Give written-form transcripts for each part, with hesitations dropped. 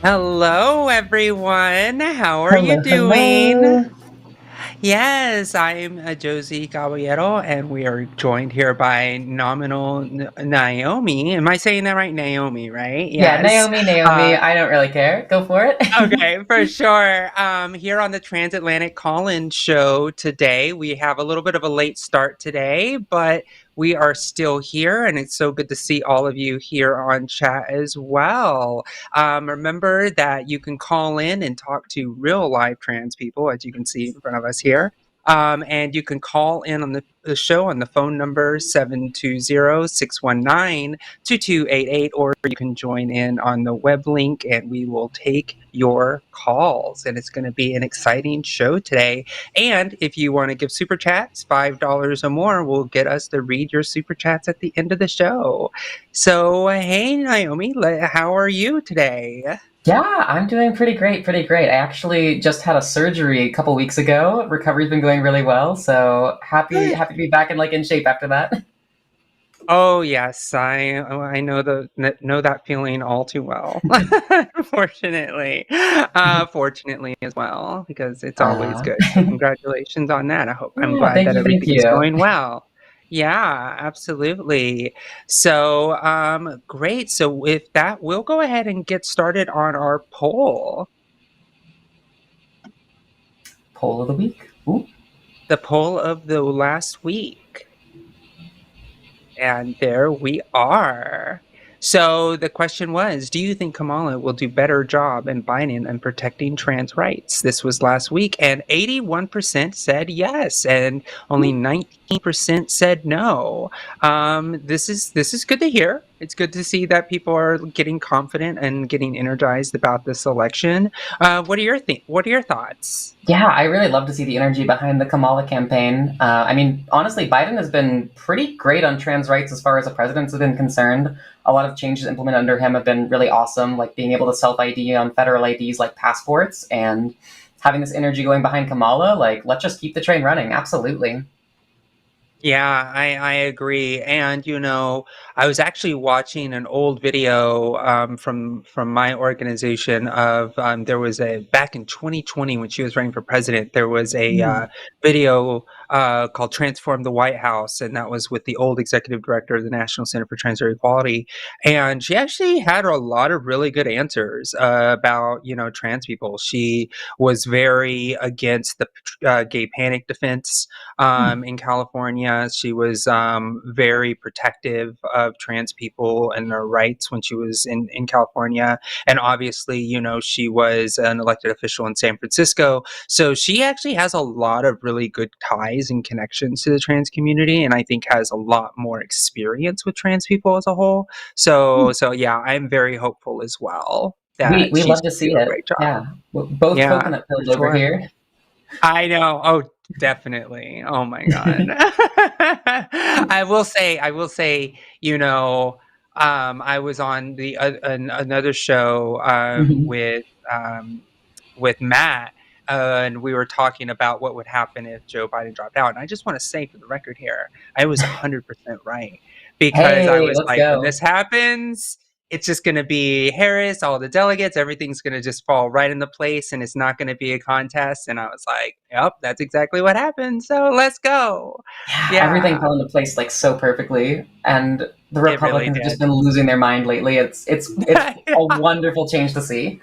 Hello, everyone. How are you Hello, doing? hello. Yes, I'm Josie Caballero, and we are joined here by Nominal Naomi. Am I saying that right? Naomi, right? Yeah, Yes. Naomi. Uh, I don't really care. Go for it. Okay, for sure. Here on the Transatlantic Call-In show today, we have a little bit of a late start today, but we are still here, and it's so good to see all of you here on chat as well. Remember that you can call in and talk to real live trans people, as you can see in front of us here. And you can call in on the show on the phone number 720-619-2288, or you can join in on the web link and we will take your calls. And it's going to be an exciting show today. And if you want to give super chats, $5 or more will get us to read your super chats at the end of the show. So, hey, Naomi, how are you today? Yeah, I'm doing pretty great, pretty great. I actually just had a surgery a couple weeks ago. Recovery's been going really well, so happy to be back in shape after that. Oh yes, I know that feeling all too well. Fortunately as well, because it's always Uh, good. So congratulations on that. I'm yeah, glad that thank everything's you. going well. Yeah, absolutely. So great. So with that, we'll go ahead and get started on our poll. Poll of the week. Ooh. The poll of the last week. And there we are. So the question was, do you think Kamala will do better job in Biden and protecting trans rights? This was last week, and 81% said yes, and only 19% said no. This is good to hear. It's good to see that people are getting confident and getting energized about this election. What are your thoughts? Yeah, I really love to see the energy behind the Kamala campaign. I mean, honestly, Biden has been pretty great on trans rights as far as the president's been concerned. A lot of changes implemented under him have been really awesome, like being able to self-ID on federal IDs like passports, and having this energy going behind Kamala. Like, let's just keep the train running. Absolutely. Yeah, I agree. And I was actually watching an old video from my organization of there was a back in 2020 when she was running for president. There was a video called "Transform the White House," and that was with the old executive director of the National Center for Transgender Equality. And she actually had a lot of really good answers about trans people. She was very against the gay panic defense in California. She was very protective of trans people and their rights when she was in California. And obviously, she was an elected official in San Francisco. So she actually has a lot of really good ties and connections to the trans community, and I think has a lot more experience with trans people as a whole. So yeah, I'm very hopeful as well that We she's love to going to see do a it. great job. Yeah, both Yeah, coconut for pills over sure. here. I know. Oh, definitely. Oh my God. I will say, I was on another show Mhm. with Matt, and we were talking about what would happen if Joe Biden dropped out. And I just want to say for the record here, I was 100% right, because I Hey, was let's like, when go. this happens, it's just going to be Harris, all the delegates, everything's going to just fall right into place, and it's not going to be a contest. And I was like, yep, that's exactly what happened. So let's go. Yeah, everything Yeah, fell into place like so perfectly, and the it really Republicans have just did. been losing their mind lately. It's a wonderful change to see.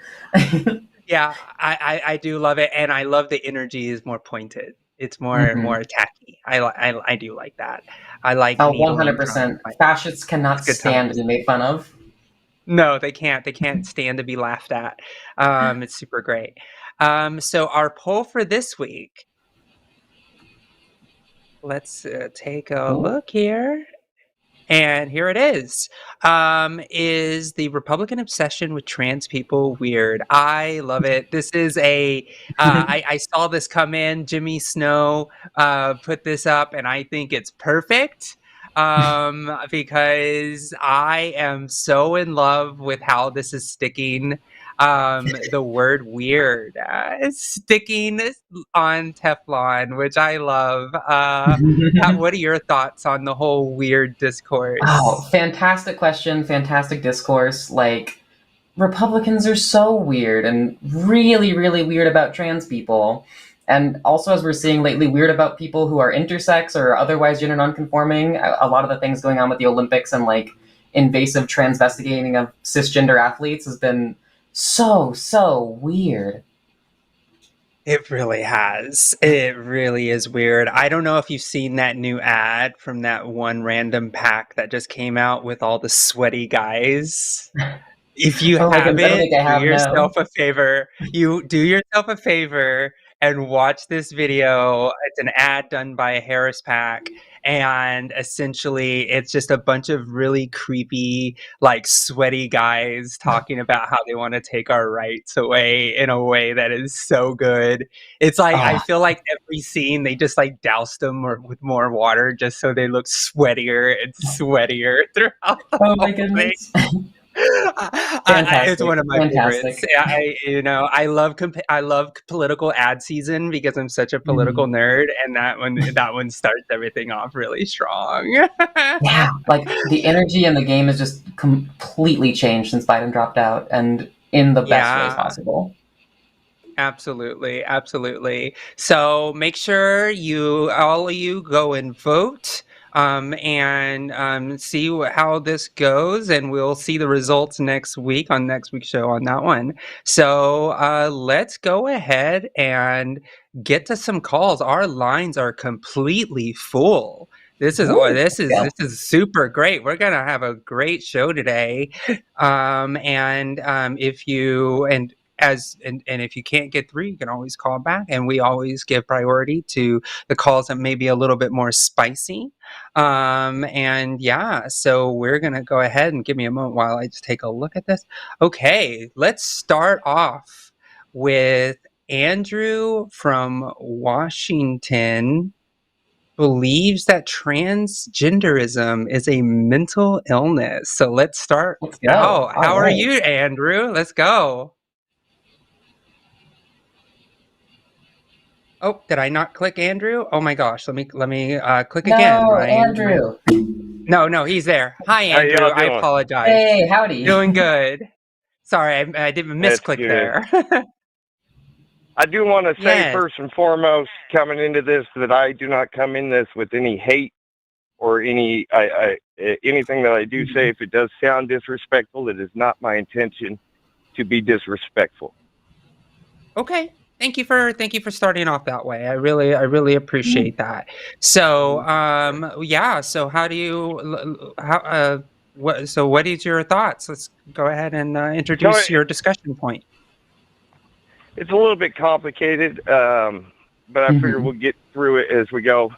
Yeah, I do love it, and I love the energy is more pointed. It's more Hmm. attacky. I do like that. I like Oh, needling Trump in 100%. my face. Fascists It's cannot good stand to times. be made fun of. No, they can't. They can't stand to be laughed at. It's super great. So our poll for this week. Let's take a Ooh. look here. And here it is. Is the Republican obsession with trans people weird? I love it. This is I saw this come in. Jimmy Snow put this up, and I think it's perfect because I am so in love with how this is sticking. The word weird is sticking on Teflon, which I love. What are your thoughts on the whole weird Oh, discourse? fantastic question, fantastic discourse. Like, Republicans are so weird and really, really weird about trans people. And also, as we're seeing lately, weird about people who are intersex or otherwise gender nonconforming. A lot of the things going on with the Olympics and like invasive transvestigating of cisgender athletes has been so, so weird. It really has. It really is weird. I don't know if you've seen that new ad from that one random pack that just came out with all the sweaty guys. If you Oh, I don't haven't, think I do have, yourself no. a favor. You do yourself a favor and watch this video. It's an ad done by a Harris Pack, and essentially it's just a bunch of really creepy, like sweaty guys talking about how they want to take our rights away in a way that is so good. It's like I Oh, feel like every scene they just like doused them with more water just so they look sweatier and sweatier throughout the oh my whole thing. goodness. It's Fantastic. one of my favorites. Fantastic. Yeah, I love I love political ad season because I'm such a political Mhm. nerd, and that one starts everything off really strong. Yeah, like the energy in the game has just completely changed since Biden dropped out, and in the best ways Yeah. possible. Absolutely, absolutely. So make sure all of you, go and vote, and see how this goes, and we'll see the results next week on next week's show on that one. So let's go ahead and get to some calls. Our lines are completely full. This is Ooh, this let's is go. this is super great. We're gonna have a great show today. And if you and if you can't get through, you can always call back, and we always give priority to the calls that may be a little bit more spicy. And yeah, so we're gonna go ahead and give me a moment while I just take a look at this. Okay, let's start off with Andrew from Washington. Believes that transgenderism is a mental illness. So let's start Let's go. out. All How are right. you, Andrew? Let's go. Oh, did I not click Andrew? Oh my gosh, let me click again. No, My Andrew. No, he's there. Hi, How Andrew. y'all I doing? apologize. Hey, howdy. Doing good. Sorry, I didn't That's misclick good. there. I do want to say Yes. first and foremost, coming into this, that I do not come in this with any hate or anything that I do say. If it does sound disrespectful, it is not my intention to be disrespectful. Okay. Thank you for starting off that way. I really appreciate that. So, yeah. So, how do you how what is your thoughts? Let's go ahead and So introduce your discussion point. it's a little bit complicated, but I figure Mhm. we'll get through it as we go.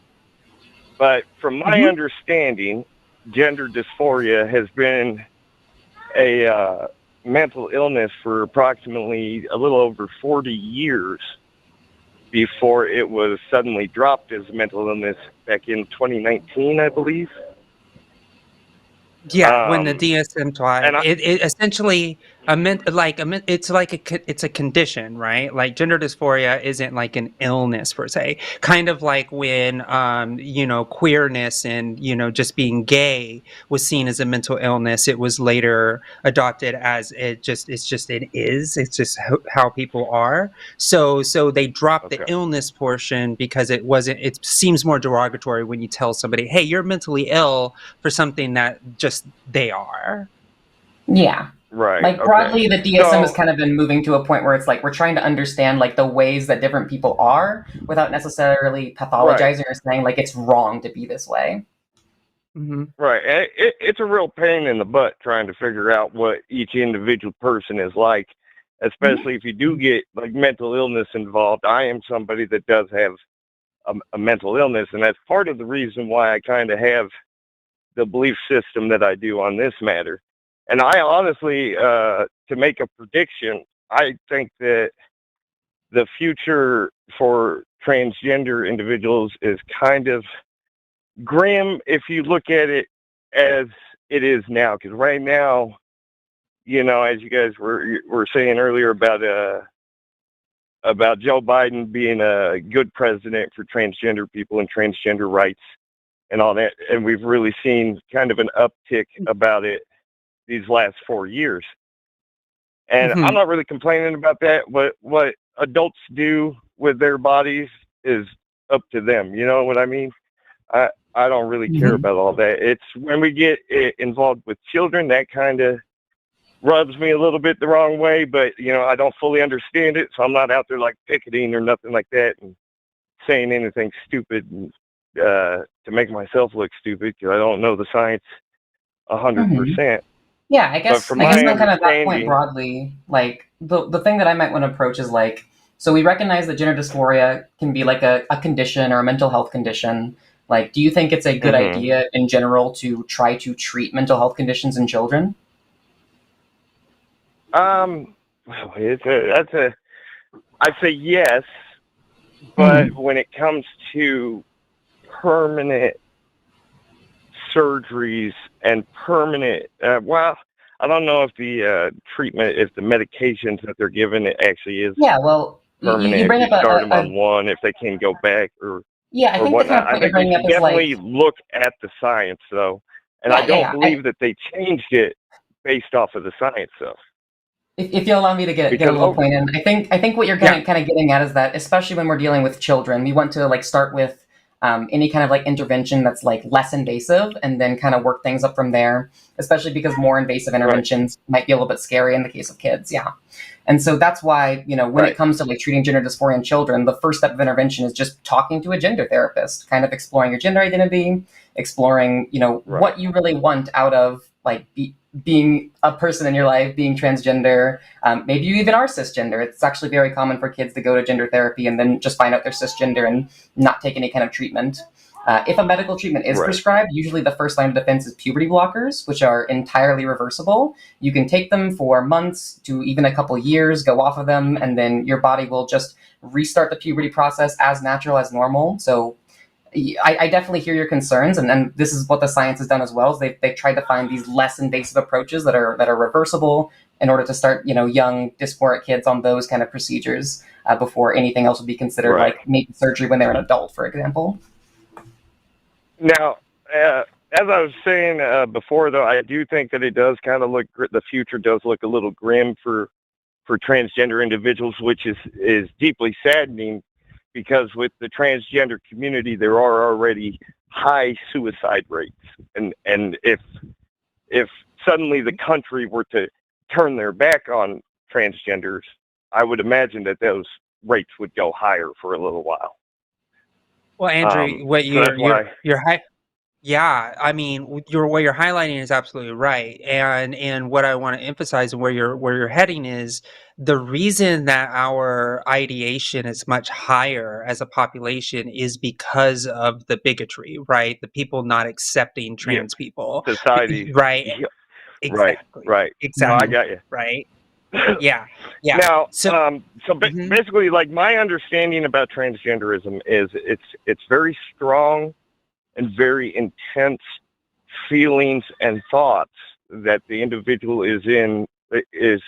But from my Mhm. understanding, gender dysphoria has been a mental illness for approximately a little over 40 years before it was suddenly dropped as a mental illness back in 2019, I believe. Yeah, when the Um, DSM-5, and I, it essentially it's like it's a condition, right? Like gender dysphoria isn't like an illness per se. Kind of like when queerness and just being gay was seen as a mental illness. It was later adopted as it is. It's just how people are. So they dropped the okay, illness portion because it seems more derogatory when you tell somebody, "Hey, you're mentally ill," for something that just they are. Yeah. right, Like okay. broadly, the DSM has So, kind of been moving to a point where it's like we're trying to understand like the ways that different people are without necessarily right, pathologizing or saying like it's wrong to be this way. Hmm. right. And it's a real pain in the butt trying to figure out what each individual person is like, especially if you do get like mental illness involved. I am somebody that does have a mental illness, and that's part of the reason why I kind of have the belief system that I do on this matter. And I honestly, to make a prediction, I think that the future for transgender individuals is kind of grim if you look at it as it is now. Because right now, as you guys were saying earlier about Joe Biden being a good president for transgender people and transgender rights and all that, and we've really seen kind of an uptick about it these last 4 years. And I'm not really complaining about that. What adults do with their bodies is up to them. You know what I mean? I don't really care about all that. It's when we get involved with children that kind of rubs me a little bit the wrong way. But, you know, I don't fully understand it. So I'm not out there like picketing or nothing like that and saying anything stupid to make myself look stupid because I don't know the science 100%. Yeah, I guess from on my kind of that point understanding- broadly, like the thing that I might want to approach is like, so we recognize that gender dysphoria can be like a condition or a mental health condition. Like, do you think it's a good idea in general to try to treat mental health conditions in children? Well, I'd say yes, but when it comes to permanent surgeries and permanent, well, I don't know if the treatment, if the medications that they're given, it actually is permanent. You bring if you up start them on one, if they can go back or I think whatnot. the kind of point I you're think bringing we up should is definitely like, look at the science, though. And I don't believe that they changed it based off of the science, though. If you'll allow me to get a little point in, I think what you're kind of getting at is that, especially when we're dealing with children, we want to like start with any kind of like intervention that's like less invasive, and then kind of work things up from there. Especially because more invasive interventions might be a little bit scary in the case of kids. Yeah, and so that's why, you know, when it comes to like treating gender dysphoria in children, the first step of intervention is just talking to a gender therapist, kind of exploring your gender identity, exploring, you know, what you really want out of like being a person in your life, being transgender. Maybe you even are cisgender. It's actually very common for kids to go to gender therapy and then just find out they're cisgender and not take any kind of treatment. If a medical treatment is prescribed, usually the first line of defense is puberty blockers, which are entirely reversible. You can take them for months to even a couple years, go off of them, and then your body will just restart the puberty process as natural as normal. So I definitely hear your concerns, and this is what the science has done as well. Is they've tried to find these less invasive approaches that are reversible in order to start, you know, young dysphoric kids on those kind of procedures before anything else would be considered, like maybe surgery when they're an adult, for example. Now, as I was saying before, though, I do think that it does kind of look, the future does look a little grim for transgender individuals, which is deeply saddening, because with the transgender community, there are already high suicide rates. And if suddenly the country were to turn their back on transgenders, I would imagine that those rates would go higher for a little while. Well, Andrew, what I mean, what you're highlighting is absolutely right, and what I want to emphasize and where you're heading is the reason that our ideation is much higher as a population is because of the bigotry, right? The people not accepting trans people, society, right? Yeah. Exactly, right. exactly. No, I got you. Right. Yeah. Now, basically, like, my understanding about transgenderism is it's very strong and very intense feelings and thoughts that the individual is the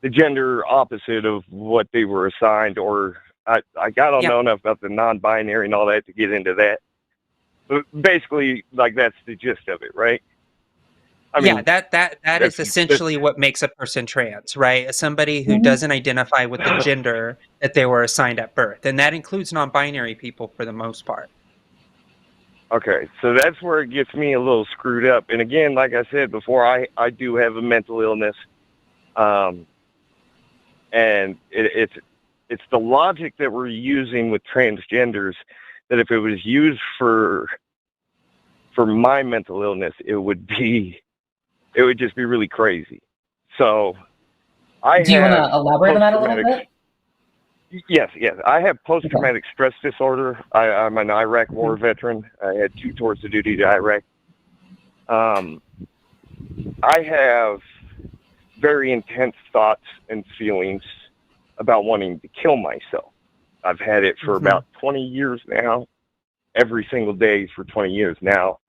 gender opposite of what they were assigned, or I don't know enough about the non-binary and all that to get into that. But basically, like, that's the gist of it, right? I mean, that is essentially what makes a person trans, right? Somebody who doesn't identify with the gender that they were assigned at birth, and that includes non-binary people for the most part. Okay, so that's where it gets me a little screwed up. And again, like I said before, I do have a mental illness, and it's the logic that we're using with transgenders, that if it was used for my mental illness, it would just be really crazy. So do you want to elaborate on that a little bit? Yes. I have post-traumatic stress disorder. I'm an Iraq war veteran. I had 2 tours of duty to Iraq. I have very intense thoughts and feelings about wanting to kill myself. I've had it for about 20 years now, every single day for 20 years now.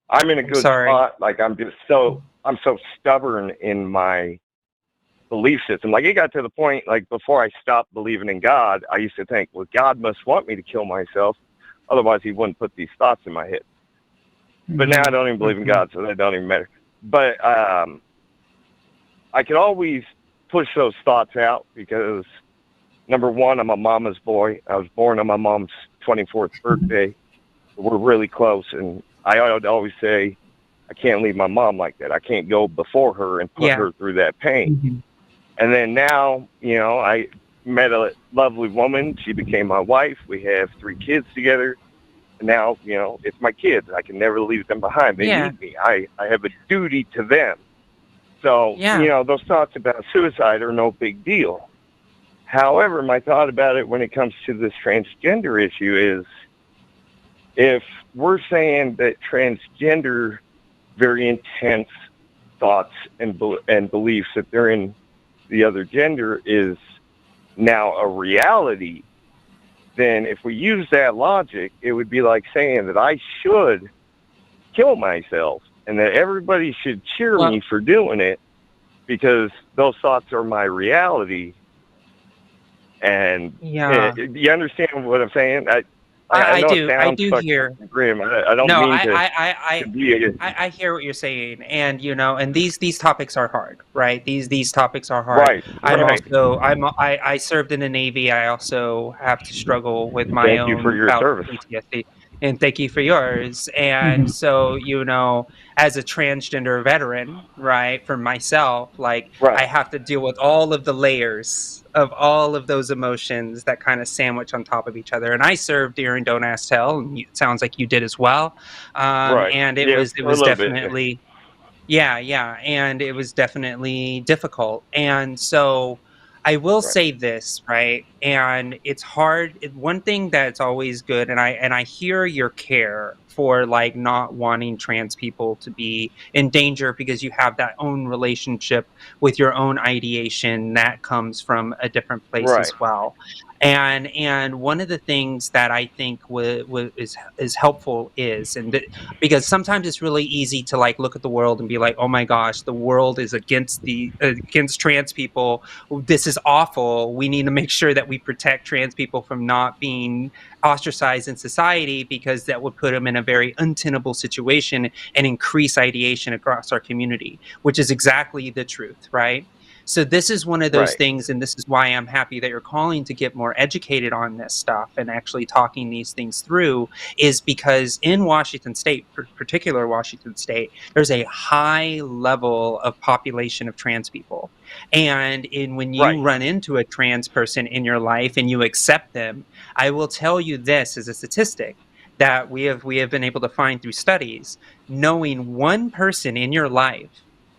I'm in a good spot. Like, I'm so stubborn in my belief system. Like, it got to the point, like, before I stopped believing in God, I used to think, well, God must want me to kill myself, otherwise he wouldn't put these thoughts in my head. But now I don't even believe in God, so that don't even matter. But I could always push those thoughts out because number one, I'm a mama's boy. I was born on my mom's 24th birthday. We're really close, and I would always say, I can't leave my mom like that. I can't go before her and put her through that pain. Mm-hmm. And then now, I met a lovely woman. She became my wife. We have 3 kids together. And now, it's my kids. I can never leave them behind. They need me. I have a duty to them. So, those thoughts about suicide are no big deal. However, my thought about it when it comes to this transgender issue is if we're saying that transgender, very intense thoughts and beliefs that they're in the other gender is now a reality, then if we use that logic, it would be like saying that I should kill myself and that everybody should cheer me for doing it because those thoughts are my reality. And you understand what I'm saying? I know it sounds hear grim. I don't mean to. I hear what you're saying, and and these topics are hard, right? These topics are hard. Right. I served in the Navy. I also have to struggle with my own. Thank you for your service. PTSD. And thank you for yours. And so, as a transgender veteran, right, for myself, I have to deal with all of the layers of all of those emotions that kind of sandwich on top of each other. And I served during Don't Ask Tell, and it sounds like you did as well. And it was definitely, and it was definitely difficult. And so I will say this, right? And it's hard. One thing that's always good, and I hear your care for not wanting trans people to be in danger because you have that own relationship with your own ideation that comes from a different place as well. And one of the things that I think is helpful is, because sometimes it's really easy to look at the world and be like, oh my gosh, the world is against trans people. This is awful. We need to make sure that we protect trans people from not being ostracized in society because that would put them in a very untenable situation and increase ideation across our community, which is exactly the truth, right? So this is one of those things, and this is why I'm happy that you're calling to get more educated on this stuff and actually talking these things through, is because in Washington State, particular Washington State, there's a high level of population of trans people. And when you run into a trans person in your life and you accept them, I will tell you this as a statistic that we have been able to find through studies. Knowing one person in your life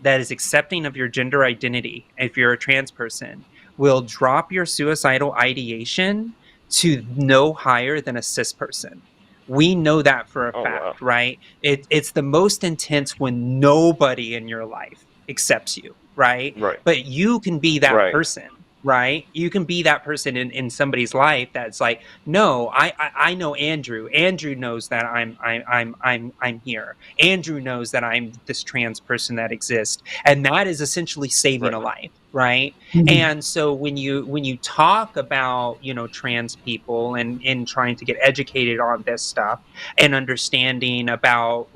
that is accepting of your gender identity, if you're a trans person, will drop your suicidal ideation to no higher than a cis person. We know that for a fact, right? It's the most intense when nobody in your life accepts you, right? But you can be that person, right? You can be that person in somebody's life that's like, no, I know Andrew. Andrew knows that I'm here. Andrew knows that I'm this trans person that exists, and that is essentially saving a life, right? And so when you talk about trans people and trying to get educated on this stuff and understanding about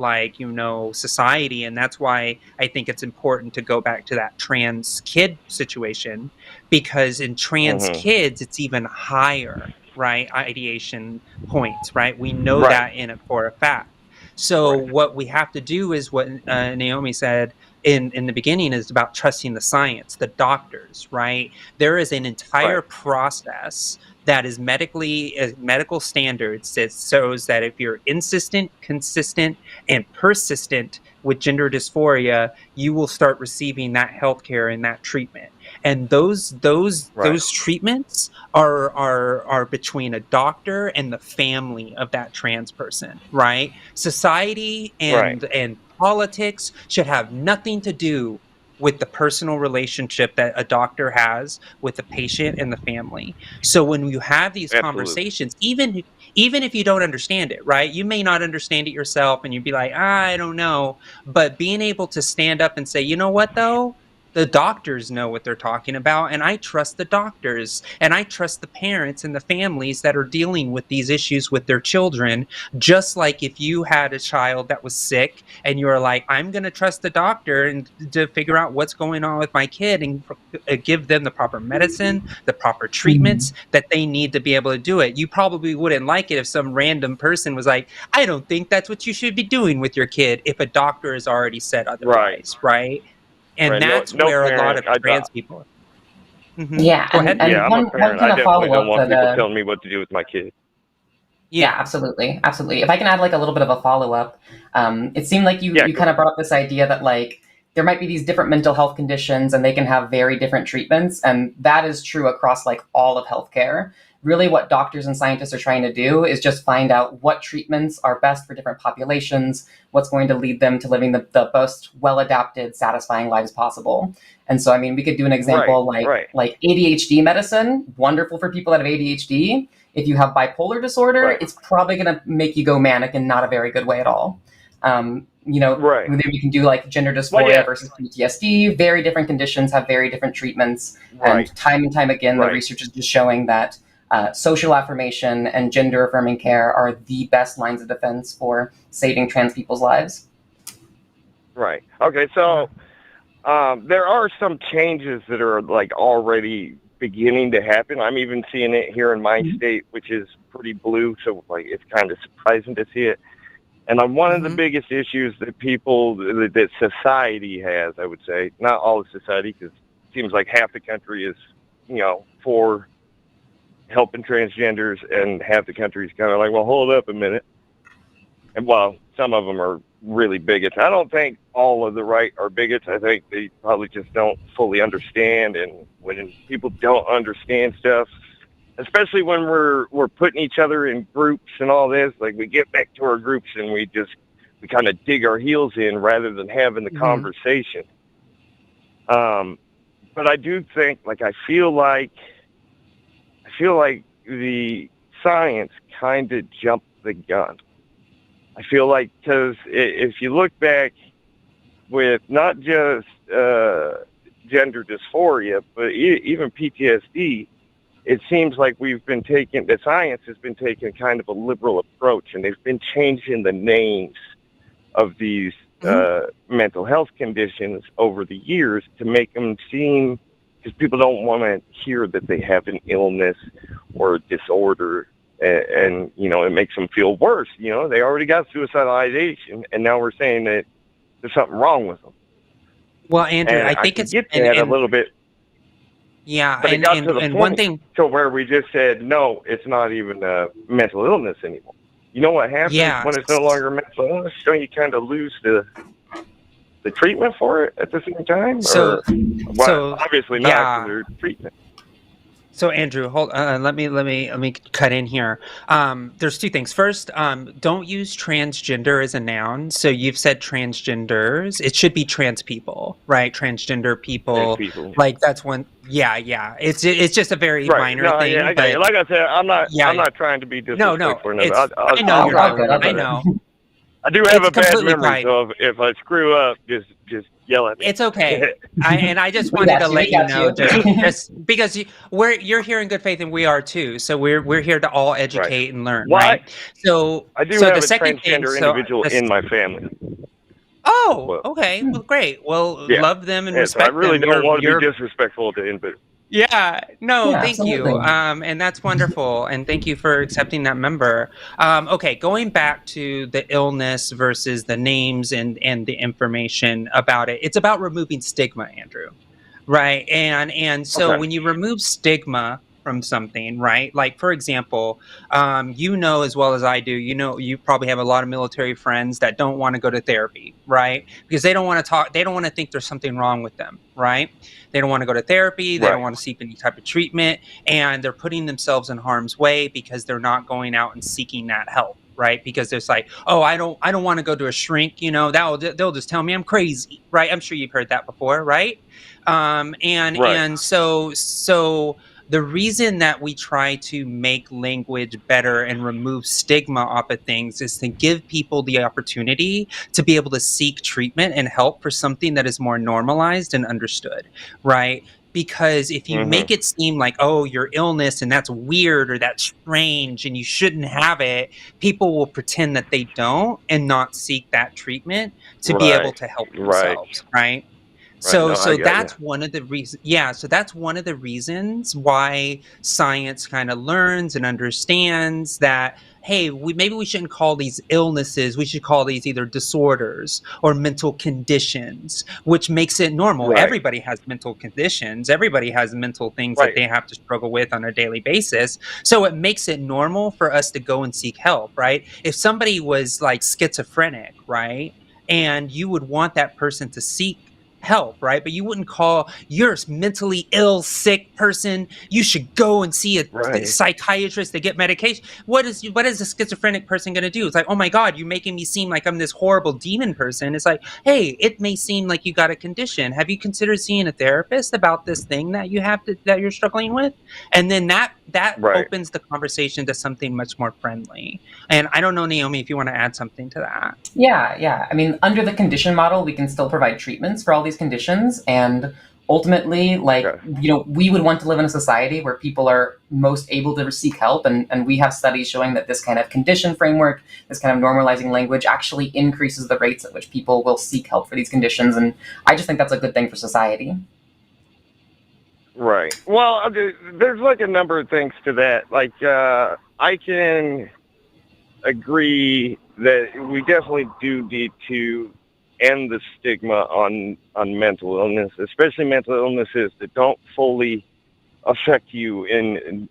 society, and that's why I think it's important to go back to that trans kid situation, because in trans kids it's even higher, right? Ideation points, right? We know that in it for a fact. So what we have to do is what Naomi said in the beginning, is about trusting the science, the doctors, right? There is an entire process that is medical standards that shows that if you're insistent, consistent, and persistent with gender dysphoria, you will start receiving that healthcare and that treatment. And those treatments are between a doctor and the family of that trans person, right? Society and politics should have nothing to do with the personal relationship that a doctor has with the patient and the family. So when you have these conversations, even if you don't understand it, right? You may not understand it yourself and you'd be like, I don't know. But being able to stand up and say, you know what though? The doctors know what they're talking about, and I trust the doctors, and I trust the parents and the families that are dealing with these issues with their children. Just like if you had a child that was sick and you were like, I'm going to trust the doctor and to figure out what's going on with my kid and give them the proper medicine, the proper treatments that they need to be able to do it. You probably wouldn't like it if some random person was like, I don't think that's what you should be doing with your kid, if a doctor has already said otherwise, right? And Right. that's No where a lot parent. of trans people. Yeah, Go ahead. Yeah, I'm a one parent. kind I of definitely follow don't up want to people the telling me what to do with my kid. Yeah, absolutely, absolutely. If I can add like a little bit of a follow up, it seemed like you Yeah, you go kind of ahead. brought up this idea that like there might be these different mental health conditions and they can have very different treatments, and that is true across like all of healthcare. Really, what doctors and scientists are trying to do is just find out what treatments are best for different populations, what's going to lead them to living the most well adapted, satisfying lives possible. And so, I mean, we could do an example like ADHD medicine, wonderful for people that have ADHD. If you have bipolar disorder, it's probably going to make you go manic in not a very good way at all. Then we can do like gender dysphoria versus PTSD. Very different conditions have very different treatments. And time again, the research is just showing that social affirmation and gender affirming care are the best lines of defense for saving trans people's lives. Right. Okay. So there are some changes that are like already beginning to happen. I'm even seeing it here in my state, which is pretty blue. So like it's kind of surprising to see it. And one of the biggest issues that that society has, I would say, not all of society, because it seems like half the country is, for helping transgenders, and half the country is kind of like, well, hold up a minute. And some of them are really bigots. I don't think all of the right are bigots. I think they probably just don't fully understand. And when people don't understand stuff, especially when we're putting each other in groups and all this, like we get back to our groups and we kind of dig our heels in rather than having the conversation. But I do think, I feel like the science kind of jumped the gun. I feel like, because if you look back with not just gender dysphoria, but even PTSD, it seems like the science has been taking kind of a liberal approach, and they've been changing the names of these mental health conditions over the years to make them seem, because people don't want to hear that they have an illness or a disorder, and it makes them feel worse. They already got suicidalization, and now we're saying that there's something wrong with them. Well, Andrew, I think it's get that a little bit. Yeah, but it got to the point one thing to where we just said, no, it's not even a mental illness anymore. You know what happens when it's no longer mental illness? Don't you kind of lose the treatment for it at the same time? So obviously not for the treatment. So Andrew, let me cut in here. There's two things. First, don't use transgender as a noun. So you've said transgenders. It should be trans people, right? Transgender people. Like that's one. Yeah. It's just a very minor thing. Yeah, but, like I said, I'm not trying to be disrespectful. I know you're not. I know. I do have a bad memory, so if I screw up, just yell at me. It's okay. I just wanted to let you know, just because you're here in good faith, and we are too. So we're here to all educate and learn, right? So I do have a transgender individual in my family. Oh, okay. Well, great. Well, love them and respect them. I really don't want to be disrespectful to anybody. Yeah, no, thank absolutely. you. And that's wonderful. And thank you for accepting that member. Okay, going back to the illness versus the names and the information about it. It's about removing stigma, Andrew. Right. And so when you remove stigma from something, right? Like, for example, as well as I do, you probably have a lot of military friends that don't want to go to therapy, right? Because they don't want to talk. They don't want to think there's something wrong with them, right? They don't want to go to therapy. They don't want to seek any type of treatment, and they're putting themselves in harm's way because they're not going out and seeking that help, right? Because it's like, oh, I don't want to go to a shrink. They'll just tell me I'm crazy, right? I'm sure you've heard that before, right? And so the reason that we try to make language better and remove stigma off of things is to give people the opportunity to be able to seek treatment and help for something that is more normalized and understood, right? Because if you Hmm. make it seem like, oh, your illness and that's weird or that's strange and you shouldn't have it, people will pretend that they don't and not seek that treatment to be able Right. to help Right. themselves, right? Right. So No, I so got you. that's one of the reasons, yeah, so that's one of the reasons why science kind of learns and understands that, hey, maybe we shouldn't call these illnesses, we should call these either disorders or mental conditions, which makes it normal. Right. Everybody has mental conditions, everybody has mental things that Right. they have to struggle with on a daily basis. So it makes it normal for us to go and seek help, right? If somebody was like schizophrenic, right, and you would want that person to seek help, right? But you wouldn't call, you're a mentally ill, sick person, you should go and see a Right. psychiatrist to get medication. What is a schizophrenic person going to do? It's like, oh my God, you're making me seem like I'm this horrible demon person. It's like, hey, it may seem like you got a condition. Have you considered seeing a therapist about this thing that that you're struggling with? And then that Right. opens the conversation to something much more friendly. And I don't know, Naomi, if you want to add something to that. Yeah. I mean, under the condition model, we can still provide treatments for all these conditions. And ultimately, like, Okay. we would want to live in a society where people are most able to seek help. And we have studies showing that this kind of condition framework, this kind of normalizing language actually increases the rates at which people will seek help for these conditions. And I just think that's a good thing for society. Right. Well, there's like a number of things to that. Like, I can agree that we definitely do need to end the stigma on mental illness, especially mental illnesses that don't fully affect you in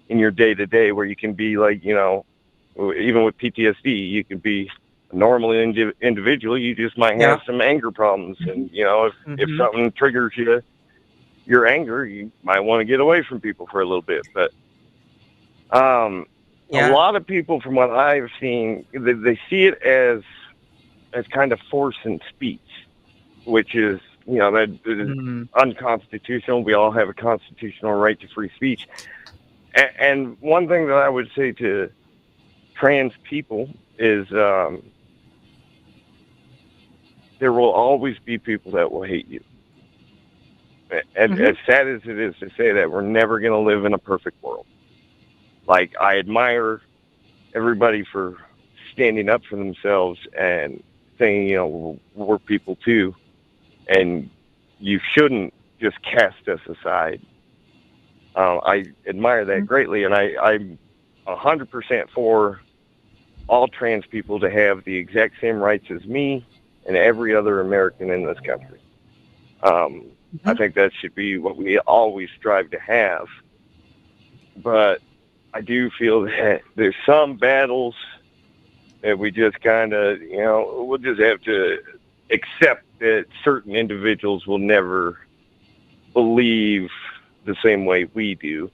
your day to day, where you can be like, even with PTSD, you can be a normal individual. You just might have some anger problems, and if something triggers your anger, you might want to get away from people for a little bit. But a lot of people, from what I've seen, they see it as kind of force in speech, which is, that is unconstitutional. We all have a constitutional right to free speech. And one thing that I would say to trans people is there will always be people that will hate you. And as sad as it is to say that, we're never going to live in a perfect world. Like, I admire everybody for standing up for themselves and saying, we're people too, and you shouldn't just cast us aside. I admire that greatly, and I'm 100% for all trans people to have the exact same rights as me and every other American in this country. I think that should be what we always strive to have. But I do feel that there's some battles that we just kind of, we'll just have to accept that certain individuals will never believe the same way we do.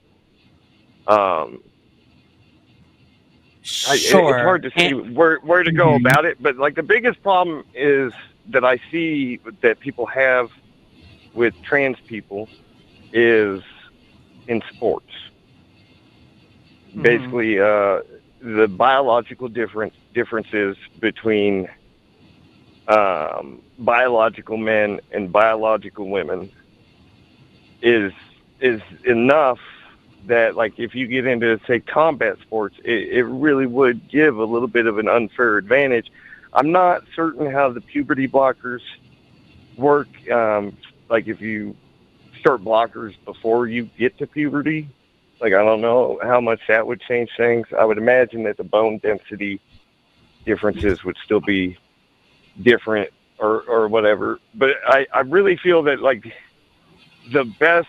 It's hard to see where to go about it, but like the biggest problem is that I see that people have with trans people is in sports. Basically, the biological differences between biological men and biological women is enough that, like, if you get into, say, combat sports, it really would give a little bit of an unfair advantage. I'm not certain how the puberty blockers work. Like, if you start blockers before you get to puberty, like, I don't know how much that would change things. I would imagine that the bone density differences would still be different or whatever. But I really feel that, like, the best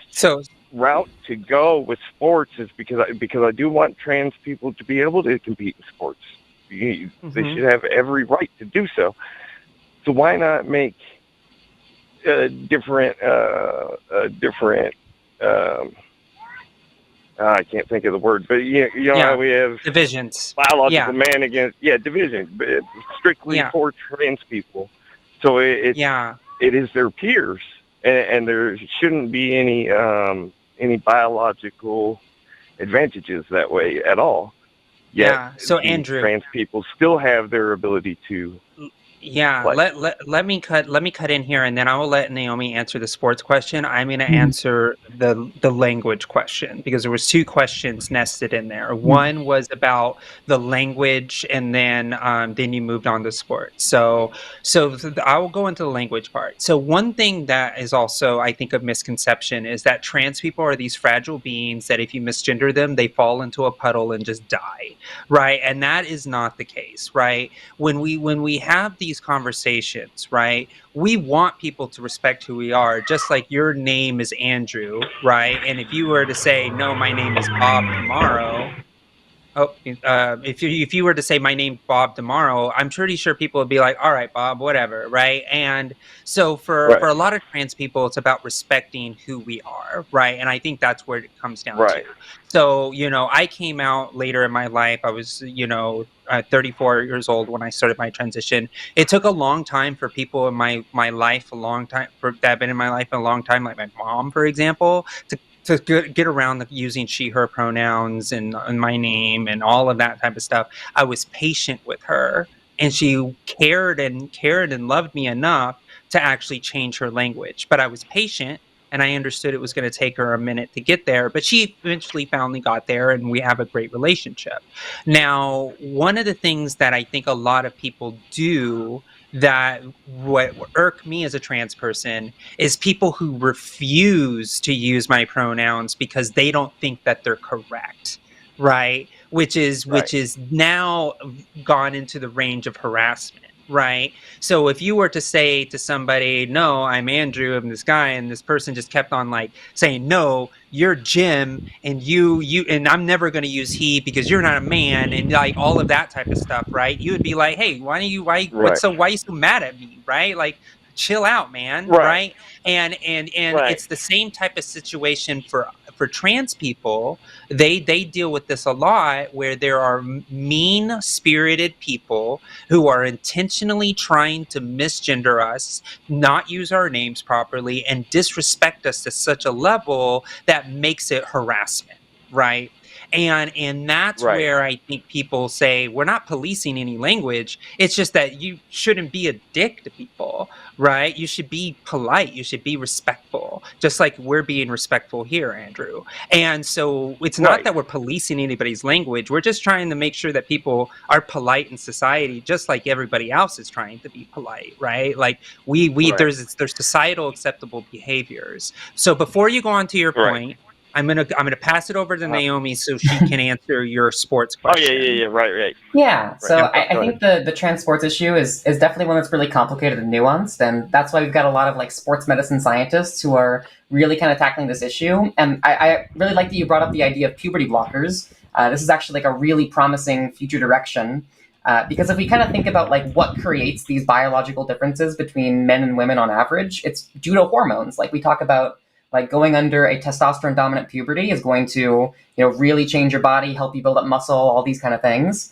route to go with sports is because I do want trans people to be able to compete in sports. They should have every right to do so. So why not make different I can't think of the word, but how we have divisions, biological man against division, but strictly for trans people. So it is their peers, and there shouldn't be any any biological advantages that way at all. Yet Yeah. So these Andrew, trans people still have their ability to yeah, play. let me cut in here, and then I will let Naomi answer the sports question. I'm going to Mhm. answer the language question because there was two questions nested in there. Mhm. One was about the language, and then you moved on to sports. So I will go into the language part. So one thing that is also, I think, a misconception is that trans people are these fragile beings that if you misgender them, they fall into a puddle and just die, right? And that is not the case, right? When we have these conversations, right, we want people to respect who we are, just like your name is Andrew, right? And if you were to say, no, my name is Bob tomorrow, oh, if you were to say my name's Bob tomorrow, I'm pretty sure people would be like, all right, Bob, whatever, right? And so for Right, a lot of trans people, it's about respecting who we are, right? And I think that's where it comes down right, to. So I came out later in my life. I was 34 years old when I started my transition. It took a long time for people in my life, a long time for that have been in my life a long time, like my mom, for example, to get around using she her pronouns and my name and all of that type of stuff. I was patient with her, and she cared and loved me enough to actually change her language, but I was patient, and I understood it was going to take her a minute to get there, but she eventually finally got there, and we have a great relationship. Now, one of the things that I think a lot of people do that what irk me as a trans person is people who refuse to use my pronouns because they don't think that they're correct, right? which is right, which is now gone into the range of harassment, right? So if you were to say to somebody, no, I'm Andrew, I'm this guy, and this person just kept on like saying, no, you're Jim, and you and I'm never going to use he because you're not a man, and like all of that type of stuff, right? You would be like, hey, right, why are you so mad at me, right? Like, chill out, man, right, right? And right, it's the same type of situation for trans people. They deal with this a lot, where there are mean spirited people who are intentionally trying to misgender us, not use our names properly, and disrespect us to such a level that makes it harassment, right? And that's right, where I think people say we're not policing any language. It's just that you shouldn't be a dick to people, right? You should be polite. You should be respectful, just like we're being respectful here, Andrew. And so it's not right, that we're policing anybody's language. We're just trying to make sure that people are polite in society, just like everybody else is trying to be polite, right? Like we right, there's societal acceptable behaviors. So before you go on to your right. point, I'm gonna pass it over to Uh-huh. Naomi so she can answer your sports Oh yeah, yeah, question. yeah. Right, right, Yeah, right. so Go, I go think ahead. the trans sports issue is definitely one that's really complicated and nuanced, and that's why we've got a lot of like sports medicine scientists who are really kind of tackling this issue. And I really like that you brought up the idea of puberty blockers. This is actually like a really promising future direction, because if we kind of think about like what creates these biological differences between men and women on average, it's due to hormones. Like we talk about, like going under a testosterone dominant puberty is going to really change your body, help you build up muscle, all these kind of things.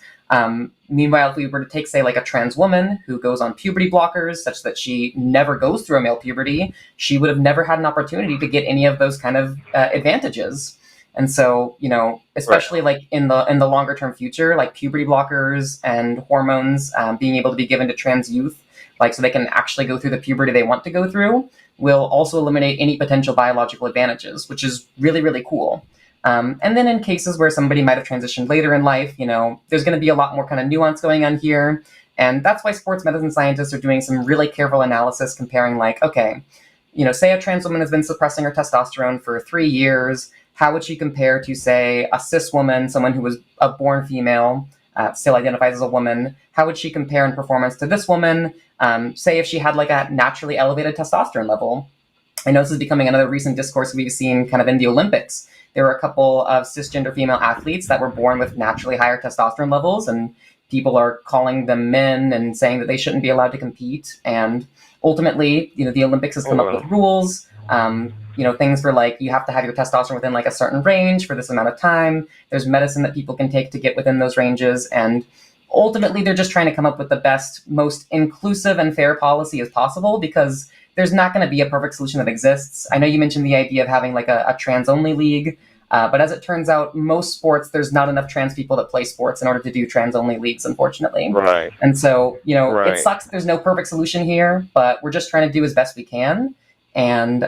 Meanwhile, if we were to take, say, like a trans woman who goes on puberty blockers such that she never goes through a male puberty, she would have never had an opportunity to get any of those kind of advantages. And so, Right, especially like in the longer term future, like puberty blockers and hormones being able to be given to trans youth, like so they can actually go through the puberty they want to go through, will also eliminate any potential biological advantages, which is really, really cool. And then in cases where somebody might have transitioned later in life, there's going to be a lot more kind of nuance going on here. And that's why sports medicine scientists are doing some really careful analysis comparing, like, okay, say a trans woman has been suppressing her testosterone for 3 years. How would she compare to, say, a cis woman, someone who was a born female, still identifies as a woman? How would she compare in performance to this woman? Say if she had like a naturally elevated testosterone level. I know this is becoming another recent discourse we've seen kind of in the Olympics. There were a couple of cisgender female athletes that were born with naturally higher testosterone levels, and people are calling them men and saying that they shouldn't be allowed to compete. And ultimately, the Olympics has come up with well, rules. Things for like you have to have your testosterone within like a certain range for this amount of time. There's medicine that people can take to get within those ranges, and ultimately they're just trying to come up with the best, most inclusive and fair policy as possible, because there's not going to be a perfect solution that exists. I know you mentioned the idea of having like a trans-only league, but as it turns out, most sports, there's not enough trans people that play sports in order to do trans-only leagues, unfortunately. Right. And so, Right. it sucks that there's no perfect solution here, but we're just trying to do as best we can. And,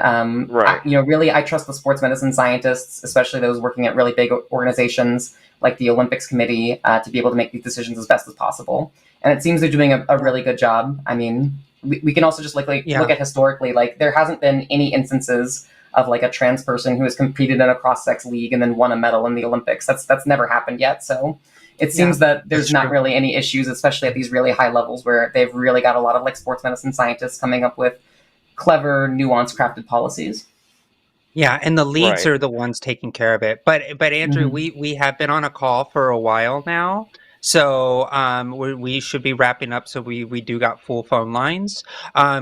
Right. really, I trust the sports medicine scientists, especially those working at really big organizations like the Olympics Committee, to be able to make these decisions as best as possible. And it seems they're doing a really good job. I mean, we can also just look at historically, like there hasn't been any instances of like a trans person who has competed in a cross-sex league and then won a medal in the Olympics. That's never happened yet. So it seems that there's not really any issues, especially at these really high levels where they've really got a lot of like sports medicine scientists coming up with clever, nuanced, crafted policies. Yeah, and the leagues are the ones taking care of it. But Andrew, we have been on a call for a while now. So we should be wrapping up. So we do got full phone lines.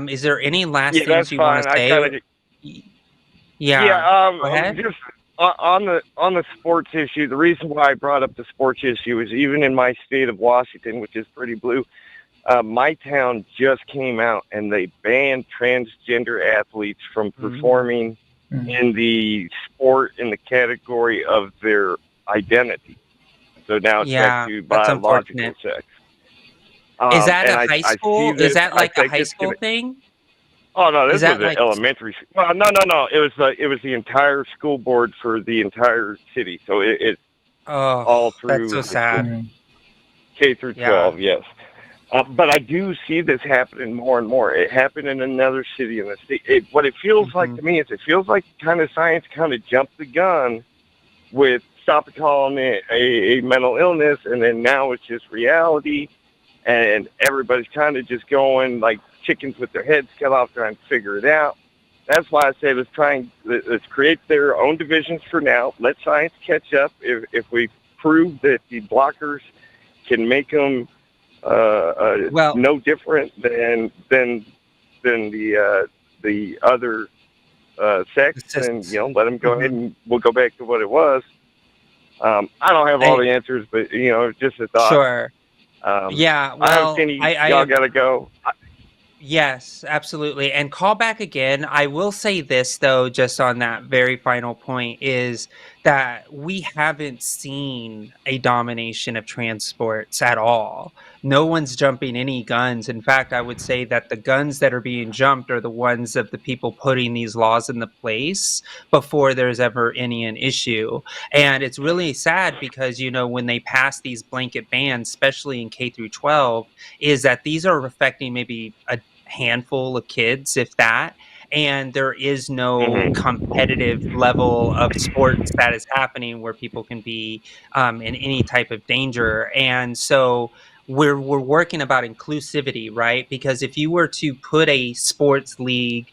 Is there any last things you want to say? Go ahead. Just on the sports issue, the reason why I brought up the sports issue is even in my state of Washington, which is pretty blue, my town just came out and they banned transgender athletes from performing in the sport in the category of their identity. So now it's back to biological sex. Is that a high school? Is that like a high school thing? Oh no, this was an elementary. Well, no. It was the entire school board for the entire city. So it's all through. That's so sad. K through 12, yes. But I do see this happening more and more. It happened in another city in the state. What it feels like to me is it feels like kind of science kind of jumped the gun with stop calling it a mental illness, and then now it's just reality, and everybody's kind of just going like chickens with their heads cut off trying to figure it out. That's why I say let's create their own divisions for now. Let science catch up. If we prove that the blockers can make them no different than the other sex, and let them go ahead and we'll go back to what it was. I don't have all the answers, but just a thought. Sure. Y'all gotta go. Yes, absolutely. And call back again. I will say this, though, just on that very final point, is that we haven't seen a domination of transports at all. No one's jumping any guns. In fact, I would say that the guns that are being jumped are the ones of the people putting these laws into place before there's ever an issue. And it's really sad because, when they pass these blanket bans, especially in K through 12, is that these are affecting maybe a handful of kids, if that, and there is no competitive level of sports that is happening where people can be in any type of danger. And so we're working about inclusivity, right? Because if you were to put a sports league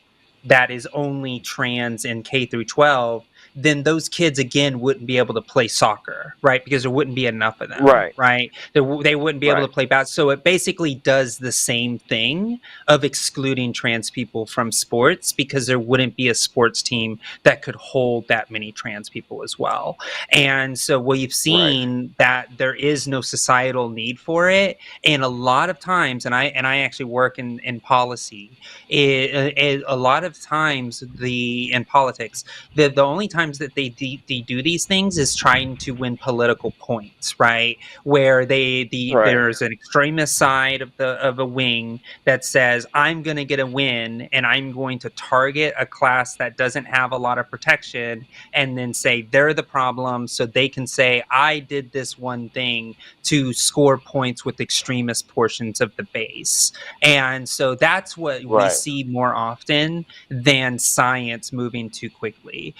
that is only trans in K through 12, then those kids again wouldn't be able to play soccer, right? Because there wouldn't be enough of them, right? They wouldn't be able to play basketball. So it basically does the same thing of excluding trans people from sports because there wouldn't be a sports team that could hold that many trans people as well. And so we've seen that there is no societal need for it, and a lot of times, and I actually work in policy. A lot of times in politics, the only times that they do these things is trying to win political points, right? Where there's an extremist side of a wing that says, I'm going to get a win and I'm going to target a class that doesn't have a lot of protection, and then say they're the problem so they can say I did this one thing to score points with extremist portions of the base. And so that's what we see more often than science moving too quickly.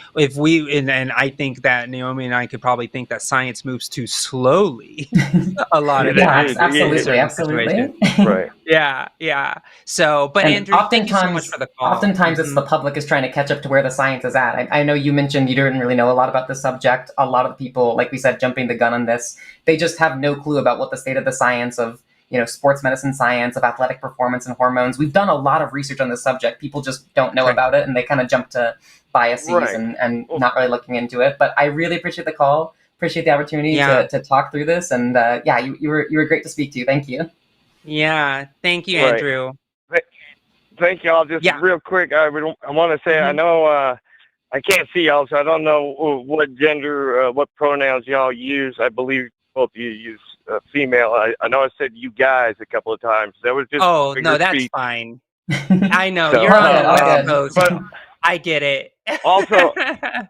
And I think that Naomi and I could probably think that science moves too slowly a lot of times. Absolutely. Right. Yeah. So, but Andrew, thank you so much for the call. Oftentimes it's the public is trying to catch up to where the science is at. I know you mentioned you didn't really know a lot about the subject. A lot of people, like we said, jumping the gun on this, they just have no clue about what the state of the science of sports medicine science, of athletic performance and hormones. We've done a lot of research on this subject. People just don't know about it, and they kind of jump to biases and not really looking into it. But I really appreciate the call. Appreciate the opportunity to talk through this. And you were great to speak to. Thank you. Yeah. Thank you, Andrew. thank y'all. Just real quick, I want to say I know I can't see y'all, so I don't know what gender, what pronouns y'all use. I believe both of you use female. I know I said you guys a couple of times. That was just no, that's speech. fine. I know So, you're on the all West good. Coast. But I get it. also,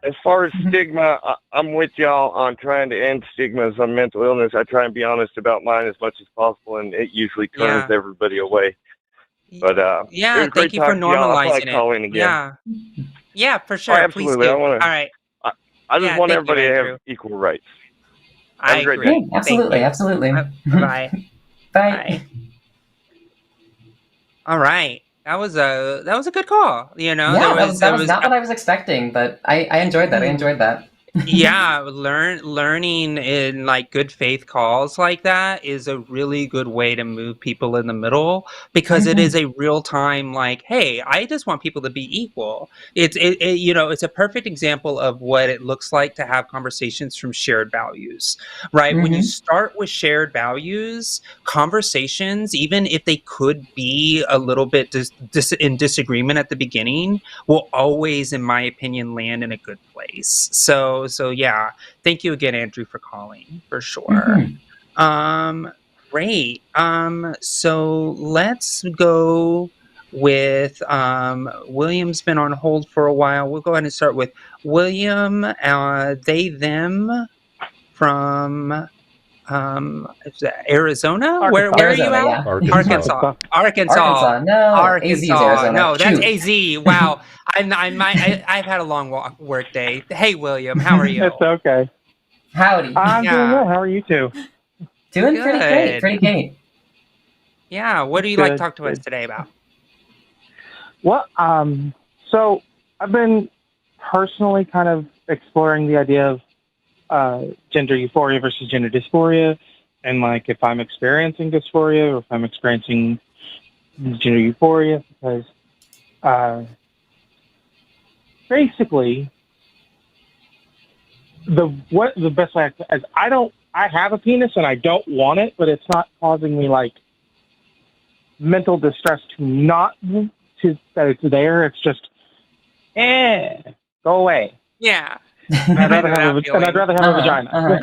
as far as stigma, I'm with y'all on trying to end stigmas on mental illness. I try and be honest about mine as much as possible, and it usually turns everybody away. But yeah, thank you for normalizing it. Yeah, for sure. Absolutely. Please do. All right. I just want everybody to have equal rights. I agree. Yeah, absolutely. Bye. Bye. All right. That was a good call. Yeah, that was not what I was expecting, but I enjoyed that. Yeah, learning in like good faith calls like that is a really good way to move people in the middle, because it is a real time like, hey, I just want people to be equal. It's it's a perfect example of what it looks like to have conversations from shared values, right? When you start with shared values, conversations, even if they could be a little bit in disagreement at the beginning, will always, in my opinion, land in a good place. So yeah, thank you again, Andrew, for calling, for sure. Great. So let's go with William's been on hold for a while. We'll go ahead and start with William. They them from Arizona? Where are you at? Yeah. Arkansas. No, AZ is Arizona. No, that's AZ. Wow. I've had a long work day. Hey, William, how are you? It's okay. Howdy. I'm doing well. How are you two? Doing pretty great. Yeah. What do you like to talk to us today about? Well, so I've been personally kind of exploring the idea of gender euphoria versus gender dysphoria, and like if I'm experiencing dysphoria or if I'm experiencing gender euphoria, because basically the best way is I have a penis and I don't want it, but it's not causing me like mental distress that it's there. It's just go away. Yeah. And I'd rather have a vagina.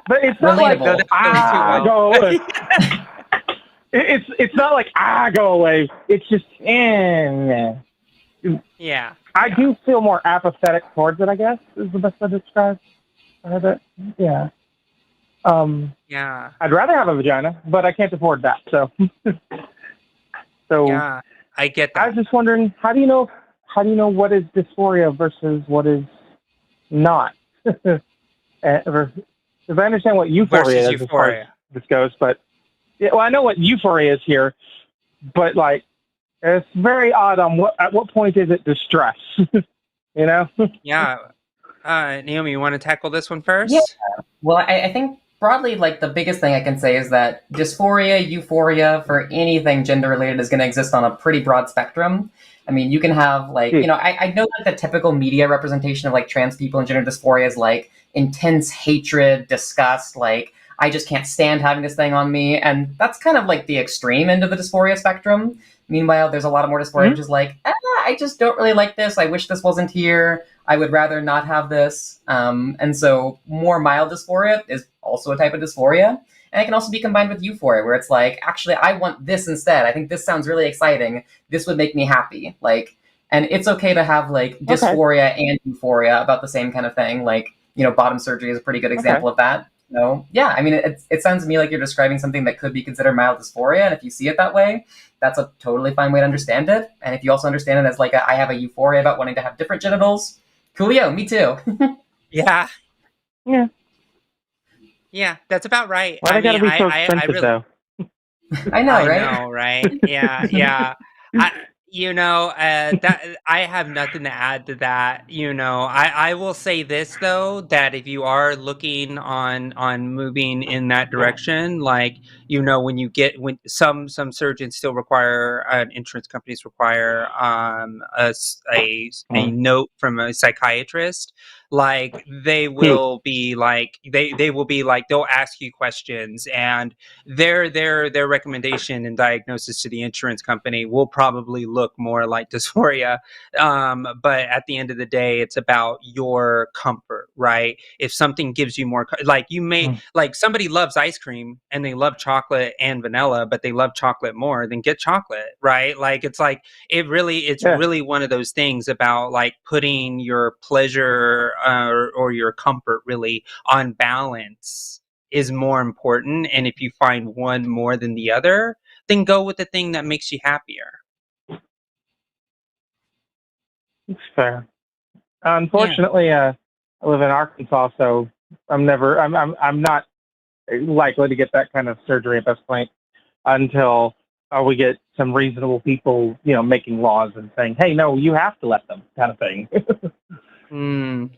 But it's not like go away. It's not like go away. It's just Yeah. I do feel more apathetic towards it, I guess, is the best way to describe it. Yeah. Yeah. I'd rather have a vagina, but I can't afford that. So yeah, I get that. I was just wondering, how do you know what is dysphoria versus what is not? Because I understand what euphoria is as far as this goes, but I know what euphoria is here, but like it's very odd on at what point is it distress? You know? Yeah. Naomi, you want to tackle this one first? Yeah. Well, I think broadly, like the biggest thing I can say is that dysphoria, euphoria for anything gender related is going to exist on a pretty broad spectrum. I mean, you can have like, I know that the typical media representation of like trans people and gender dysphoria is like intense hatred, disgust, like I just can't stand having this thing on me. And that's kind of like the extreme end of the dysphoria spectrum. Meanwhile, there's a lot of more dysphoria, which is like, I just don't really like this. I wish this wasn't here. I would rather not have this. And so more mild dysphoria is also a type of dysphoria. And it can also be combined with euphoria, where it's like, actually, I want this instead. I think this sounds really exciting. This would make me happy. Like, and it's okay to have like dysphoria and euphoria about the same kind of thing. Like, bottom surgery is a pretty good example of that. So yeah, I mean, it sounds to me like you're describing something that could be considered mild dysphoria. And if you see it that way, that's a totally fine way to understand it. And if you also understand it as like, I have a euphoria about wanting to have different genitals, coolio, me too. Yeah. Yeah. Yeah, that's about right. Why they gotta be so expensive, though? I know, right? I know, right? Yeah, yeah. That I have nothing to add to that. I will say this though, that if you are looking on moving in that direction, like when some surgeons still require insurance companies require a note from a psychiatrist. Like they will be like they will be like they'll ask you questions, and their recommendation and diagnosis to the insurance company will probably look more like dysphoria. But at the end of the day, it's about your comfort, right? If something gives you more, like you may like somebody loves ice cream and they love chocolate and vanilla, but they love chocolate more, then get chocolate, right? Like it's really one of those things about like putting your pleasure or your comfort really on balance is more important. And if you find one more than the other, then go with the thing that makes you happier. It's fair. Unfortunately, I live in Arkansas, so I'm not likely to get that kind of surgery at this point until we get some reasonable people, making laws and saying, "Hey, no, you have to let them," kind of thing.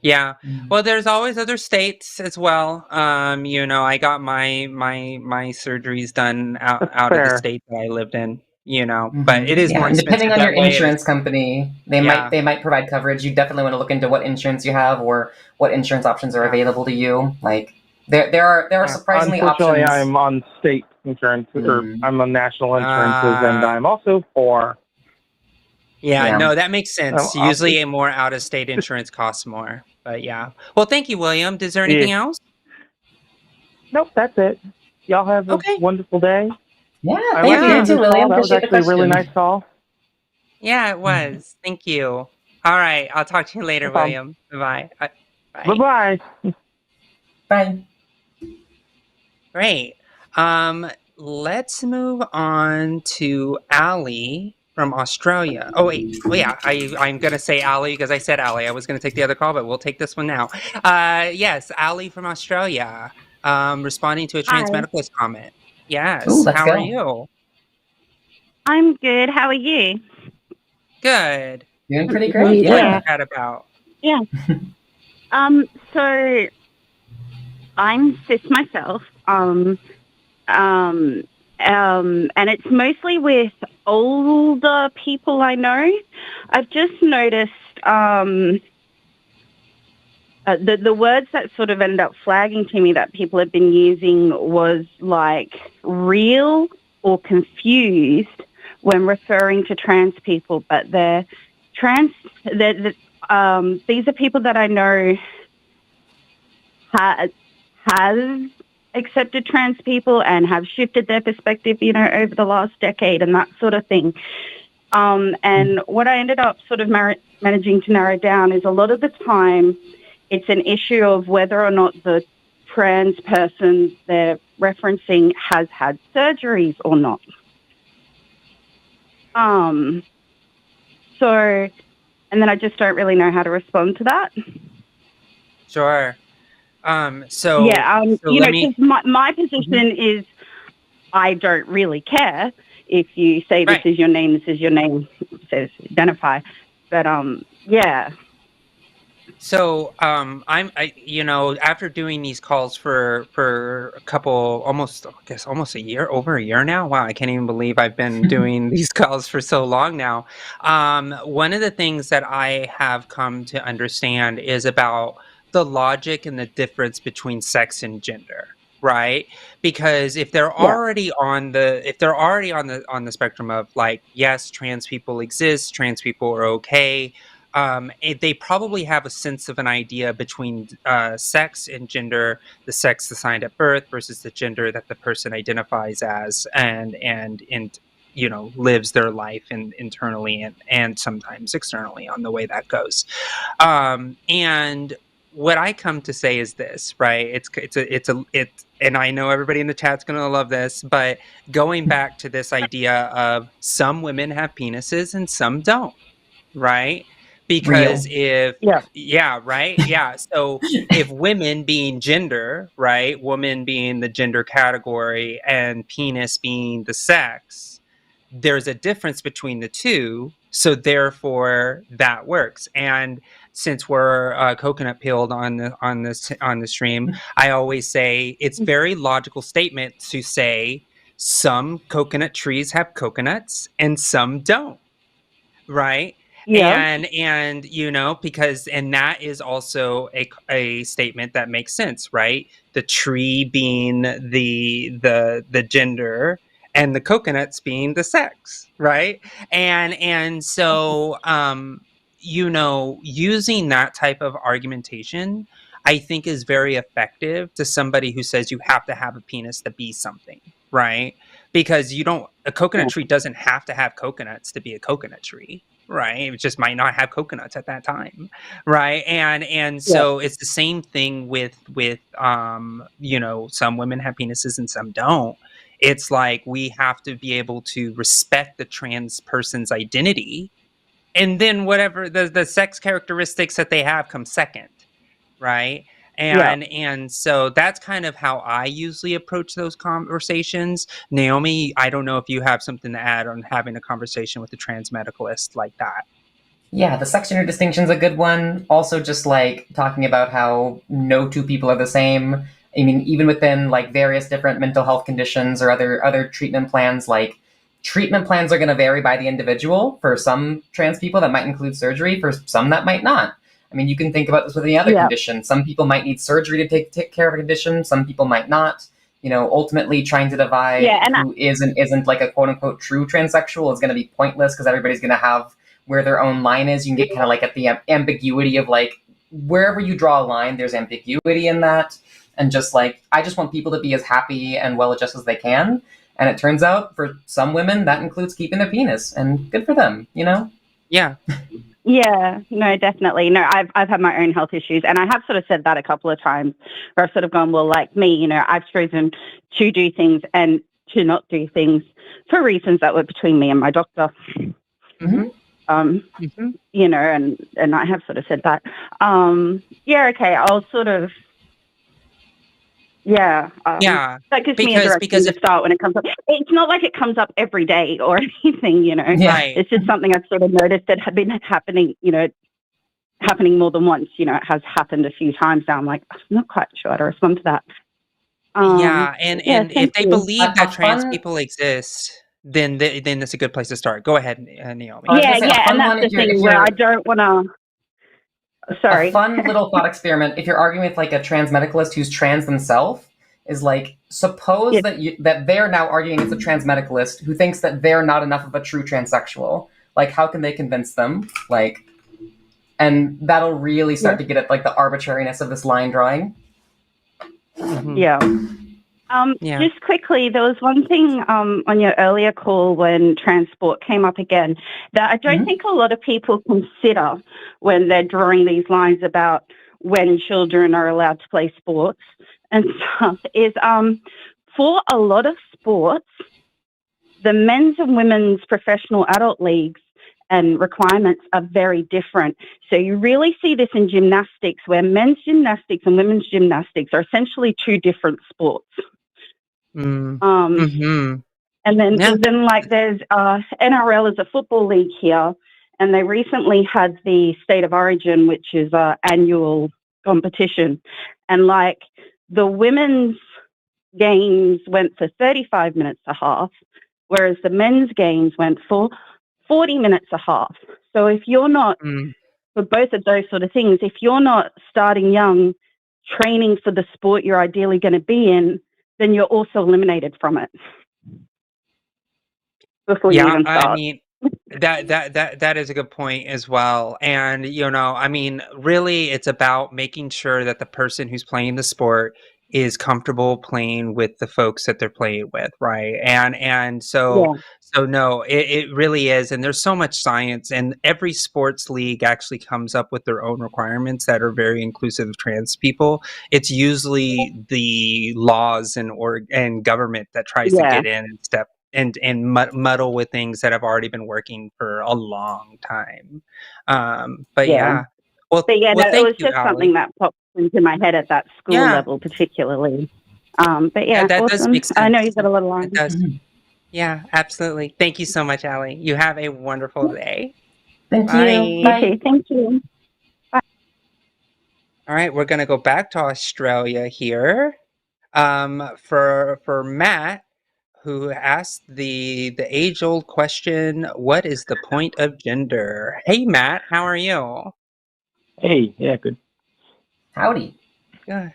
Yeah. Well, there's always other states as well. I got my surgeries done out of the state that I lived in. But it is more expensive. Depending on your insurance company, they might provide coverage. You definitely want to look into what insurance you have or what insurance options are available to you. Like there are surprisingly Unfortunately, options. I'm on state insurance, or I'm on national insurances, and I'm also poor. Yeah, no, that makes sense. Usually a more out-of-state insurance costs more. But yeah. Well, thank you, William. Is there anything else? Nope, that's it. Y'all have a wonderful day. Yeah, thank you too, William. That was actually a really nice call. Yeah, it was. Thank you. All right, I'll talk to you later, William. Bye-bye. Bye-bye. Bye. Great. Let's move on to Allie from Australia. Oh, wait. Oh, yeah. I'm going to say Allie because I said Allie. I was going to take the other call, but we'll take this one now. Yes, Allie from Australia, responding to a trans medicalist comment. Yes. Ooh, how are you? I'm good. How are you? Good. Doing pretty great. What are you chat about? Yeah. So I'm cis myself. And it's mostly with older people I know. I've just noticed the words that sort of ended up flagging to me that people have been using was like real or confused when referring to trans people, but they're trans. These are people that I know has accepted trans people and have shifted their perspective, over the last decade and that sort of thing. And what I ended up sort of managing to narrow down is a lot of the time it's an issue of whether or not the trans person they're referencing has had surgeries or not. So, and then I just don't really know how to respond to that. Sure. So because my position is I don't really care if you say this is your name, it says identify. But yeah. So after doing these calls for a couple, almost a year, over a year now. Wow, I can't even believe I've been doing these calls for so long now. One of the things that I have come to understand is about the logic and the difference between sex and gender, right? Because if they're already on the spectrum of like, yes, trans people exist, trans people are okay. They probably have a sense of an idea between sex and gender, the sex assigned at birth versus the gender that the person identifies as, and lives their life internally and sometimes externally on the way that goes. And what I come to say is this, right? And I know everybody in the chat's going to love this, but going back to this idea of some women have penises and some don't, right? Because so if women being gender, right, woman being the gender category and penis being the sex, there's a difference between the two. So therefore that works. And since we're coconut peeled on the stream, I always say it's very logical statement to say some coconut trees have coconuts and some don't, right? Yeah. And you know, because and that is also a statement that makes sense, right? The tree being the gender and the coconuts being the sex, right? And so you know, using that type of argumentation I think is very effective to somebody who says you have to have a penis to be something, right? Because a coconut tree doesn't have to have coconuts to be a coconut tree, right? It just might not have coconuts at that time, right? And so it's the same thing with you know, some women have penises and some don't. It's like we have to be able to respect the trans person's identity, and then whatever the sex characteristics that they have come second, right? And so that's kind of how I usually approach those conversations. Naomi, I don't know if you have something to add on having a conversation with a trans medicalist like that. Yeah, the sex gender distinction's a good one. Also, just like talking about how no two people are the same. I mean, even within like various different mental health conditions or other treatment plans, like treatment plans are going to vary by the individual. For some trans people, that might include surgery. For some, that might not. I mean, you can think about this with any other condition. Some people might need surgery to take care of a condition. Some people might not. You know, ultimately trying to divide who is and isn't like a quote unquote true transsexual is going to be pointless because everybody's going to have where their own line is. You can get kind of like at the ambiguity of like wherever you draw a line, there's ambiguity in that. And just like, I just want people to be as happy and well-adjusted as they can. And it turns out for some women, that includes keeping their penis, and good for them, you know? Yeah. Yeah, no, definitely. No, I've had my own health issues, and I have sort of said that a couple of times where I've sort of gone, well, like me, you know, I've chosen to do things and to not do things for reasons that were between me and my doctor. You know, and I have sort of said that. Yeah, okay, I'll sort of that gives me a direction to start when it comes up. It's not like it comes up every day or anything, you know. Right. It's just something I've sort of noticed that had been happening, you know, happening more than once. You know, it has happened a few times now. I'm like, I'm not quite sure how to respond to that. And if they believe that trans people exist, then that's a good place to start. Go ahead, Naomi. Yeah, and that's the thing where I don't want to. Sorry. A fun little thought experiment, if you're arguing with like a trans medicalist who's trans themselves, is like, suppose that they're now arguing against a trans medicalist who thinks that they're not enough of a true transsexual. Like, how can they convince them? Like, and that'll really start to get at like the arbitrariness of this line drawing. Just quickly, there was one thing on your earlier call when transport came up again that I don't think a lot of people consider when they're drawing these lines about when children are allowed to play sports and stuff is for a lot of sports, the men's and women's professional adult leagues and requirements are very different. So you really see this in gymnastics where men's gymnastics and women's gymnastics are essentially two different sports. And then like there's NRL is a football league here, and they recently had the State of Origin, which is an annual competition, and like the women's games went for 35 minutes a half, whereas the men's games went for 40 minutes a half. So if you're not for both of those sort of things, if you're not starting young, training for the sport you're ideally going to be in, then you're also eliminated from it. Before you even start. I mean, that is a good point as well. And, you know, I mean, really it's about making sure that the person who's playing the sport is comfortable playing with the folks that they're playing with, right? And so no, it really is. And there's so much science, and every sports league actually comes up with their own requirements that are very inclusive of trans people. It's usually the laws and government that tries to get in and step and muddle with things that have already been working for a long time. But it was just something that popped into my head at that school level particularly. But yeah, that awesome. does make sense. I know you've got a little line. It does. Yeah, absolutely. Thank you so much, Allie. You have a wonderful day. Thank Bye. you. Bye. Okay, thank you. Bye. All right, we're gonna go back to Australia here. For Matt, who asked the age-old question, what is the point of gender? Hey Matt, how are you? Hey, yeah, good. Howdy. Good.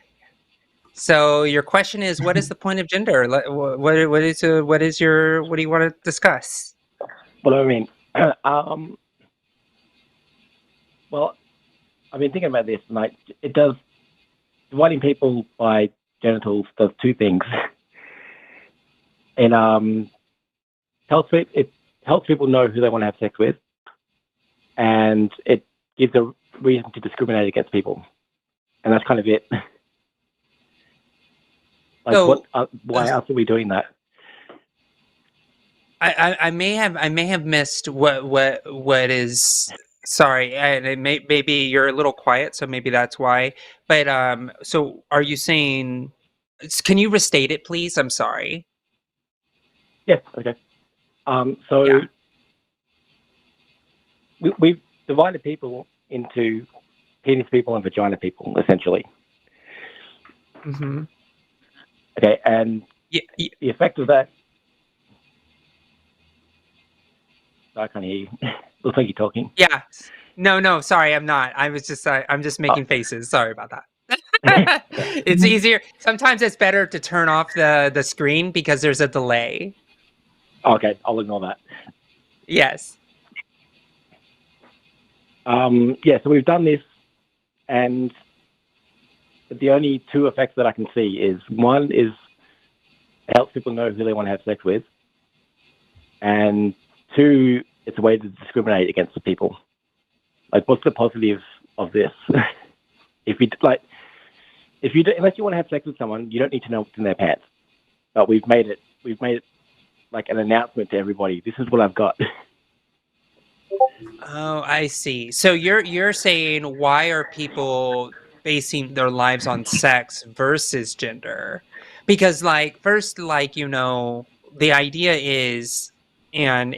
So your question is, what is the point of gender? What do you want to discuss? Well, I mean, well, I've been thinking about this, and like, it does dividing people by genitals does two things. It helps people know who they want to have sex with, and it gives a reason to discriminate against people, and that's kind of it. Like, So, why else are we doing that? I may have missed what is. Sorry, and maybe you're a little quiet, so maybe that's why. But so are you saying? Can you restate it, please? I'm sorry. Yes. Okay. So Yeah. we've divided people into penis people and vagina people, essentially. Mm-hmm. Okay, and the effect of that. I can't hear you. Looks like you're talking. Yeah. No, sorry, I'm not. I'm just making faces. Sorry about that. It's easier. Sometimes it's better to turn off the screen because there's a delay. Okay, I'll ignore that. Yes. Yeah, so we've done this, and the only two effects that I can see is one is it helps people know who they want to have sex with, and two, it's a way to discriminate against the people. Like, what's the positive of this? Unless you want to have sex with someone, you don't need to know what's in their pants. But we've made it like an announcement to everybody. This is what I've got. Oh, I see. So you're saying, why are people basing their lives on sex versus gender? Because first, the idea is, and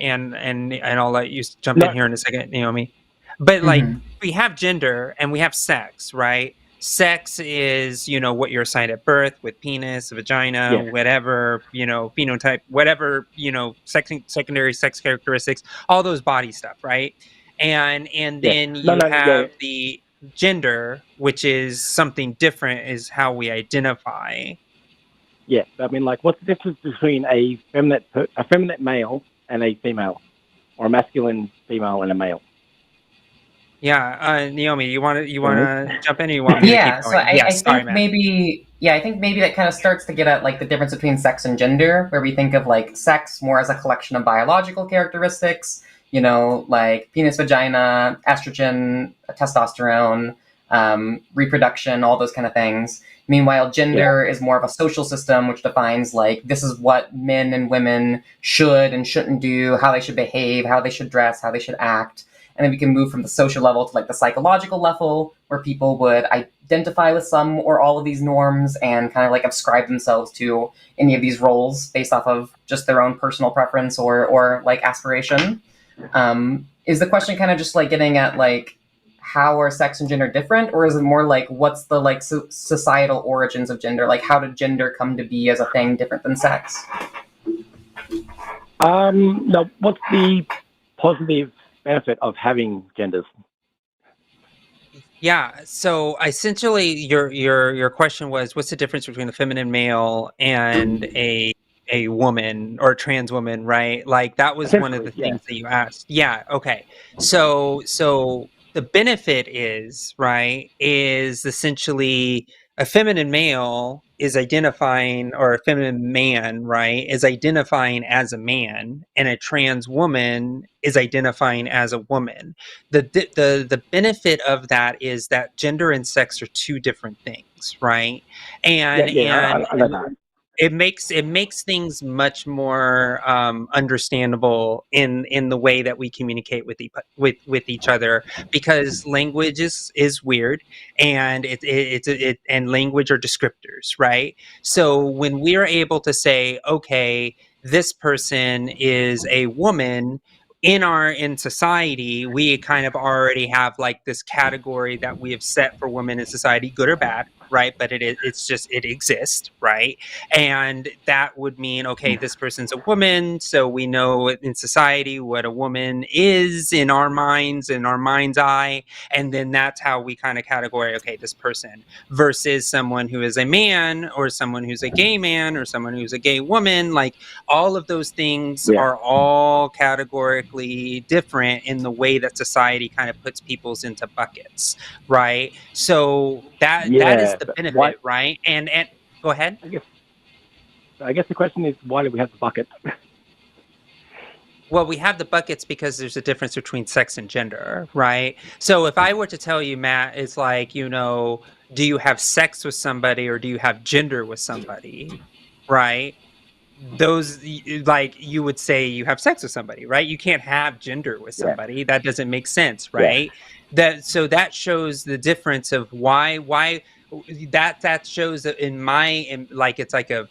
I'll let you jump in here in a second, Naomi. But we have gender and we have sex, right? Sex is, what you're assigned at birth with penis, vagina, whatever, phenotype, whatever, secondary sex characteristics, all those body stuff, right? And then you have the gender, which is something different, is how we identify. Yeah, I mean, like, what's the difference between a feminine male and a female, or a masculine female and a male? Yeah, Naomi, you want to jump in, or you want me to keep going? I think maybe that kind of starts to get at like the difference between sex and gender, where we think of like sex more as a collection of biological characteristics, like penis, vagina, estrogen, testosterone, reproduction, all those kind of things. Meanwhile, gender is more of a social system, which defines like this is what men and women should and shouldn't do, how they should behave, how they should dress, how they should act. And then we can move from the social level to like the psychological level, where people would identify with some or all of these norms and kind of like ascribe themselves to any of these roles based off of just their own personal preference or like aspiration. Is the question kind of just like getting at like how are sex and gender different, or is it more like what's the like societal origins of gender? Like how did gender come to be as a thing different than sex? No, what's the positive benefit of having genders? Yeah, so essentially your question was, what's the difference between a feminine male and a woman or a trans woman, right? Like that was one of the things that you asked. Yeah, okay. So the benefit is essentially a feminine male is identifying, or a feminine man, right, is identifying as a man, and a trans woman is identifying as a woman. The benefit of that is that gender and sex are two different things, right? And I know that. It makes things much more understandable in the way that we communicate with each other, because language is weird, and and language are descriptors, right? So when we're able to say, okay, this person is a woman, in society, we kind of already have like this category that we have set for women in society, good or bad, right? But it exists, right? And that would mean, okay, this person's a woman, so we know in society what a woman is in our mind's eye, and then that's how we kind of categorize, okay, this person versus someone who is a man or someone who's a gay man or someone who's a gay woman. Like, all of those things are all categorically different in the way that society kind of puts people's into buckets, right? So that is the benefit, right? And go ahead. I guess the question is, why do we have the buckets? Well, we have the buckets because there's a difference between sex and gender, right? So if I were to tell you, Matt, it's like, you know, do you have sex with somebody or do you have gender with somebody, right? Those, like, you would say you have sex with somebody, right? You can't have gender with somebody. That doesn't make sense, right? So that shows the difference of why that shows that it's like a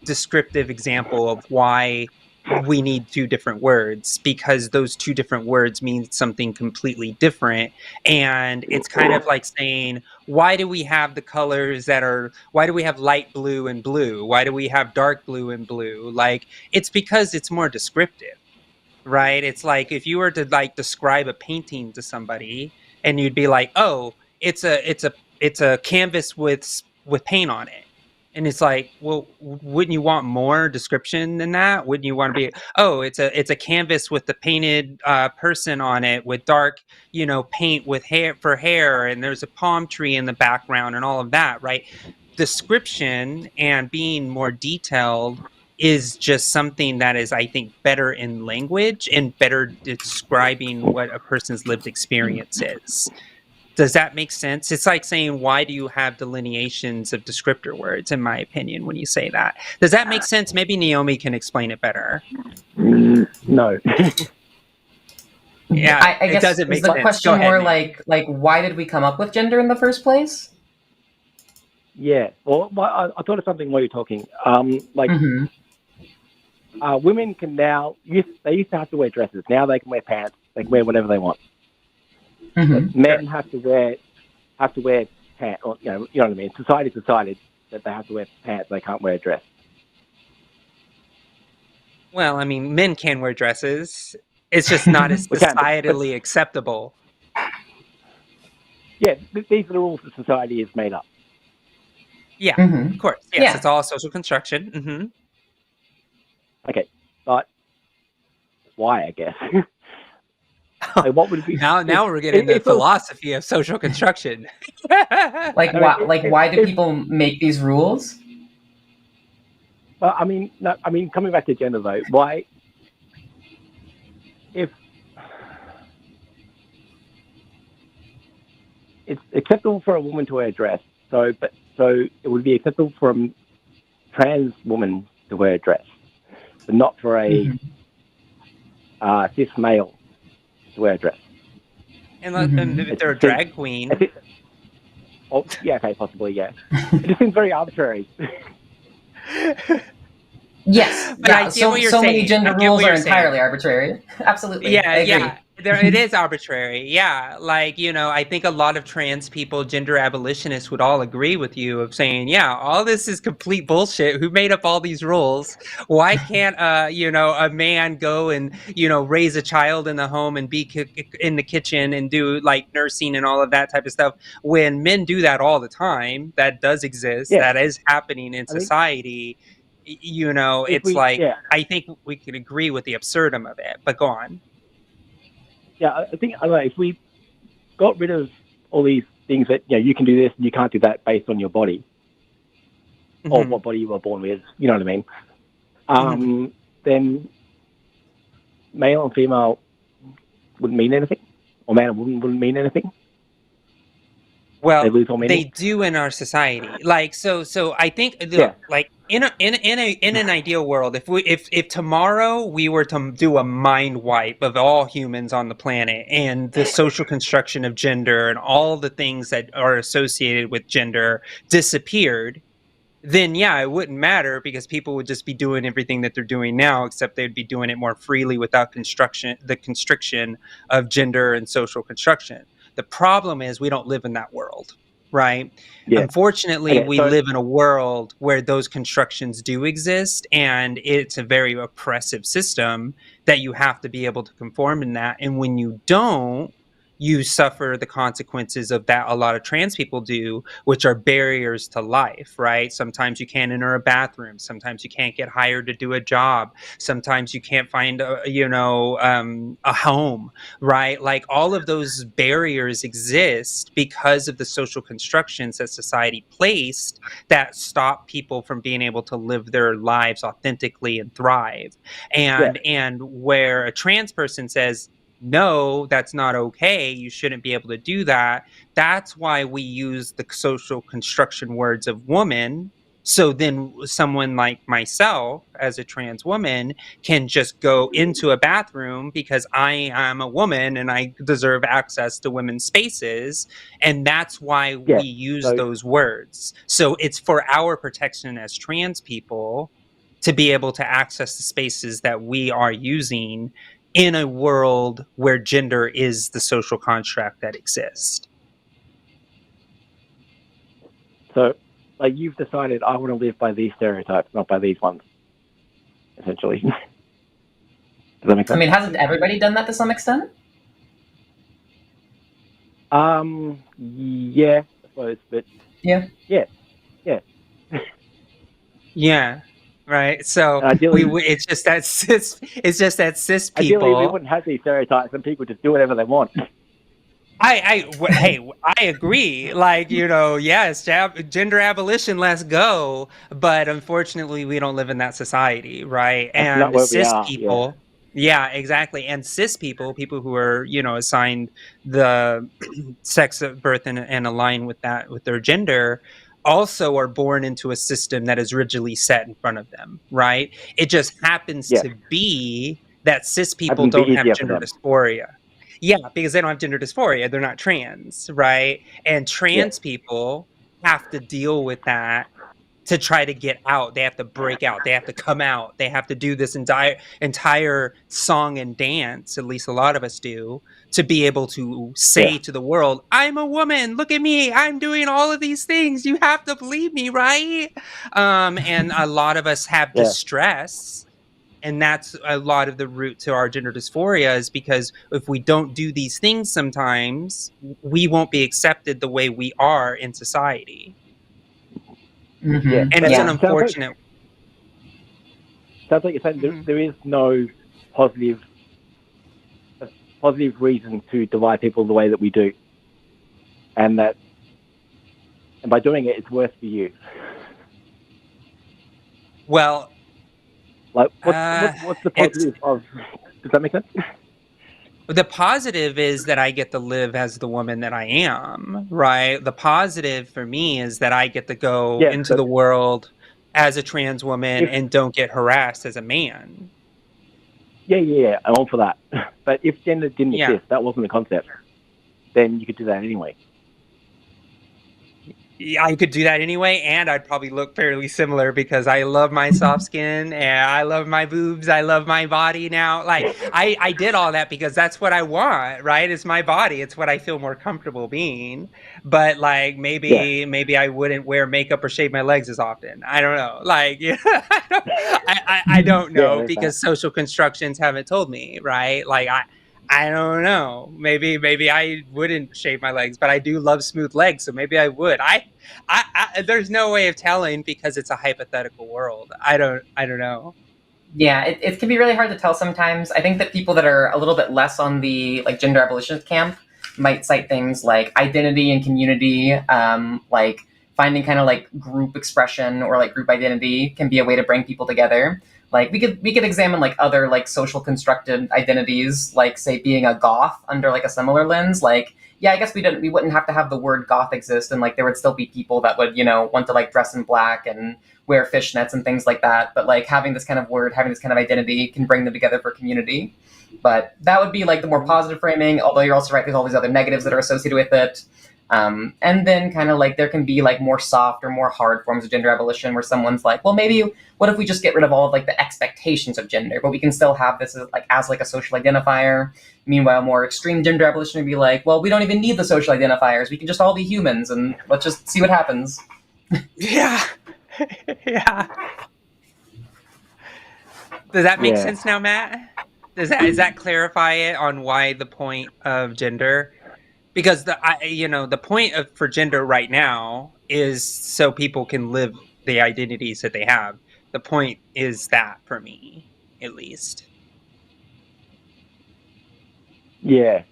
descriptive example of why we need two different words, because those two different words mean something completely different. And it's kind of like saying, why do we have the colors why do we have light blue and blue? Why do we have dark blue and blue? Like, it's because it's more descriptive, right? It's like if you were to like describe a painting to somebody and you'd be like, oh, it's a canvas with paint on it. And it's like, well, wouldn't you want more description than that? Wouldn't you want to be, oh, it's a canvas with the painted person on it with dark, you know, paint with hair, and there's a palm tree in the background and all of that, right? Description and being more detailed is just something that is, I think, better in language and better describing what a person's lived experience is. Does that make sense? It's like saying, why do you have delineations of descriptor words, in my opinion, when you say that? Does that make sense? Maybe Naomi can explain it better. No. Yeah, I guess, it doesn't make sense. The question more like why did we come up with gender in the first place? Yeah. Well, I thought of something while you're talking. Women can now, they used to have to wear dresses. Now they can wear pants. They can wear whatever they want. Men have to wear pants, or, you know what I mean. Society decided that they have to wear pants. They can't wear a dress. Well, I mean, men can wear dresses. It's just not as societally acceptable. Yeah, these are the rules that society has made up. Yeah, of course. Yes, it's all social construction. Okay, but why? I guess. Like, what would it be? Now we're getting into the philosophy of social construction. Why do people make these rules? Well, I mean, coming back to gender though, why? If it's acceptable for a woman to wear a dress, so it would be acceptable for a trans woman to wear a dress, but not for a cis male to wear a dress. And if they're a drag queen. Oh, yeah, okay, possibly, yeah. It just seems very arbitrary. Yes, but I get what you're saying. Many gender rules are entirely arbitrary. Absolutely. Yeah. It is arbitrary. Yeah. Like, you know, I think a lot of trans people, gender abolitionists, would all agree with you of saying, yeah, all this is complete bullshit. Who made up all these rules? Why can't, a man go and, raise a child in the home and be in the kitchen and do like nursing and all of that type of stuff when men do that all the time? That does exist. Yeah. That is happening in society. I think we could agree with the absurdum of it, but go on. Yeah, I think if we got rid of all these things that you can do this and you can't do that based on your body or what body you were born with, you know what I mean? Then male and female wouldn't mean anything, or man and woman wouldn't mean anything. Well, they do in our society. Like, so I think, like in an ideal world, if tomorrow we were to do a mind wipe of all humans on the planet and the social construction of gender and all the things that are associated with gender disappeared, then yeah, it wouldn't matter because people would just be doing everything that they're doing now, except they'd be doing it more freely without the constriction of gender and social construction. The problem is we don't live in that world, right? Yeah. Unfortunately, Okay, we live in a world where those constructions do exist, and it's a very oppressive system that you have to be able to conform in that. And when you don't, you suffer the consequences of that. A lot of trans people do, which are barriers to life, right? Sometimes you can't enter a bathroom. Sometimes you can't get hired to do a job. Sometimes you can't find a home, right? Like all of those barriers exist because of the social constructions that society placed that stop people from being able to live their lives authentically and thrive. And where a trans person says, no, that's not okay, you shouldn't be able to do that, that's why we use the social construction words of woman. So then someone like myself as a trans woman can just go into a bathroom because I am a woman and I deserve access to women's spaces. And that's why we use those words. So it's for our protection as trans people to be able to access the spaces that we are using in a world where gender is the social construct that exists. So, like, you've decided I want to live by these stereotypes, not by these ones, essentially. Does that make sense? I mean, hasn't everybody done that to some extent? Yeah, I suppose, but yeah. Yeah. Right. So it's just that cis people. Ideally, we wouldn't have these stereotypes and people just do whatever they want. Hey, I agree. Like, yes, gender abolition, let's go. But unfortunately, we don't live in that society, right? That's and cis people, yeah, exactly. And cis people who are, assigned the sex of birth and align with that, with their gender, also are born into a system that is rigidly set in front of them, right? It just happens to be that cis people don't have gender dysphoria. Yeah, because they don't have gender dysphoria. They're not trans, right? And trans people have to deal with that to try to get out. They have to break out. They have to come out. They have to do this entire song and dance, at least a lot of us do, to be able to say to the world, I'm a woman. Look at me. I'm doing all of these things. You have to believe me, right? And a lot of us have distress. And that's a lot of the root to our gender dysphoria, is because if we don't do these things sometimes, we won't be accepted the way we are in society. Mm-hmm. Yeah. And it's an unfortunate... Sounds like you're saying there is no positive reason to divide people the way that we do. And by doing it, it's worse for you. Well... Like, what's the positive of... Does that make sense? The positive is that I get to live as the woman that I am, right? The positive for me is that I get to go into the world as a trans woman and don't get harassed as a man. Yeah, I'm all for that. But if gender didn't exist, that wasn't a concept, then you could do that anyway. I could do that anyway, and I'd probably look fairly similar because I love my soft skin and I love my boobs. I love my body now. Like, I did all that because that's what I want, right? It's my body. It's what I feel more comfortable being. But like, maybe I wouldn't wear makeup or shave my legs as often. I don't know. Like, I don't know because social constructions haven't told me, right? Like, I don't know. Maybe I wouldn't shave my legs, but I do love smooth legs, so maybe I would. I there's no way of telling because it's a hypothetical world. I don't know. Yeah, it can be really hard to tell sometimes. I think that people that are a little bit less on the like gender abolitionist camp might cite things like identity and community, like finding kind of like group expression or like group identity can be a way to bring people together. Like we could examine like other like social constructed identities, like say being a goth under like a similar lens. Like, yeah, I guess we wouldn't have to have the word goth exist, and like there would still be people that would, want to like dress in black and wear fishnets and things like that. But like having this kind of word, having this kind of identity can bring them together for community. But that would be like the more positive framing, although you're also right, there's all these other negatives that are associated with it. And then kind of like there can be like more soft or more hard forms of gender abolition where someone's like, well, maybe what if we just get rid of all of like the expectations of gender, but we can still have this as like a social identifier. Meanwhile, more extreme gender abolition would be like, well, we don't even need the social identifiers. We can just all be humans and let's just see what happens. Yeah. Yeah. Does that make sense now, Matt? Does that clarify it on why the point of gender? Because the point for gender right now is so people can live the identities that they have. The point is that for me, at least. Yeah.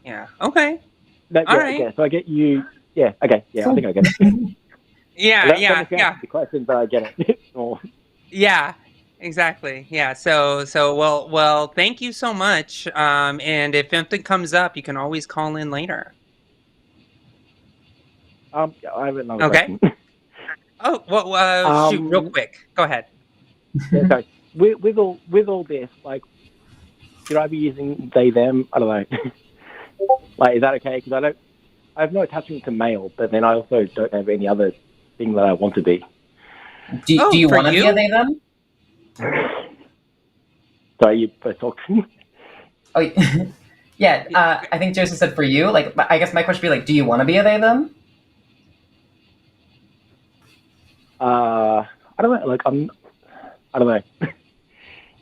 Yeah. Okay. All right. Okay. So I get you. Yeah. Okay. Yeah. I think I get it. Yeah. The question, but I get it. Yeah. Exactly. Yeah. So well, thank you so much. And if something comes up, you can always call in later. I have another question. Oh, well, shoot, real quick. Go ahead. Yeah, sorry. With all this, like, should I be using they them? I don't know. Like, is that okay? Because I have no attachment to male, but then I also don't have any other thing that I want to be. Do you want to be a they them? Sorry, you first talked to me. Oh, yeah. I think Josie said for you. Like, I guess my question would be like, do you want to be a they them? I don't know. Like, I don't know.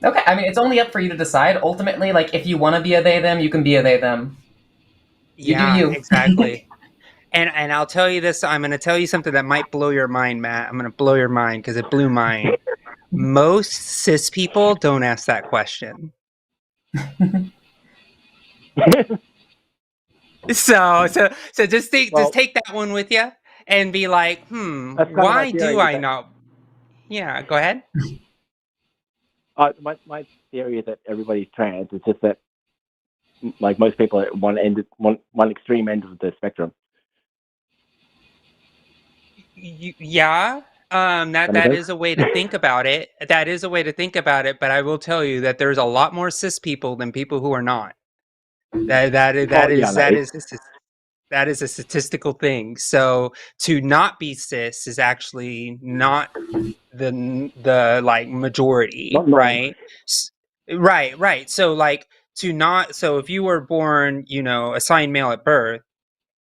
Okay, I mean, it's only up for you to decide. Ultimately, like, if you want to be a they them, you can be a they them. You do you. Exactly. And I'll tell you this. I'm going to tell you something that might blow your mind, Matt. I'm going to blow your mind because it blew mine. Most cis people don't ask that question. So just take that one with you and be like, why do I not? Yeah, go ahead. My theory is that everybody's trans. It's just that, like, most people are at one extreme end of the spectrum. Yeah. That is a way to think about it. That is a way to think about it. But I will tell you that there's a lot more cis people than people who are not. That is a statistical thing. So to not be cis is actually not the like majority, right? Right. So like so if you were born, assigned male at birth,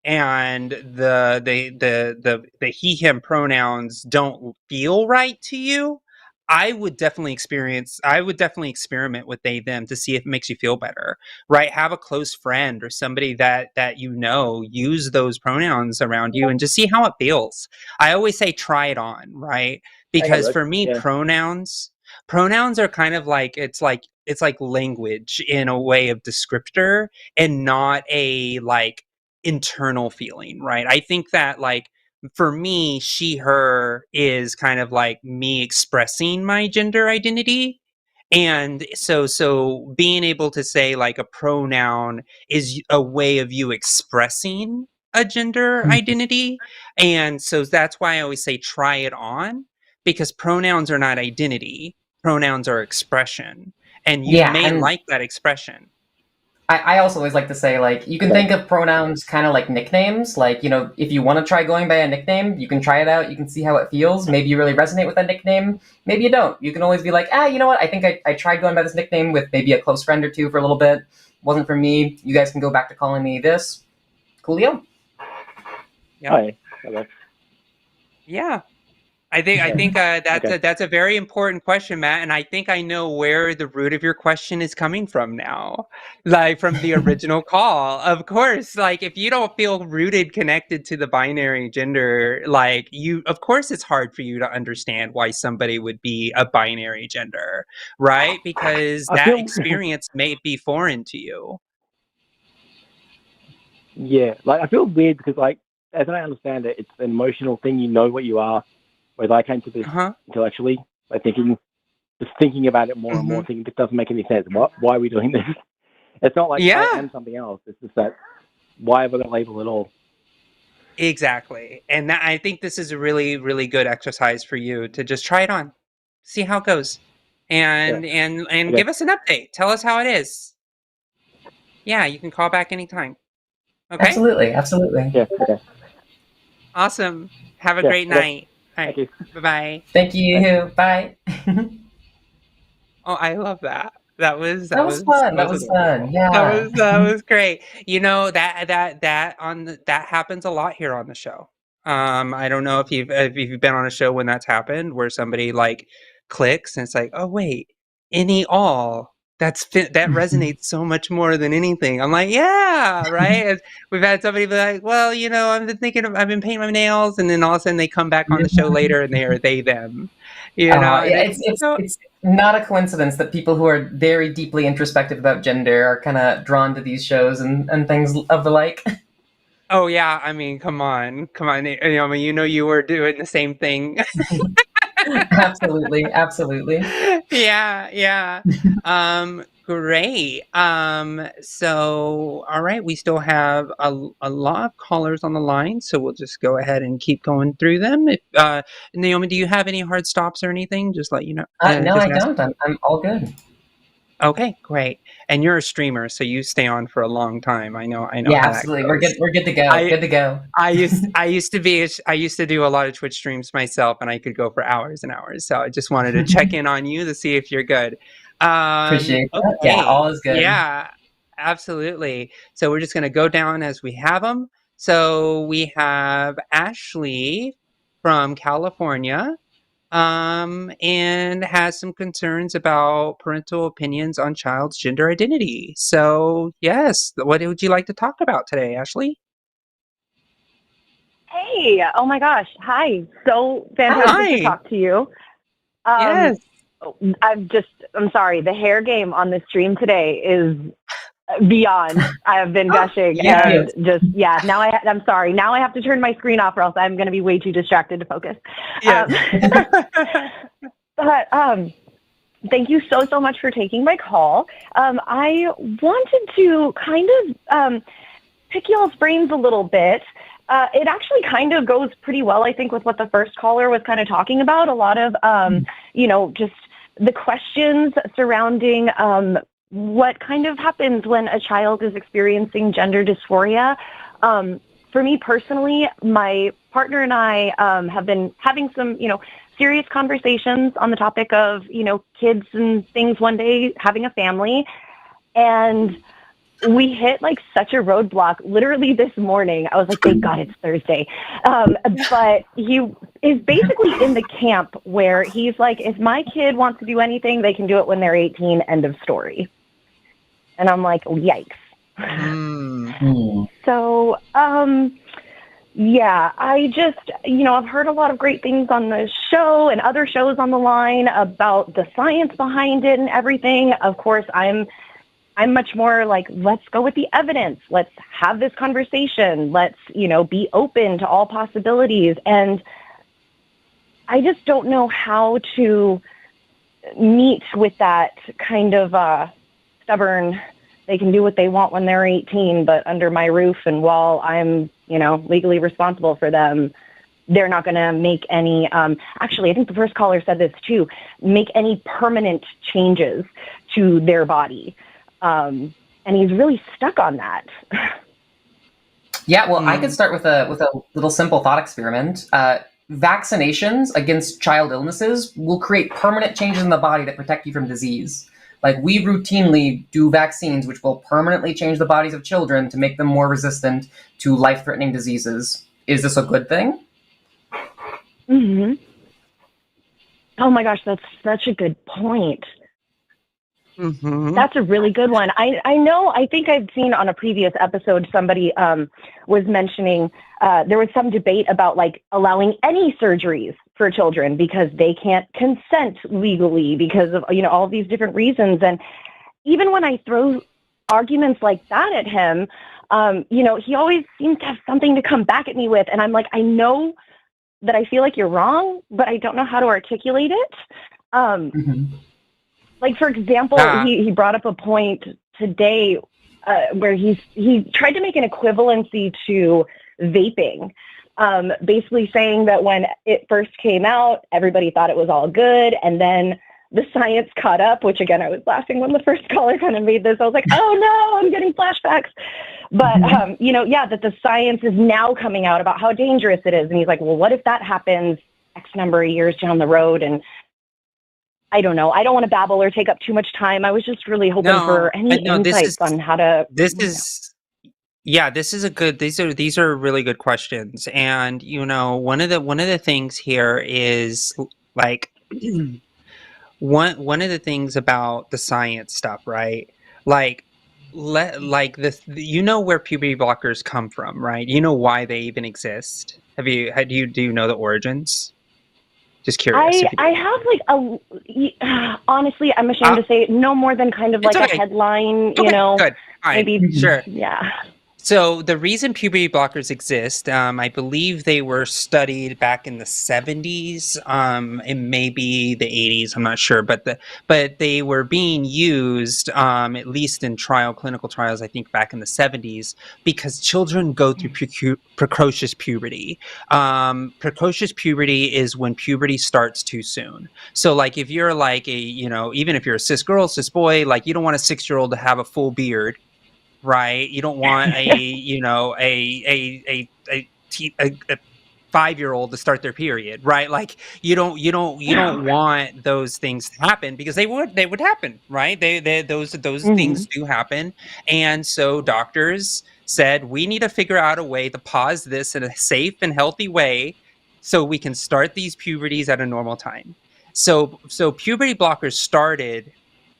and the he him pronouns don't feel right to you, I would definitely experiment with they them to see if it makes you feel better, right? Have a close friend or somebody that use those pronouns around you and just see how it feels. I always say try it on, right? Because for me, pronouns are kind of like it's like language in a way of descriptor and not a like internal feeling, right? I think that like for me, she her is kind of like me expressing my gender identity. And so being able to say like a pronoun is a way of you expressing a gender identity. And so that's why I always say try it on, because pronouns are not identity. Pronouns are expression. And you may like that expression. I also always like to say, like, you can think of pronouns kind of like nicknames. Like, if you want to try going by a nickname, you can try it out. You can see how it feels. Maybe you really resonate with that nickname. Maybe you don't. You can always be like, you know what? I think I tried going by this nickname with maybe a close friend or two for a little bit. Wasn't for me. You guys can go back to calling me this. Coolio? Yeah. Hi. Hello. Yeah. I think that's a very important question, Matt, and I think I know where the root of your question is coming from now. Like from the original call. Of course, like if you don't feel rooted, connected to the binary gender, like of course it's hard for you to understand why somebody would be a binary gender, right? Because that experience may be foreign to you. Yeah, like I feel weird because like as I understand it, it's an emotional thing. You know what you are. Whereas I came to this intellectually by thinking about it more and more, thinking this doesn't make any sense. Why are we doing this? It's not like I am something else. It's just that why have I got a label at all? Exactly. And I think this is a really, really good exercise for you to just try it on. See how it goes. And give us an update. Tell us how it is. Yeah, you can call back anytime. Okay. Absolutely. Yeah. Okay. Awesome. Have a great night. All right. Thank you. Bye-bye. Thank you. Bye. Oh, I love that. That was fun. That was fun. Yeah. That was great. You know, that happens a lot here on the show. I don't know if you've been on a show when that's happened, where somebody like clicks and it's like, oh wait, all that resonates so much more than anything. I'm like, yeah, right. We've had somebody be like, well, you know, I've been painting my nails, and then all of a sudden they come back on the show later and they are them. You know, it's not a coincidence that people who are very deeply introspective about gender are kind of drawn to these shows and things of the like. Oh yeah, I mean, come on. You know, you were doing the same thing. Absolutely. Yeah. Great. So, all right, we still have a lot of callers on the line, so we'll just go ahead and keep going through them. Naomi, do you have any hard stops or anything? Just let you know. No, I don't. I'm all good. Okay, great. And you're a streamer, so you stay on for a long time. I know. Yeah, absolutely. We're good to go. Good to go. I used to do a lot of Twitch streams myself, and I could go for hours and hours. So I just wanted to check in on you to see if you're good. Appreciate that. Okay. Yeah, all is good. Yeah, absolutely. So we're just going to go down as we have them. So we have Ashley from California, and has some concerns about parental opinions on child's gender identity. So yes, what would you like to talk about today, Ashley? Hey, oh my gosh. Hi. So fantastic to talk to you. Yes. I'm sorry. The hair game on the stream today is beyond. I have been gushing and I'm sorry. Now I have to turn my screen off or else I'm going to be way too distracted to focus. Yes. But thank you so much for taking my call. I wanted to kind of pick y'all's brains a little bit. It actually kind of goes pretty well, I think, with what the first caller was kind of talking about. A lot of, just the questions surrounding what kind of happens when a child is experiencing gender dysphoria. For me personally, my partner and I have been having some, serious conversations on the topic of, kids and things one day, having a family. And we hit like such a roadblock literally this morning. I was like, thank God it's Thursday. But he is basically in the camp where he's like, if my kid wants to do anything, they can do it when they're 18, end of story. And I'm like, yikes. So, I just, I've heard a lot of great things on the show and other shows on the line about the science behind it and everything. Of course, I'm much more like, let's go with the evidence. Let's have this conversation. Let's, be open to all possibilities. And I just don't know how to meet with that kind of stubborn, they can do what they want when they're 18, but under my roof and while I'm, legally responsible for them, they're not going to make any, actually, I think the first caller said this too, make any permanent changes to their body. And he's really stuck on that. Yeah, well, I could start with a little simple thought experiment. Vaccinations against child illnesses will create permanent changes in the body that protect you from disease. Like, we routinely do vaccines which will permanently change the bodies of children to make them more resistant to life-threatening diseases. Is this a good thing? Mm-hmm. Oh my gosh, that's such a good point. Mm-hmm. That's a really good one. I think I've seen on a previous episode somebody was mentioning there was some debate about like allowing any surgeries for children because they can't consent legally because of all these different reasons. And even when I throw arguments like that at him, he always seems to have something to come back at me with. And I'm like, I know that I feel like you're wrong, but I don't know how to articulate it. Like, for example, he brought up a point today where he tried to make an equivalency to vaping, basically saying that when it first came out, everybody thought it was all good. And then the science caught up, which again, I was laughing when the first caller kind of made this. I was like, oh no, I'm getting flashbacks. But, that the science is now coming out about how dangerous it is. And he's like, well, what if that happens X number of years down the road? And I don't know. I don't want to babble or take up too much time. I was just really hoping for any insights on how to. These are really good questions. And, one of the things here is like, one of the things about the science stuff, right? Like, this, where puberty blockers come from, right? You know why they even exist. Do you know the origins? Just curious. I have honestly, I'm ashamed to say no more than kind of like a headline, Good. Fine. Maybe. Sure. Yeah. So the reason puberty blockers exist, I believe they were studied back in the 70s, and maybe the 80s. I'm not sure, but they were being used, at least in clinical trials, I think back in the 70s, because children go through precocious puberty. Precocious puberty is when puberty starts too soon. So like if you're like even if you're a cis girl, cis boy, like you don't want a 6-year-old to have a full beard. Right, you don't want a 5-year-old to start their period, right? Like you don't want those things to happen, because they would happen, right? Those things do happen, and so doctors said we need to figure out a way to pause this in a safe and healthy way, so we can start these puberties at a normal time. So puberty blockers started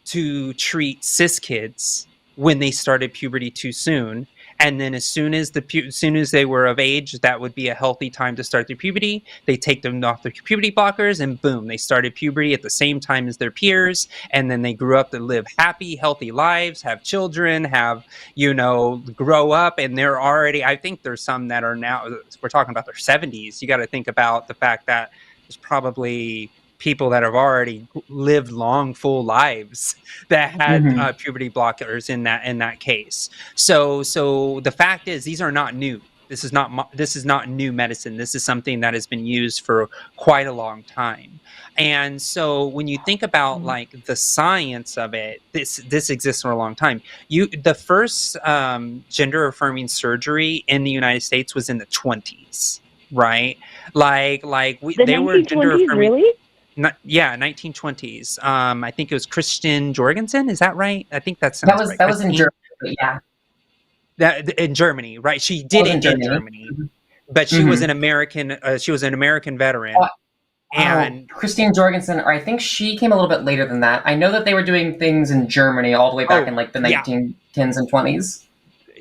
to treat cis kids when they started puberty too soon, and then as soon as they were of age, that would be a healthy time to start their puberty. They take them off their puberty blockers, and boom, they started puberty at the same time as their peers, and then they grew up to live happy, healthy lives, have children, grow up, and they're already. I think there's some that are now. We're talking about their 70s. You got to think about the fact that there's probably people that have already lived long, full lives that had puberty blockers in that case. So the fact is, these are not new. This is not new medicine. This is something that has been used for quite a long time. And so when you think about like the science of it, this exists for a long time. The first gender affirming surgery in the United States was in the 20s, right? They were gender affirming. Really? 1920s. I think it was Christian Jorgensen. Is that right? I think that sounds right. That was in Germany. Yeah. That in Germany, right? She did it in Germany, but she was an American. She was an American veteran. And Christine Jorgensen, or I think she came a little bit later than that. I know that they were doing things in Germany all the way back in like the 1910s and 20s.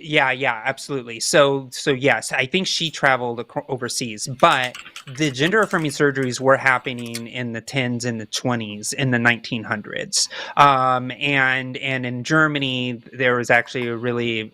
Yeah, absolutely. So yes, I think she traveled overseas, but the gender affirming surgeries were happening in the 10s and the 20s in the 1900s. And in Germany, there was actually a really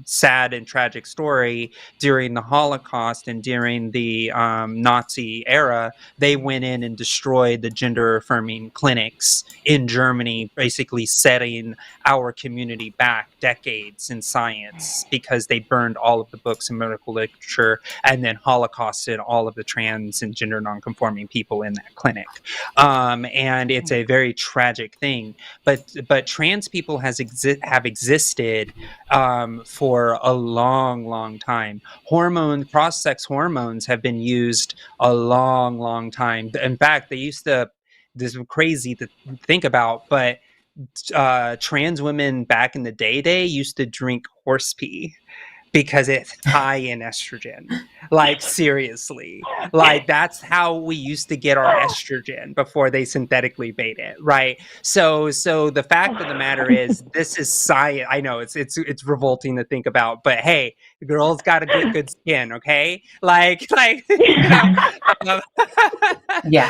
sad and tragic story during the Holocaust and during the Nazi era. They went in and destroyed the gender affirming clinics in Germany, basically setting our community back decades in science, because they burned all of the books and medical literature and then holocausted all of the trans and gender nonconforming people in that clinic. And it's a very tragic thing. But trans people have existed for a long time. Cross-sex hormones have been used a long time. In fact, this is crazy to think about, but trans women back in the day used to drink horse pee because it's high in estrogen. Like seriously, like that's how we used to get our estrogen before they synthetically made it, right? So the fact of the matter is, this is science. I know it's revolting to think about, but hey, the girl's got to get good skin, okay? Yeah,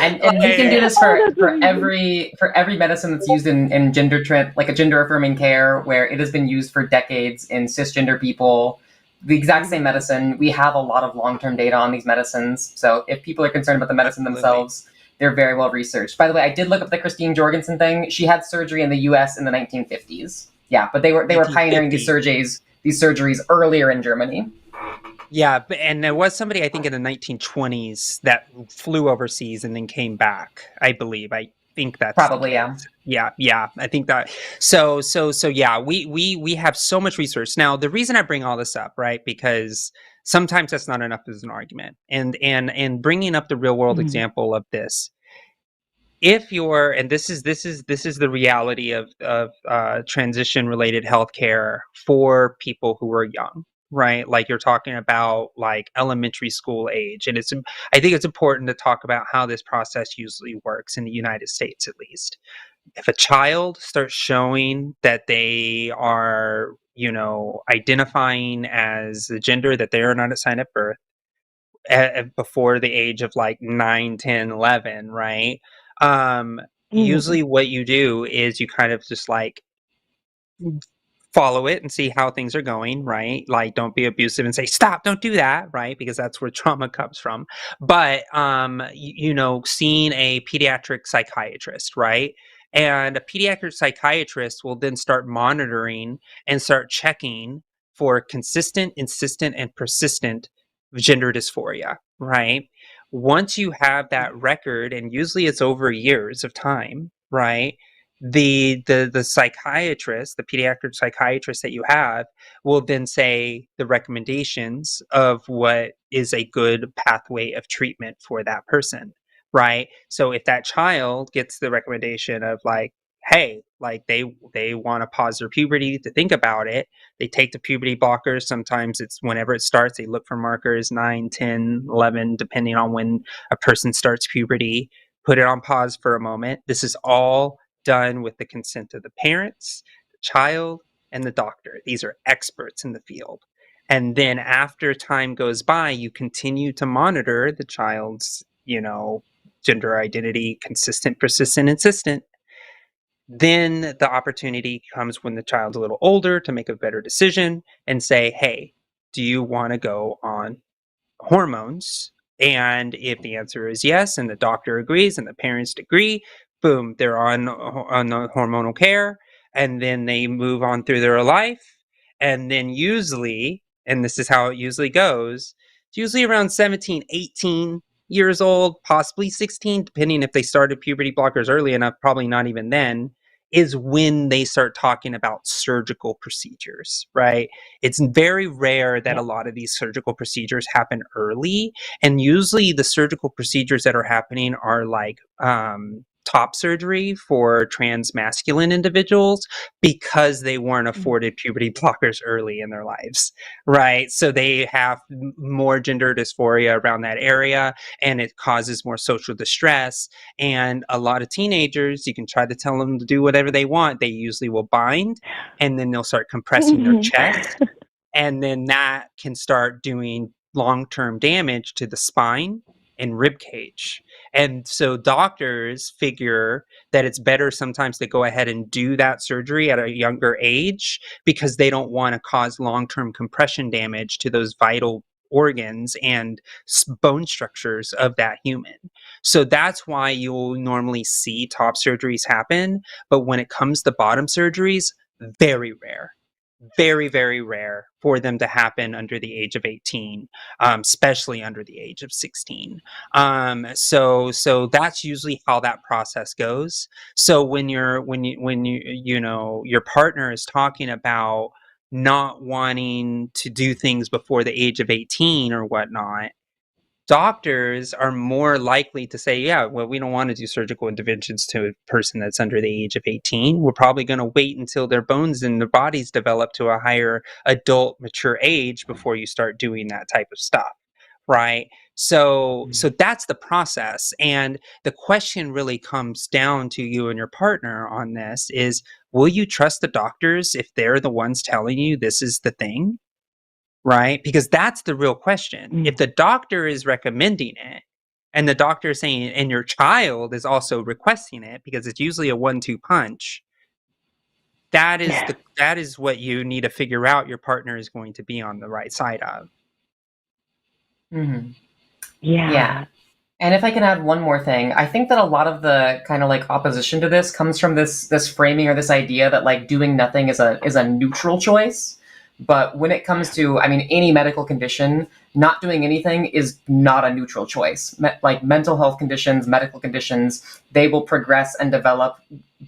and we can do this for every medicine that's used in gender like a gender affirming care, where it has been used for decades in cisgender people. The exact same medicine. We have a lot of long-term data on these medicines. So if people are concerned about the medicine themselves, they're very well researched. By the way, I did look up the Christine Jorgensen thing. She had surgery in the U.S. in the 1950s. Yeah, but they were pioneering these surgeries earlier in Germany. Yeah, and there was somebody, I think, in the 1920s that flew overseas and then came back, I believe. think that's probably, yeah. I think that so yeah. We have so much research now. The reason I bring all this up, right? Because sometimes that's not enough as an argument, and bringing up the real world example of this. If you're, and this is the reality of transition related healthcare for people who are young, right? Like you're talking about like elementary school age, and I think it's important to talk about how this process usually works in the United States, at least. If a child starts showing that they are, identifying as the gender that they are not assigned at birth, before the age of like 9, 10, 11, right? Usually what you do is you kind of just like follow it and see how things are going, right? Like don't be abusive and say, stop, don't do that, right? Because that's where trauma comes from. But, seeing a pediatric psychiatrist, right? And a pediatric psychiatrist will then start monitoring and start checking for consistent, insistent, and persistent gender dysphoria, right? Once you have that record, and usually it's over years of time, right? The psychiatrist, the pediatric psychiatrist that you have, will then say the recommendations of what is a good pathway of treatment for that person, right? So if that child gets the recommendation of like, hey, like they want to pause their puberty to think about it, they take the puberty blockers. Sometimes it's whenever it starts, they look for markers 9, 10, 11, depending on when a person starts puberty, put it on pause for a moment. This is all done with the consent of the parents, the child, and the doctor. These are experts in the field. And then after time goes by, you continue to monitor the child's, gender identity, consistent, persistent, insistent. Then the opportunity comes when the child's a little older to make a better decision and say, hey, do you want to go on hormones? And if the answer is yes, and the doctor agrees and the parents agree, boom, they're on the hormonal care, and then they move on through their life. And then usually, and this is how it usually goes, it's usually around 17, 18 years old, possibly 16, depending if they started puberty blockers early enough, probably not even then, is when they start talking about surgical procedures, right? It's very rare that a lot of these surgical procedures happen early. And usually the surgical procedures that are happening are like top surgery for trans masculine individuals because they weren't afforded puberty blockers early in their lives, right? So they have more gender dysphoria around that area, and it causes more social distress. And a lot of teenagers, you can try to tell them to do whatever they want. They usually will bind, and then they'll start compressing their chest. And then that can start doing long-term damage to the spine and rib cage. And so doctors figure that it's better sometimes to go ahead and do that surgery at a younger age because they don't want to cause long-term compression damage to those vital organs and bone structures of that human. So that's why you'll normally see top surgeries happen. But when it comes to bottom surgeries, very rare. Very, very rare for them to happen under the age of 18, especially under the age of 16. So that's usually how that process goes. So when your partner is talking about not wanting to do things before the age of 18 or whatnot, doctors are more likely to say, yeah, well, we don't want to do surgical interventions to a person that's under the age of 18. We're probably going to wait until their bones and their bodies develop to a higher adult mature age before you start doing that type of stuff, right? So that's the process. And the question really comes down to you and your partner on this is, will you trust the doctors if they're the ones telling you this is the thing? Right? Because that's the real question. If the doctor is recommending it and the doctor is saying, and your child is also requesting it, because it's usually a 1-2 punch, that is what you need to figure out your partner is going to be on the right side of. Mm-hmm. Yeah. And if I can add one more thing, I think that a lot of the kind of like opposition to this comes from this framing or this idea that like doing nothing is a neutral choice. But when it comes to, I mean, any medical condition, not doing anything is not a neutral choice. Like mental health conditions, medical conditions, they will progress and develop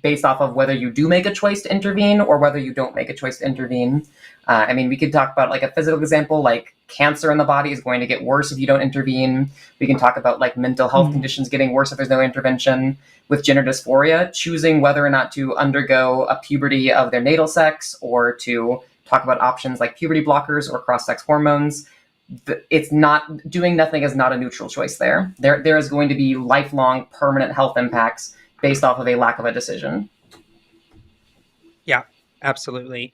based off of whether you do make a choice to intervene or whether you don't make a choice to intervene. I mean, we could talk about like a physical example, like cancer in the body is going to get worse if you don't intervene. We can talk about like mental health conditions getting worse if there's no intervention. With gender dysphoria, choosing whether or not to undergo a puberty of their natal sex or to talk about options like puberty blockers or cross-sex hormones. It's not, doing nothing is not a neutral choice there. There is going to be lifelong permanent health impacts based off of a lack of a decision. Yeah, absolutely.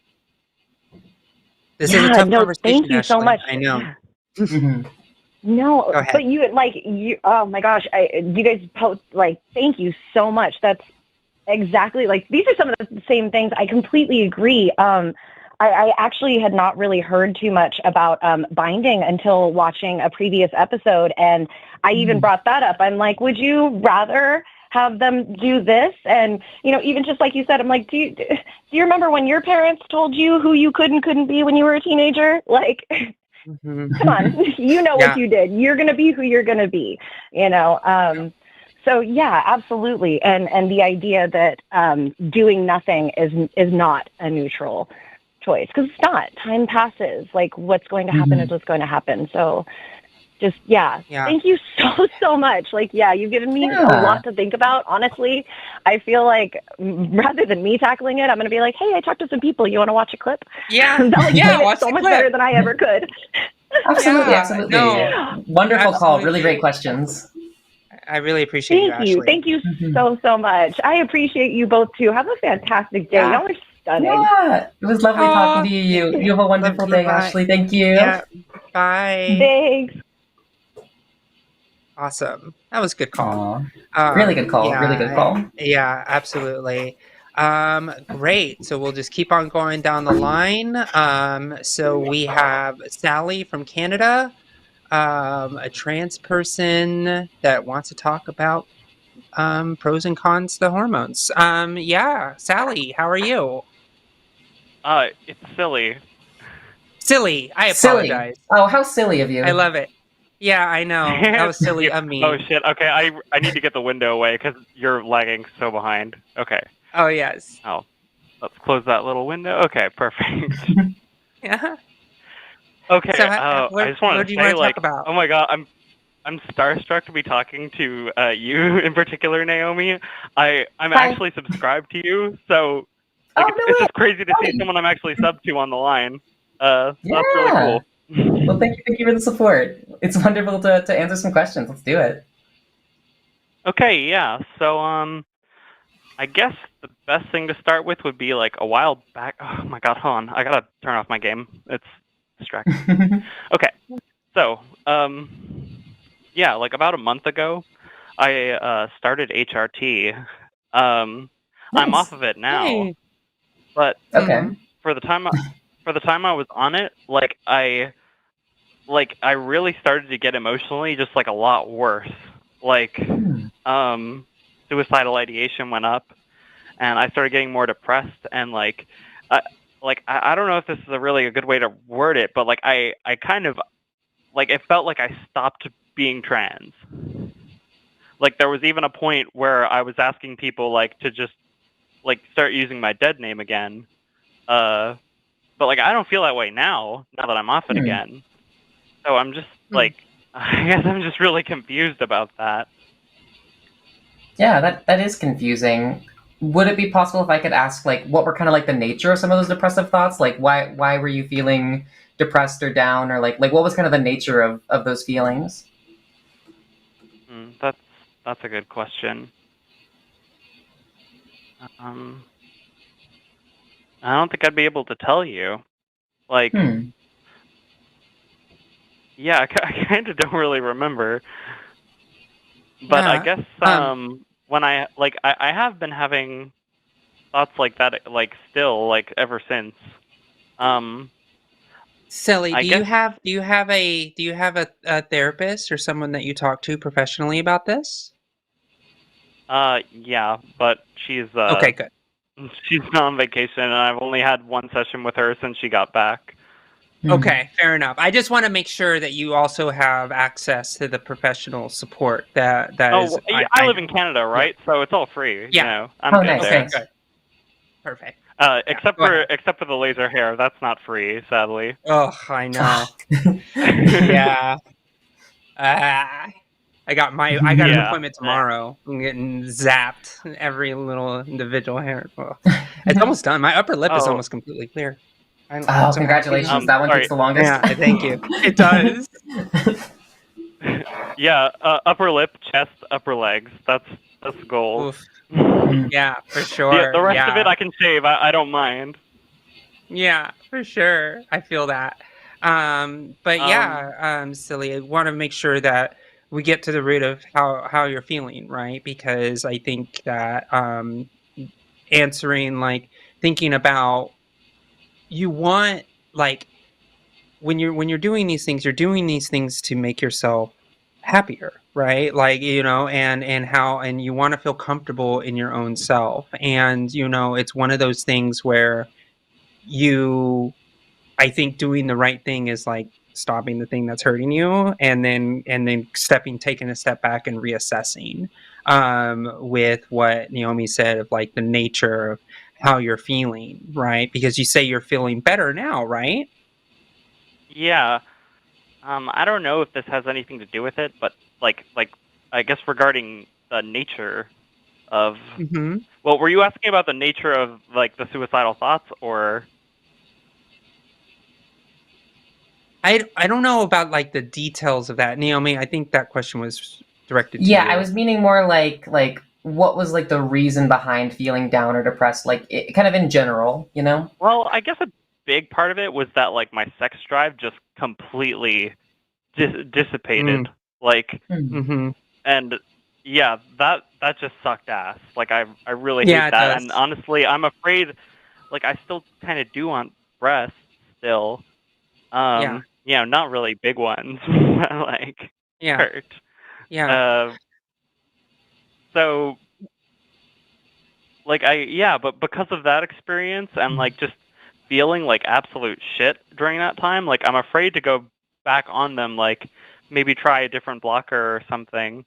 This is a tough conversation. Thank you Ashley. so much. I know. No, but you, oh my gosh, you guys post, like, thank you so much. That's exactly, like, these are some of the same things. I completely agree. I actually had not really heard too much about binding until watching a previous episode, and I even brought that up. I'm like, would you rather have them do this? And, you know, even just like you said, I'm like, do you remember when your parents told you who you could and couldn't be when you were a teenager? Like, come on, you know what you did. You're going to be who you're going to be, you know? So yeah, absolutely. And the idea that doing nothing is not a neutral choice, because it's not. Time passes. Like, what's going to happen is what's going to happen. So just, thank you so much. Like, you've given me a lot to think about. Honestly, I feel like rather than me tackling it, I'm going to be like, hey, I talked to some people. You want to watch a clip? Yeah. Watch so much better than I ever could. Absolutely. No, wonderful call. Really great questions. I really appreciate you, Ashley. Thank you so much. I appreciate you both too. Have a fantastic day. Y'all are stunning. Yeah, it was lovely talking to you. You have a wonderful day, Ashley. Thank you. Yeah. Bye. Thanks. Awesome. That was a good call. Really good call. Really good call. Yeah, absolutely. Great. So we'll just keep on going down the line. So we have Sally from Canada, a trans person that wants to talk about pros and cons to hormones. Sally, how are you? It's silly. Silly. I apologize. Oh, how silly of you. I love it. Yeah, I know. That was silly of me. Oh, shit. Okay, I need to get the window away because you're lagging so behind. Okay. Oh, yes. Oh, let's close that little window. Okay, perfect. Yeah. Okay, So, I just want to say, like, talk about? Oh my god, I'm starstruck to be talking to you in particular, Naomi. I'm actually subscribed to you, so like, it's just crazy to see someone I'm actually subbed to on the line. That's really cool. Well, thank you for the support. It's wonderful to answer some questions. Let's do it. Okay, yeah. So, I guess the best thing to start with would be like a while back. Oh my god, hold on. I gotta turn off my game. It's distracting. Okay, so, like about a month ago, I started HRT. Nice. I'm off of it now, but for the time I was on it, like I really started to get emotionally just like a lot worse. Like, suicidal ideation went up, and I started getting more depressed, and like I don't know if this is a good way to word it, but like I kind of like it felt like I stopped being trans. Like there was even a point where I was asking people like to just like start using my dead name again. But like I don't feel that way now that I'm off it again. So I'm just like I guess I'm just really confused about that. Yeah, that is confusing. Would it be possible if I could ask, like, what were kind of like the nature of some of those depressive thoughts? Like, why were you feeling depressed or down, or like what was kind of the nature of those feelings? That's a good question. I don't think I'd be able to tell you. Like, yeah, I kind of don't really remember. But I guess when I have been having thoughts like that, like still, like ever since. Silly, do you have a therapist or someone that you talk to professionally about this? Yeah, but she's okay, good. She's on vacation, and I've only had one session with her since she got back. Okay, fair enough. I just want to make sure that you also have access to the professional support that is. I live in Canada, right? So it's all free. Yeah. You know, I'm good nice. there. Okay, good. Perfect. Except for the laser hair, that's not free, sadly. Oh, I know. Yeah. I got an appointment tomorrow. I'm getting zapped every little individual hair. Oh, it's almost done. My upper lip is almost completely clear. Congratulations! That one takes the longest. Yeah, thank you. It does. Yeah, upper lip, chest, upper legs. That's the goal. Yeah, for sure. The rest of it I can shave. I don't mind. Yeah, for sure. I feel that. Silly. I want to make sure that we get to the root of how you're feeling, right? Because I think that answering, like, thinking about, you want, like, when you're doing these things, you're doing these things to make yourself happier, right? Like, you know, and you want to feel comfortable in your own self. And, you know, it's one of those things where I think doing the right thing is like stopping the thing that's hurting you, and then taking a step back and reassessing with what Naomi said of, like, the nature of how you're feeling, right? Because you say you're feeling better now, right? Yeah. I don't know if this has anything to do with it, but like I guess regarding the nature of well, were you asking about the nature of, like, the suicidal thoughts, or I don't know about, like, the details of that, Naomi. I think that question was directed to you. Yeah, I was meaning more like what was, like, the reason behind feeling down or depressed, like, kind of in general, you know? Well, I guess a big part of it was that, like, my sex drive just completely dissipated. Like, and yeah, that just sucked ass. Like, I really hate that. And honestly, I'm afraid, like, I still kind of do want breasts still. You know, not really big ones. Like, hurt. Yeah. So, like, but because of that experience and, like, just feeling like absolute shit during that time, like, I'm afraid to go back on them, like, maybe try a different blocker or something.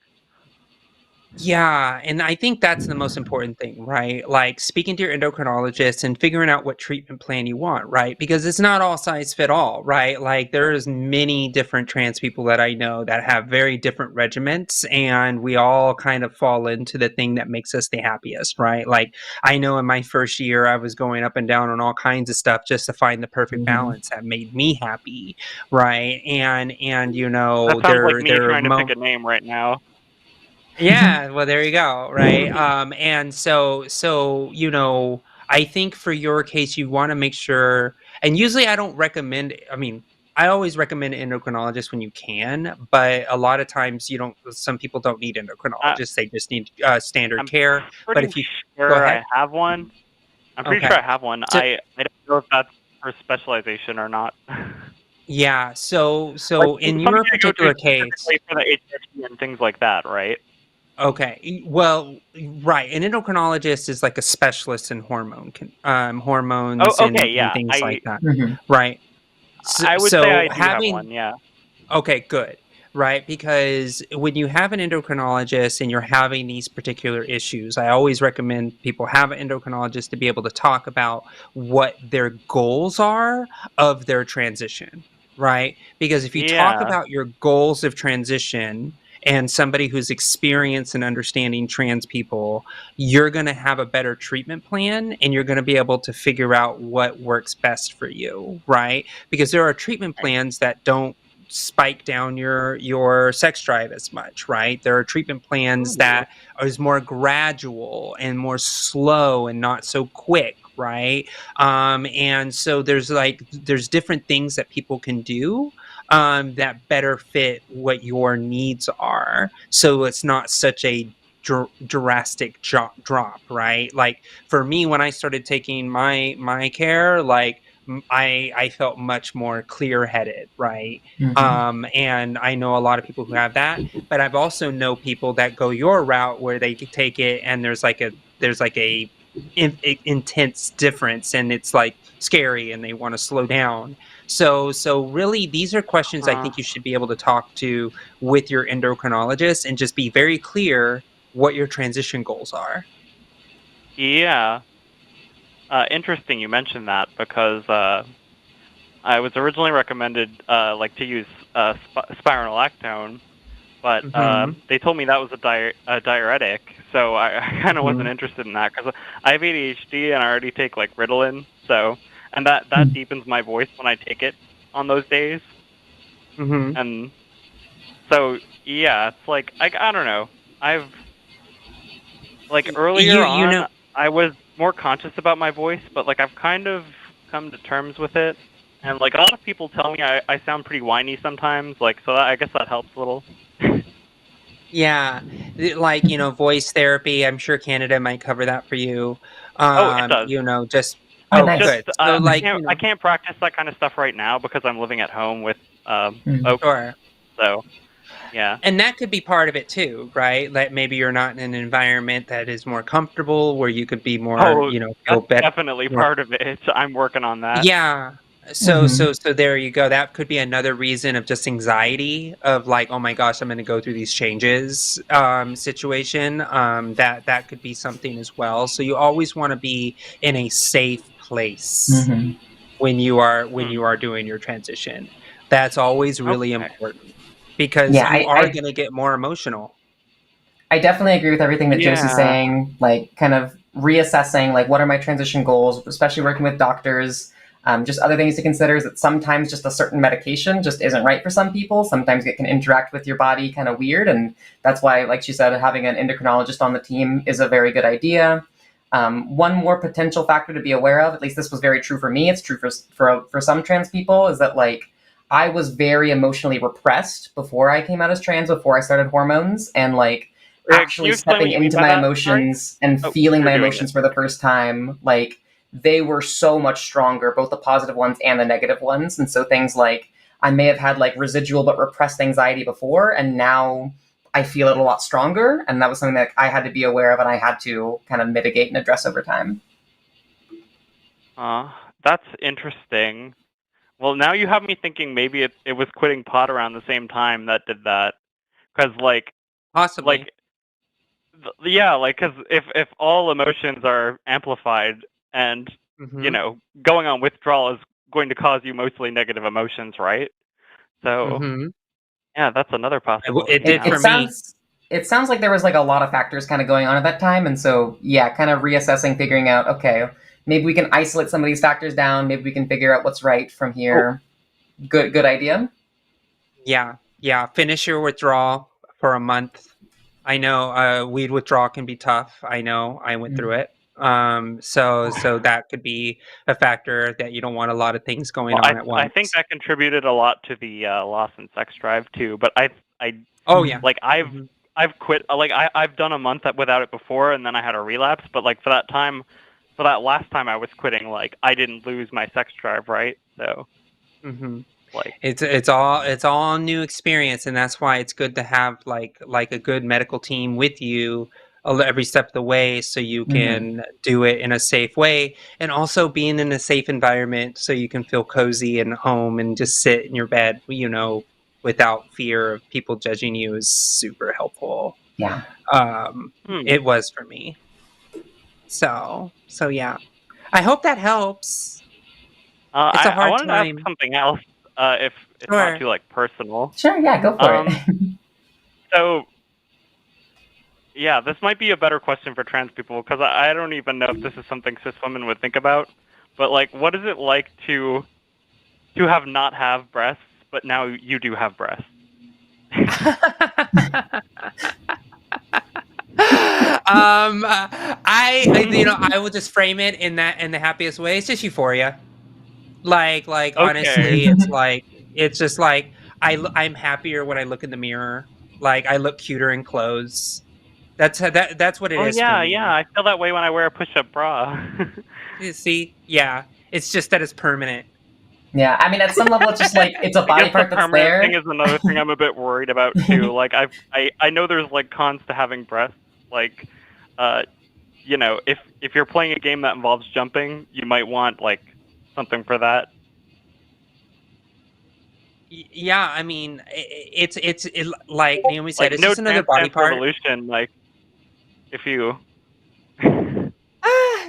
Yeah, and I think that's the most important thing, right? Like, speaking to your endocrinologist and figuring out what treatment plan you want, right? Because it's not all size fit all, right? Like, there's many different trans people that I know that have very different regimens, and we all kind of fall into the thing that makes us the happiest, right? Like, I know in my first year, I was going up and down on all kinds of stuff just to find the perfect balance that made me happy, right? And you know, that sounds like me trying to pick a name right now. Yeah, well, there you go, right? And so, you know, I think for your case, you want to make sure, and usually I don't recommend, I mean, I always recommend an endocrinologist when you can, but a lot of times some people don't need endocrinologists, they just need standard care. But if you sure I have one. I'm pretty sure I have one. So, I don't know if that's for specialization or not. Yeah, so like, in your particular case, for the HRT and things like that, right? Okay, well, right. An endocrinologist is like a specialist in hormones and things like that, right? So, I would say I do have one, yeah. Okay, good, right? Because when you have an endocrinologist and you're having these particular issues, I always recommend people have an endocrinologist to be able to talk about what their goals are of their transition, right? Because if you talk about your goals of transition and somebody who's experienced in understanding trans people, you're going to have a better treatment plan, and you're going to be able to figure out what works best for you, right? Because there are treatment plans that don't spike down your sex drive as much, right? There are treatment plans that is more gradual and more slow and not so quick, right? And so there's different things that people can do that better fit what your needs are. So it's not such a drastic drop, right? Like, for me, when I started taking my care, like, I felt much more clear-headed, right? And I know a lot of people who have that, but I've also know people that go your route where they take it and there's like a intense difference, and it's like scary, and they want to slow down. So really, these are questions I think you should be able to talk to with your endocrinologist, and just be very clear what your transition goals are. Yeah. Interesting you mentioned that, because I was originally recommended to use spironolactone, but they told me that was a diuretic, so I kind of wasn't interested in that, because I have ADHD and I already take like Ritalin, and that deepens my voice when I take it on those days. And so yeah, it's like I don't know. I've earlier on I was more conscious about my voice, but like I've kind of come to terms with it. And like a lot of people tell me I sound pretty whiny sometimes, like, so I guess that helps a little. Yeah, like, voice therapy. I'm sure Canada might cover that for you. It does. Just nice. good. So I can't practice that kind of stuff right now because I'm living at home with Oak. Sure. So yeah, and that could be part of it too, right? Like maybe you're not in an environment that is more comfortable, where you could be more, feel better. Definitely part of it. I'm working on that. Yeah. So there you go. That could be another reason of just anxiety of like, oh my gosh, I'm going to go through these changes situation. That could be something as well. So you always want to be in a safe place when you are doing your transition. That's always really important, because you are going to get more emotional. I definitely agree with everything that Josie's saying. Like, kind of reassessing, like, what are my transition goals, especially working with doctors. Just other things to consider is that sometimes just a certain medication just isn't right for some people. Sometimes it can interact with your body kind of weird. And that's why, like she said, having an endocrinologist on the team is a very good idea. One more potential factor to be aware of, at least this was very true for me, it's true for some trans people, is that like I was very emotionally repressed before I came out as trans, before I started hormones, and like actually stepping into my emotions and feeling my emotions for the first time, like they were so much stronger, both the positive ones and the negative ones. And so things like I may have had like residual but repressed anxiety before, and now I feel it a lot stronger. And that was something that I had to be aware of and I had to kind of mitigate and address over time. That's interesting. Well, now you have me thinking maybe it was quitting pot around the same time that did that. Because like... Possibly. Like, yeah, like, because if all emotions are amplified, and going on withdrawal is going to cause you mostly negative emotions, right? So yeah, that's another possibility. It did for me. It sounds like there was like a lot of factors kind of going on at that time, and so yeah, kind of reassessing, figuring out, okay, maybe we can isolate some of these factors down, maybe we can figure out what's right from here. Good idea. Yeah, finish your withdrawal for a month. I know weed withdrawal can be tough. I know, I went through it. So that could be a factor, that you don't want a lot of things going on at once. I think that contributed a lot to the loss in sex drive too. But like I've quit. Like I've done a month without it before, and then I had a relapse. But like for that last time I was quitting, like I didn't lose my sex drive, right? So. Like it's all new experience, and that's why it's good to have like a good medical team with you every step of the way, so you can do it in a safe way, and also being in a safe environment so you can feel cozy and home and just sit in your bed, without fear of people judging you, is super helpful. Yeah. It was for me. So yeah, I hope that helps. It's a hard time. I wanted to ask something else. If it's not too like personal. Sure, yeah, go for it. So, yeah, this might be a better question for trans people, because I don't even know if this is something cis women would think about. But like, what is it like to not have breasts, but now you do have breasts? I will just frame it in the happiest way. It's just euphoria. Like honestly, it's just like I'm happier when I look in the mirror. Like I look cuter in clothes. That's what it is. Yeah, I feel that way when I wear a push-up bra. You see, yeah, it's just that it's permanent. Yeah, I mean, at some level, it's just like it's a body part that's there. Thing is another thing I'm a bit worried about too. Like I know there's like cons to having breasts. Like if you're playing a game that involves jumping, you might want like something for that. Yeah, I mean, it's like Naomi said, it's no just another body part. Revolution, like if you.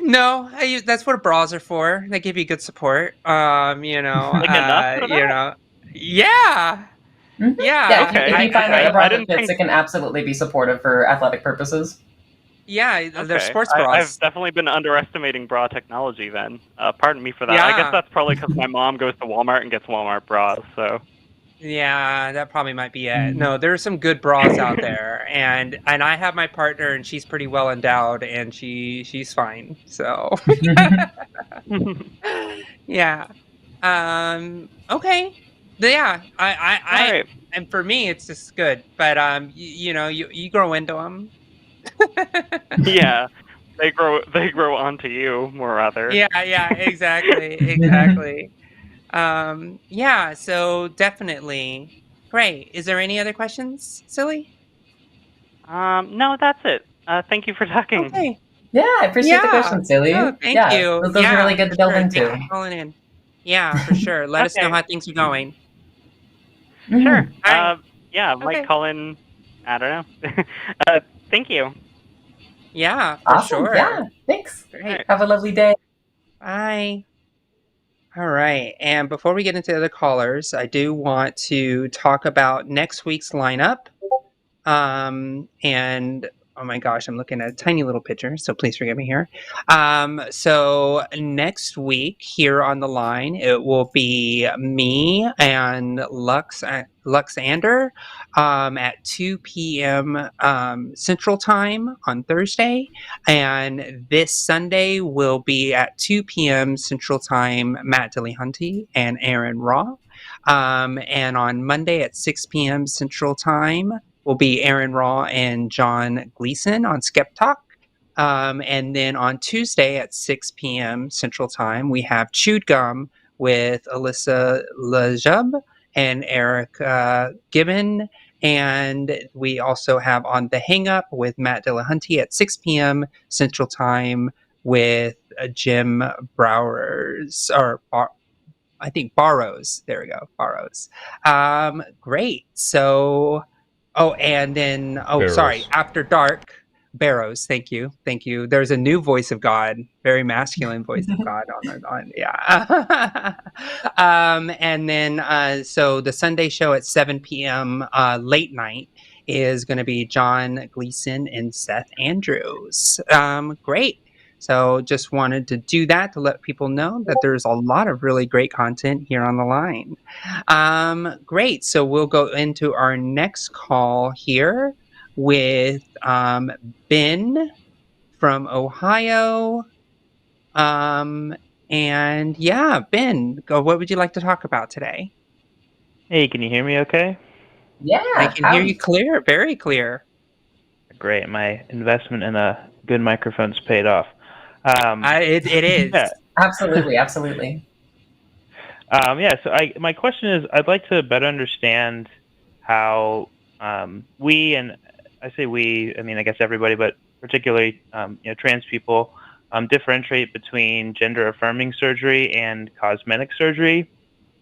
No, that's what bras are for. They give you good support. Like enough for that? Yeah. Mm-hmm. Yeah. Okay. If you find like a bra that fits, it can absolutely be supportive for athletic purposes. Yeah, they're sports bras. I've definitely been underestimating bra technology then. Pardon me for that. Yeah. I guess that's probably because my mom goes to Walmart and gets Walmart bras, so. Yeah, that probably might be it. No, there's some good bras out there, and I have my partner, and she's pretty well endowed, and she's fine. So, yeah. Okay. Yeah. I and for me, it's just good. But you grow into them. Yeah. They grow onto you, more rather. Yeah, exactly. Yeah, so definitely. Great. Is there any other questions, Silly? No, that's it. Thank you for talking. Okay. Yeah, I appreciate the question, Silly. Oh, thank you. Those are really good to delve into. Thanks for calling in. Yeah, for sure. Let us know how things are going. Sure. Yeah, might call in. I don't know. Thank you. Yeah, for sure. Yeah, thanks. Great. Have a lovely day. Bye. All right. And before we get into the other callers, I do want to talk about next week's lineup. And oh my gosh, I'm looking at a tiny little picture, so please forgive me here. So next week here on the line, it will be me and Luxander at 2 p.m. Central Time on Thursday. And this Sunday will be at 2 p.m. Central Time, Matt Dillahunty and Aron Ra. And on Monday at 6 p.m. Central Time, will be Aron Ra and John Gleason on Skep Talk. And then on Tuesday at 6 p.m. Central Time, we have Chewed Gum with Alyssa Ljub and Erika Gibbon. And we also have On the Hang Up with Matt Dillahunty at 6 p.m. Central Time with Jim Browers, or I think Barrows. There we go, Barrows. Great. So... Oh, and then, Barrows. Sorry, After Dark, Barrows, thank you. There's a new voice of God, very masculine voice of God yeah. And then, so the Sunday show at 7 p.m. Late night is going to be John Gleason and Seth Andrews. Great. So just wanted to do that to let people know that there's a lot of really great content here on the line. Great. So we'll go into our next call here with Ben from Ohio. And yeah, Ben, what would you like to talk about today? Hey, can you hear me okay? Yeah. I can hear you clear, very clear. Great. My investment in a good microphone's paid off. It is. Yeah. Absolutely. So my question is, I'd like to better understand how we, and I say we, I mean, I guess everybody, but particularly trans people, differentiate between gender-affirming surgery and cosmetic surgery.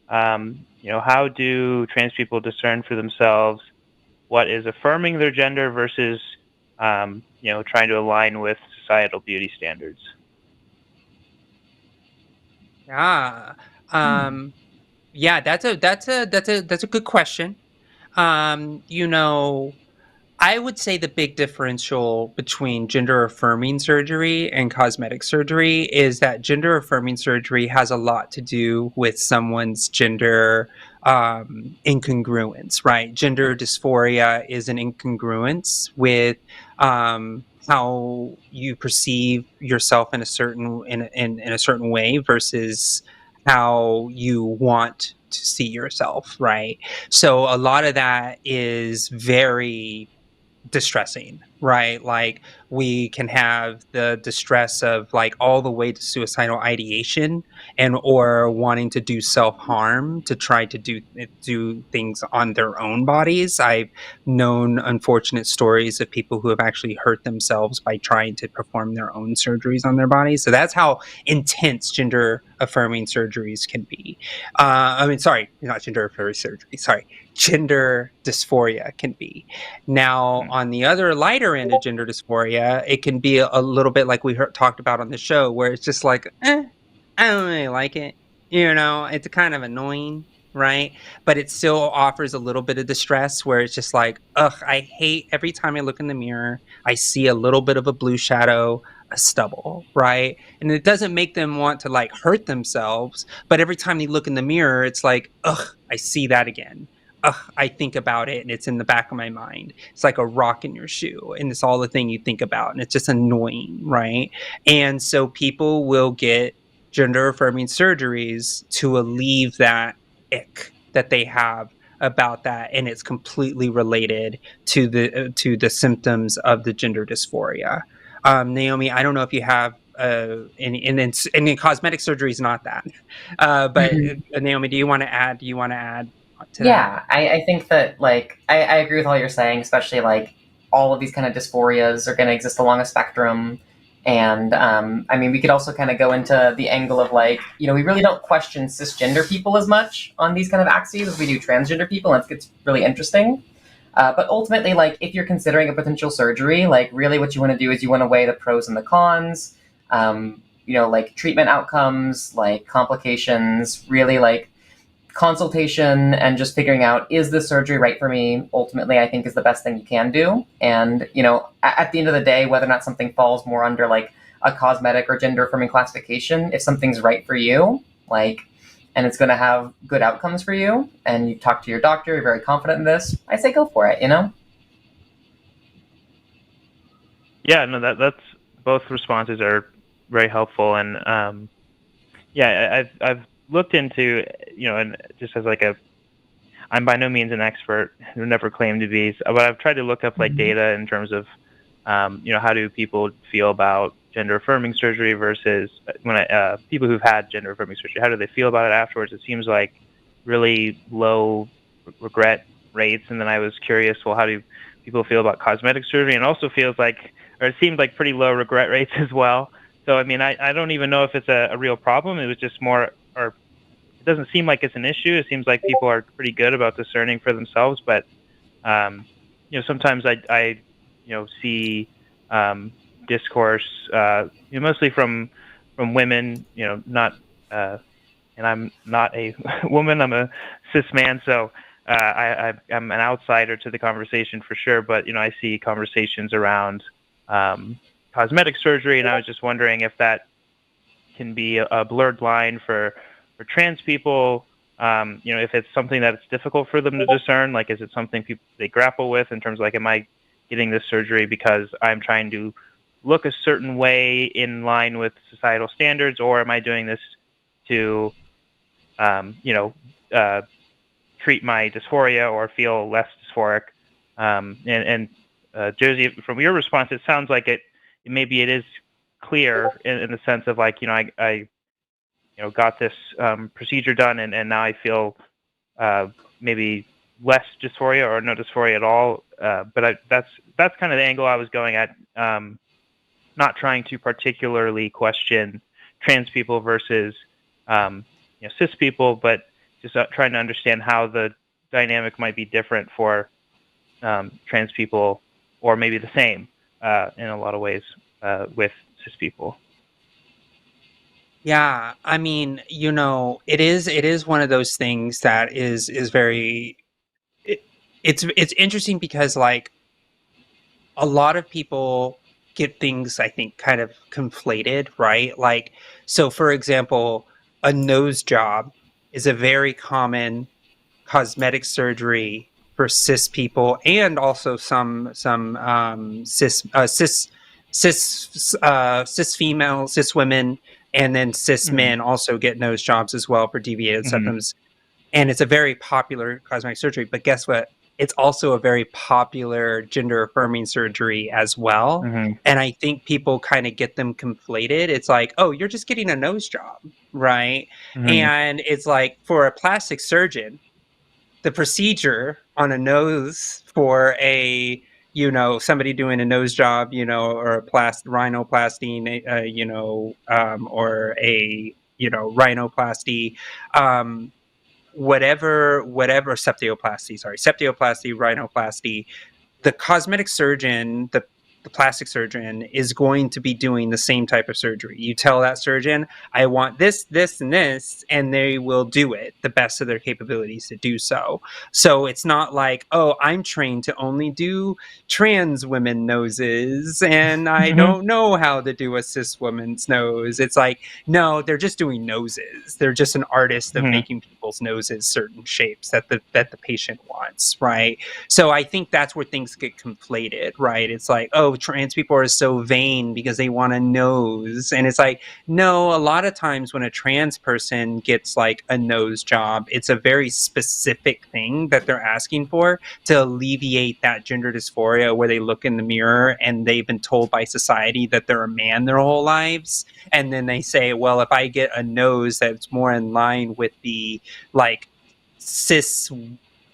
How do trans people discern for themselves what is affirming their gender versus trying to align with societal beauty standards? Yeah. Yeah, that's a good question. I would say the big differential between gender affirming surgery and cosmetic surgery is that gender affirming surgery has a lot to do with someone's gender incongruence, right? Gender dysphoria is an incongruence with how you perceive yourself in a certain way versus how you want to see yourself, right? So a lot of that is very distressing, right? Like we can have the distress of like all the way to suicidal ideation and or wanting to do self-harm to try to do things on their own bodies. I've known unfortunate stories of people who have actually hurt themselves by trying to perform their own surgeries on their bodies. So that's how intense gender affirming surgeries can be. Sorry, not gender affirming surgery. Sorry, gender dysphoria can be. Now, on the other lighter end of gender dysphoria, it can be a little bit like we talked about on the show, where it's just like, I don't really like it. It's kind of annoying, right? But it still offers a little bit of distress where it's just like, ugh, I hate every time I look in the mirror, I see a little bit of a blue shadow, a stubble, right? And it doesn't make them want to like hurt themselves, but every time they look in the mirror, it's like, ugh, I see that again. Ugh, I think about it and it's in the back of my mind. It's like a rock in your shoe and it's all the thing you think about and it's just annoying, right? And so people will get gender affirming surgeries to alleviate that ick that they have about that, and it's completely related to the symptoms of the gender dysphoria. Naomi, I don't know if you have and cosmetic surgery is not that, but Naomi, do you want to add to that? I think that like I agree with all you're saying, especially like all of these kind of dysphorias are going to exist along a spectrum. And we could also kind of go into the angle of like, we really don't question cisgender people as much on these kind of axes as we do transgender people, and it gets really interesting. But ultimately, like, if you're considering a potential surgery, like, really what you want to do is you want to weigh the pros and the cons, like treatment outcomes, like complications, really like consultation and just figuring out, is this surgery right for me, ultimately I think is the best thing you can do. And at the end of the day, whether or not something falls more under like a cosmetic or gender affirming classification, if something's right for you, like, and it's going to have good outcomes for you, and you talk to your doctor, you're very confident in this, I say go for it. Yeah, no, that's both responses are very helpful. And I've looked into, and just as like I'm by no means an expert, who never claimed to be, but I've tried to look up like data in terms of, how do people feel about gender affirming surgery versus when people who've had gender affirming surgery, how do they feel about it afterwards? It seems like really low regret rates. And then I was curious, well, how do people feel about cosmetic surgery? And also it seemed like pretty low regret rates as well. So, I don't even know if it's a real problem. It was just more, or it doesn't seem like it's an issue. It seems like people are pretty good about discerning for themselves. But, sometimes I see discourse, mostly from women, not, and I'm not a woman, I'm a cis man. So I'm an outsider to the conversation for sure. But, I see conversations around cosmetic surgery, and I was just wondering if that can be a blurred line for trans people, if it's something that it's difficult for them to discern, like, is it something they grapple with in terms of like, am I getting this surgery because I'm trying to look a certain way in line with societal standards, or am I doing this to, treat my dysphoria or feel less dysphoric? Josie, from your response, it sounds like maybe it is clear in the sense of like, I got this procedure done, and now I feel maybe less dysphoria or no dysphoria at all. But that's kind of the angle I was going at, not trying to particularly question trans people versus cis people, but just trying to understand how the dynamic might be different for trans people, or maybe the same in a lot of ways with cis people. Yeah, it is one of those things that is very. It's interesting because like a lot of people get things, I think, kind of conflated, right? Like, so for example, a nose job is a very common cosmetic surgery for cis people, and also some cis female, cis women, and then cis men also get nose jobs as well for deviated septums. And it's a very popular cosmetic surgery. But guess what? it's also a very popular gender affirming surgery as well. Mm-hmm. And I think people kind of get them conflated. It's like, oh, you're just getting a nose job, right? Mm-hmm. And it's like, for a plastic surgeon, the procedure on a nose for a, you know, somebody doing a nose job, you know, or a rhinoplasty, you know, or a, you know, rhinoplasty, whatever septoplasty, rhinoplasty, the cosmetic surgeon, the plastic surgeon is going to be doing the same type of surgery. You tell that surgeon, I want this, this, and this, and they will do it the best of their capabilities to do so. So it's not like, oh, I'm trained to only do trans women noses and I don't know how to do a cis woman's nose. It's like, no, they're just doing noses. They're just an artist of making people's noses certain shapes that the patient wants, right? So I think that's where things get conflated, right? It's like, oh, trans people are so vain because they want a nose. And it's like, no, a lot of times when a trans person gets like a nose job, it's a very specific thing that they're asking for to alleviate that gender dysphoria where they look in the mirror and they've been told by society that they're a man their whole lives. And then they say, well, if I get a nose that's more in line with the like cis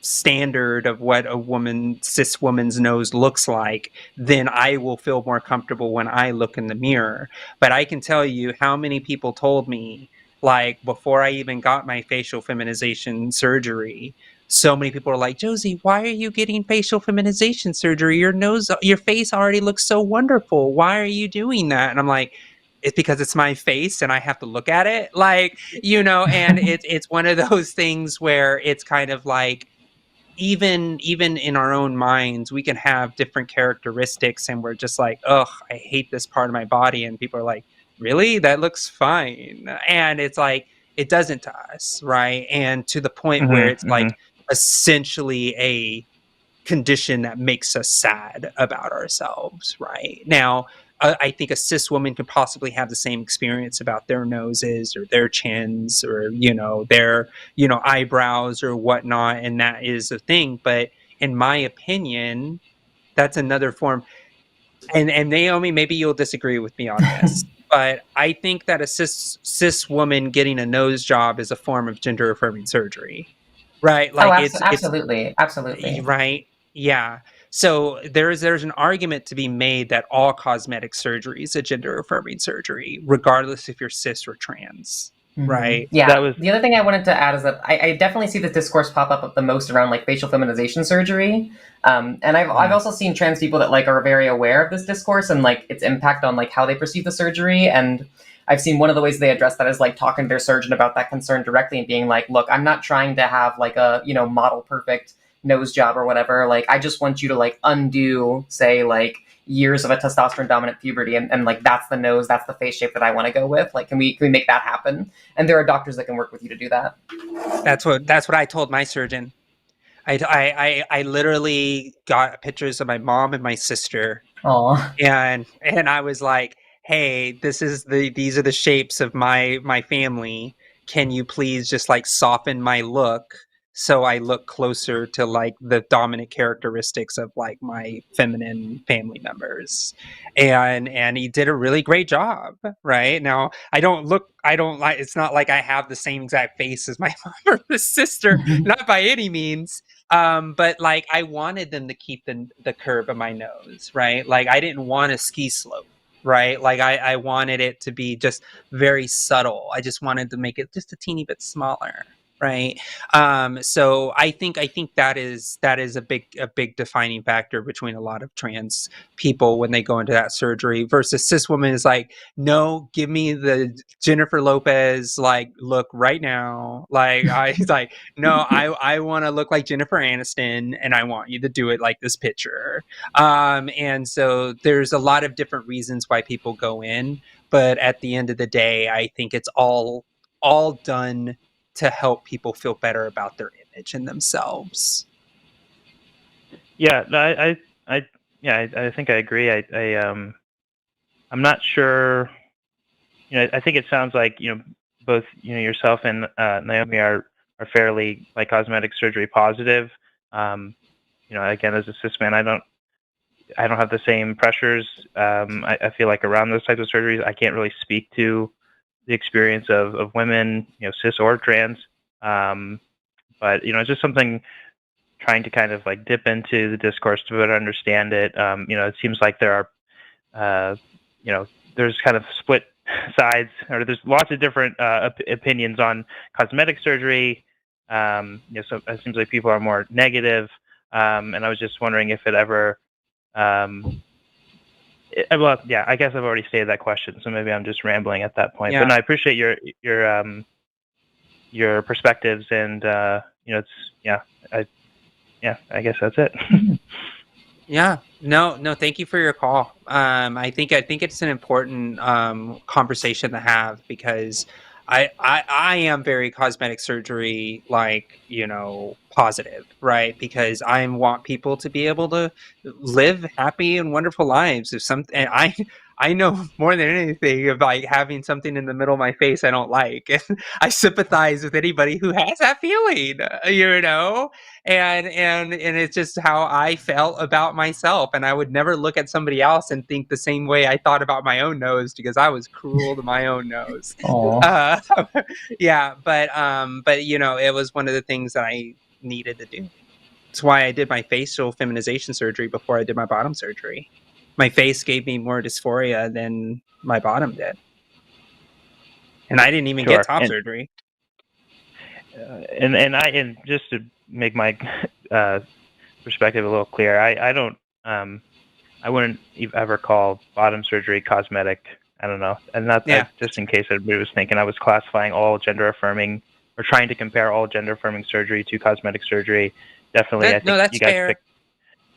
standard of what a cis woman's nose looks like, then I will feel more comfortable when I look in the mirror. But I can tell you how many people told me, like, before I even got my facial feminization surgery, so many people are like, Josie, why are you getting facial feminization surgery? Your face already looks so wonderful. Why are you doing that? And I'm like, it's because it's my face and I have to look at it, like, you know. And it's one of those things where it's kind of like, even in our own minds, we can have different characteristics and we're just like, ugh, I hate this part of my body, and people are like, really, that looks fine. And it's like, it doesn't to us, right? And to the point where it's like essentially a condition that makes us sad about ourselves, right? Now, I think a cis woman could possibly have the same experience about their noses or their chins or, you know, their, you know, eyebrows or whatnot. And that is a thing. But in my opinion, that's another form. And Naomi, maybe you'll disagree with me on this, but I think that a cis woman getting a nose job is a form of gender affirming surgery, right? Like absolutely. Right. Yeah. So there's an argument to be made that all cosmetic surgery is a gender affirming surgery, regardless if you're cis or trans. Right. Yeah. The other thing I wanted to add is that I definitely see the discourse pop up the most around like facial feminization surgery. And I've also seen trans people that like are very aware of this discourse and like its impact on like how they perceive the surgery. And I've seen one of the ways they address that is like talking to their surgeon about that concern directly and being like, look, I'm not trying to have like a, you know, model perfect nose job or whatever. Like, I just want you to like undo, say, like years of a testosterone dominant puberty and like that's the nose, that's the face shape that I want to go with. Like, can we make that happen? And there are doctors that can work with you to do that. That's what I told my surgeon. I literally got pictures of my mom and my sister. Aww. And I was like, hey, these are the shapes of my family. Can you please just like soften my look so I look closer to like the dominant characteristics of like my feminine family members? And he did a really great job. Right now, it's not like I have the same exact face as my mom or my sister, not by any means. But like I wanted them to keep the curve of my nose, right? Like I didn't want a ski slope, right? Like I wanted it to be just very subtle. I just wanted to make it just a teeny bit smaller, right? So I think that is a big defining factor between a lot of trans people when they go into that surgery versus cis women is like, no, give me the Jennifer Lopez like look right now. Like no, I want to look like Jennifer Aniston and I want you to do it like this picture. And so there's a lot of different reasons why people go in, but at the end of the day, I think it's all done to help people feel better about their image and themselves. Yeah, I think I agree. I'm not sure. You know, I think it sounds like, you know, both, you know, yourself and Naomi are fairly like cosmetic surgery positive. again, as a cis man, I don't have the same pressures. I feel like around those types of surgeries, I can't really speak to the experience of women, cis or trans. But it's just something trying to kind of like dip into the discourse to better understand it. It seems like there are, there's kind of split sides, or there's lots of different opinions on cosmetic surgery. So it seems like people are more negative. And I was just wondering if it ever, well, yeah, I guess I've already stated that question, so maybe I'm just rambling at that point. But no, I appreciate your perspectives, and it's I guess that's it. Yeah, no, thank you for your call. I think it's an important conversation to have, because I am very cosmetic surgery, like, positive, right? Because I want people to be able to live happy and wonderful lives. And I know more than anything of like having something in the middle of my face I don't like, and I sympathize with anybody who has that feeling, and it's just how I felt about myself, and I would never look at somebody else and think the same way I thought about my own nose, because I was cruel to my own nose. Yeah, but it was one of the things that I needed to do. That's why I did my facial feminization surgery before I did my bottom surgery. My face gave me more dysphoria than my bottom did, and I didn't even get top surgery. And just to make my perspective a little clear, I don't I wouldn't ever call bottom surgery cosmetic. I don't know, and that's just in case everybody was thinking I was classifying all gender affirming or trying to compare all gender affirming surgery to cosmetic surgery. Definitely, I think that's you guys fair.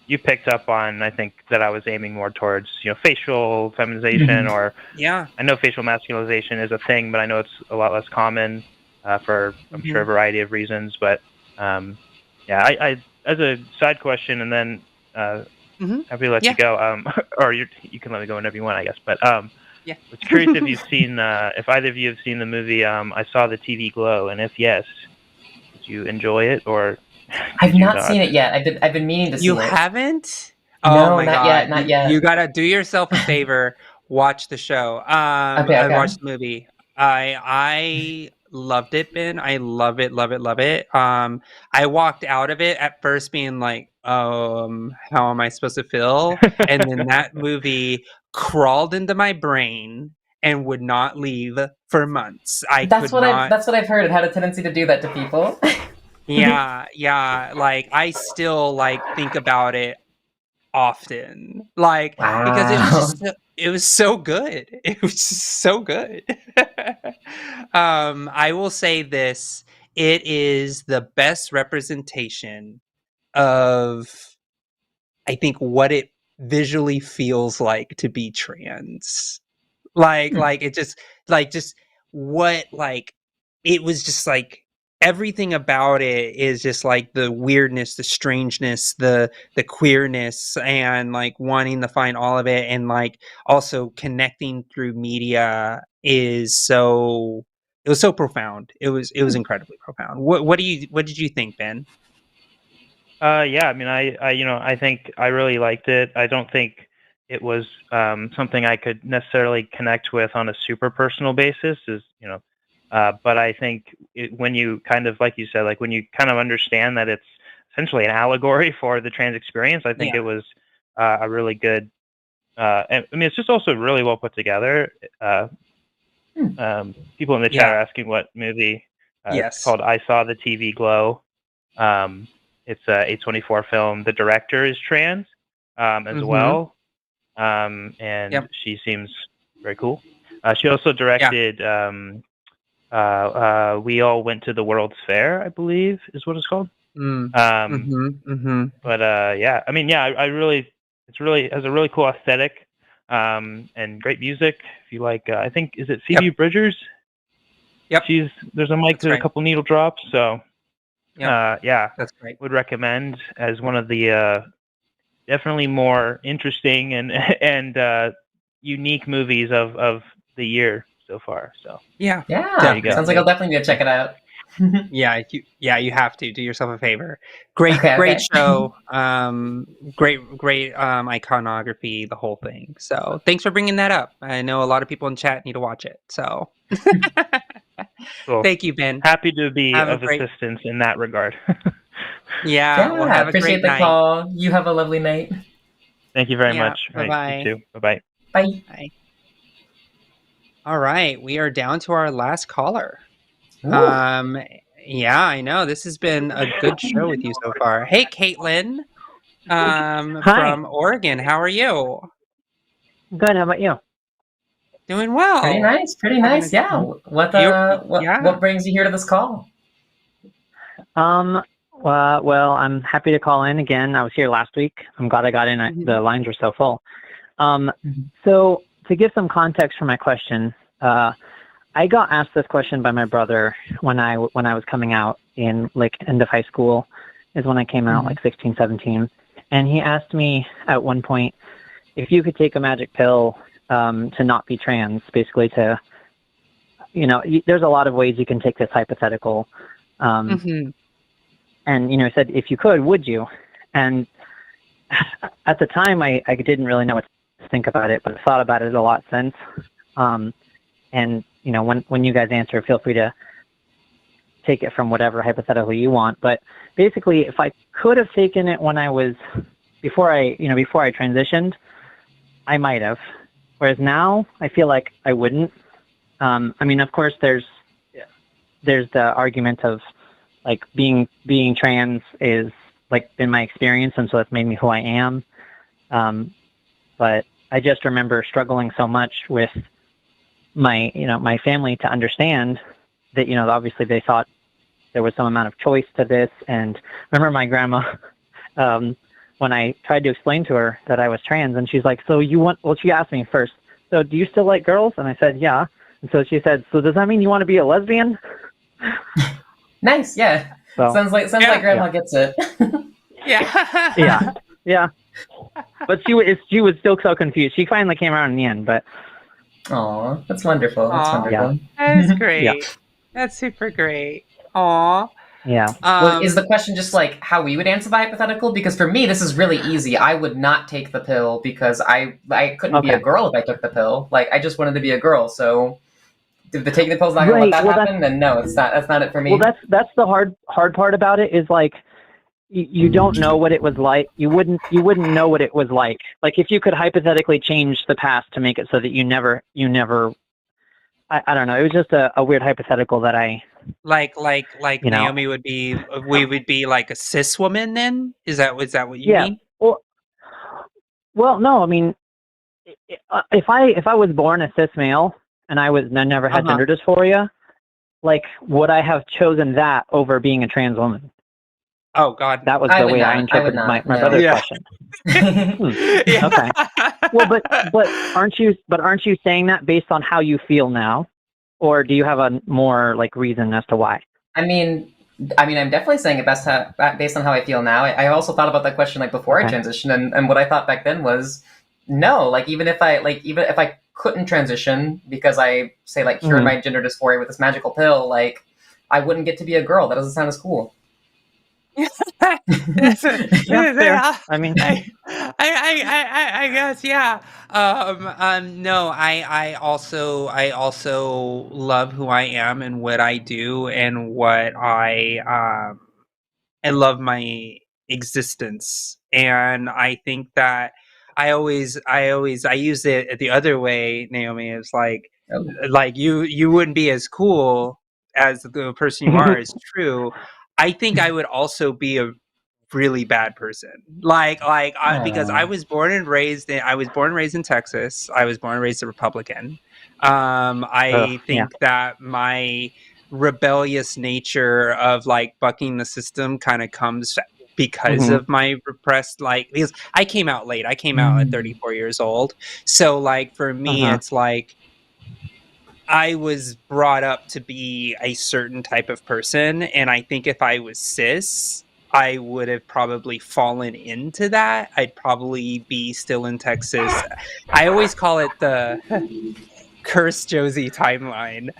You picked up on, I think, that I was aiming more towards, facial feminization, or I know facial masculinization is a thing, but I know it's a lot less common for, I'm sure, a variety of reasons. But I as a side question, and then happy to let you go, or you can let me go whenever you want, I guess. But I was curious if you've seen, if either of you have seen the movie I Saw the TV Glow, and if yes, did you enjoy it, or I've not seen it yet. I've been meaning to see it. You haven't? No, oh my God. Not yet. You gotta do yourself a favor. Watch the show. Okay. I watched the movie. I loved it, Ben. I love it. I walked out of it at first being like, how am I supposed to feel? And then that movie crawled into my brain and would not leave for months. That's what I've heard. It had a tendency to do that to people. Yeah. Like, I still think about it often, because it was so good. It was just so good. I will say this: it is the best representation of, I think, what it visually feels like to be trans. It just it was just everything about it is just the weirdness, the strangeness, the queerness, and wanting to find all of it, and also connecting through media it was so profound. It was incredibly profound. What did you think, Ben? I mean, I think I really liked it. I don't think it was something I could necessarily connect with on a super personal basis, but I think when you kind of, like you said, when you kind of understand that it's essentially an allegory for the trans experience, I think it was a really good, I mean, it's just also really well put together. People in the chat are asking what movie. It's called I Saw the TV Glow. It's a A24 film. The director is trans as well. And she seems very cool. She also directed We All Went to the World's Fair, I believe is what it's called. But I mean, I really, it really has a really cool aesthetic and great music. If you like, I think, is it Phoebe Bridgers? Yep. There's a mic, there's a couple needle drops. So that's great. Would recommend as one of the definitely more interesting and unique movies of the year so far. So sounds like I'll definitely need to check it out. Yeah, you have to do yourself a favor. Great show. Great iconography, the whole thing. So thanks for bringing that up. I know a lot of people in chat need to watch it. So Cool. Thank you, Ben. Happy to be of assistance in that regard. Yeah, well, have a appreciate great the night. call. You have a lovely night. Thank you very much. Bye-bye. Right, you too. Bye-bye. Bye. Bye. All right, we are down to our last caller. Ooh. Yeah, I know. This has been a good show with you so far. Hey, Caitlyn, from Oregon. How are you? Good. How about you? Doing well. Pretty nice. Pretty nice. Yeah. What brings you here to this call? Well, I'm happy to call in again. I was here last week. I'm glad I got in. The lines were so full. So to give some context for my question, I got asked this question by my brother when I was coming out in like end of high school, is when I came out, like 16, 17. And he asked me at one point if you could take a magic pill to not be trans, basically to, there's a lot of ways you can take this hypothetical. And, he said, if you could, would you? And at the time, I didn't really know what to think about it, but I thought about it a lot since. And, when you guys answer, feel free to take it from whatever hypothetical you want. But basically, if I could have taken it when I was, before I transitioned, I might have. Whereas now, I feel like I wouldn't. Of course, there's the argument of, like, being trans is, like, been my experience, and so it's made me who I am. But I just remember struggling so much with my family to understand that, obviously they thought there was some amount of choice to this. And remember my grandma, when I tried to explain to her that I was trans, and she's like, she asked me first, so do you still like girls? And I said, yeah. And so she said, so does that mean you want to be a lesbian? Nice. Yeah. So, sounds like grandma gets it. Yeah. But she was still so confused. She finally came around in the end, but. Aw, that's wonderful. That's wonderful. Yeah. That is great. That's super great. Aw. Yeah. Well, is the question just like how we would answer the hypothetical? Because for me, this is really easy. I would not take the pill because I couldn't be a girl if I took the pill. Like, I just wanted to be a girl. So if the taking the pill's not going to let that happen, then no, it's not. That's not it for me. Well, that's the hard part about it is, like, you don't know what it was like. You wouldn't know what it was like. Like, if you could hypothetically change the past to make it so that you never. I don't know. It was just a weird hypothetical that I. Like Naomi would be. We would be like a cis woman. Then is that what you mean? Well, no. I mean, if I was born a cis male and I never had gender dysphoria, like, would I have chosen that over being a trans woman? Oh God, that was the way I interpreted my brother's question. Okay. Well, but aren't you saying that based on how you feel now, or do you have a more, like, reason as to why? I mean, I'm definitely saying it based on how I feel now. I also thought about that question, like, before I transitioned, and what I thought back then was no. Like, even if I couldn't transition because I say, like, cured my gender dysphoria with this magical pill, like, I wouldn't get to be a girl. That doesn't sound as cool. Yeah. I mean, I guess, yeah. No, I also love who I am and what I do and what I love my existence. And I think that I use it the other way, Naomi. It's like you wouldn't be as cool as the person you are is true. I think I would also be a really bad person, because I was born and raised in Texas. I was born and raised a Republican. I think that my rebellious nature of, like, bucking the system kind of comes because of my repressed, because I came out late. I came out at 34 years old. So, like, for me, it's like, I was brought up to be a certain type of person, and I think if I was cis, I would have probably fallen into that. I'd probably be still in Texas. I always call it the curse Josie timeline.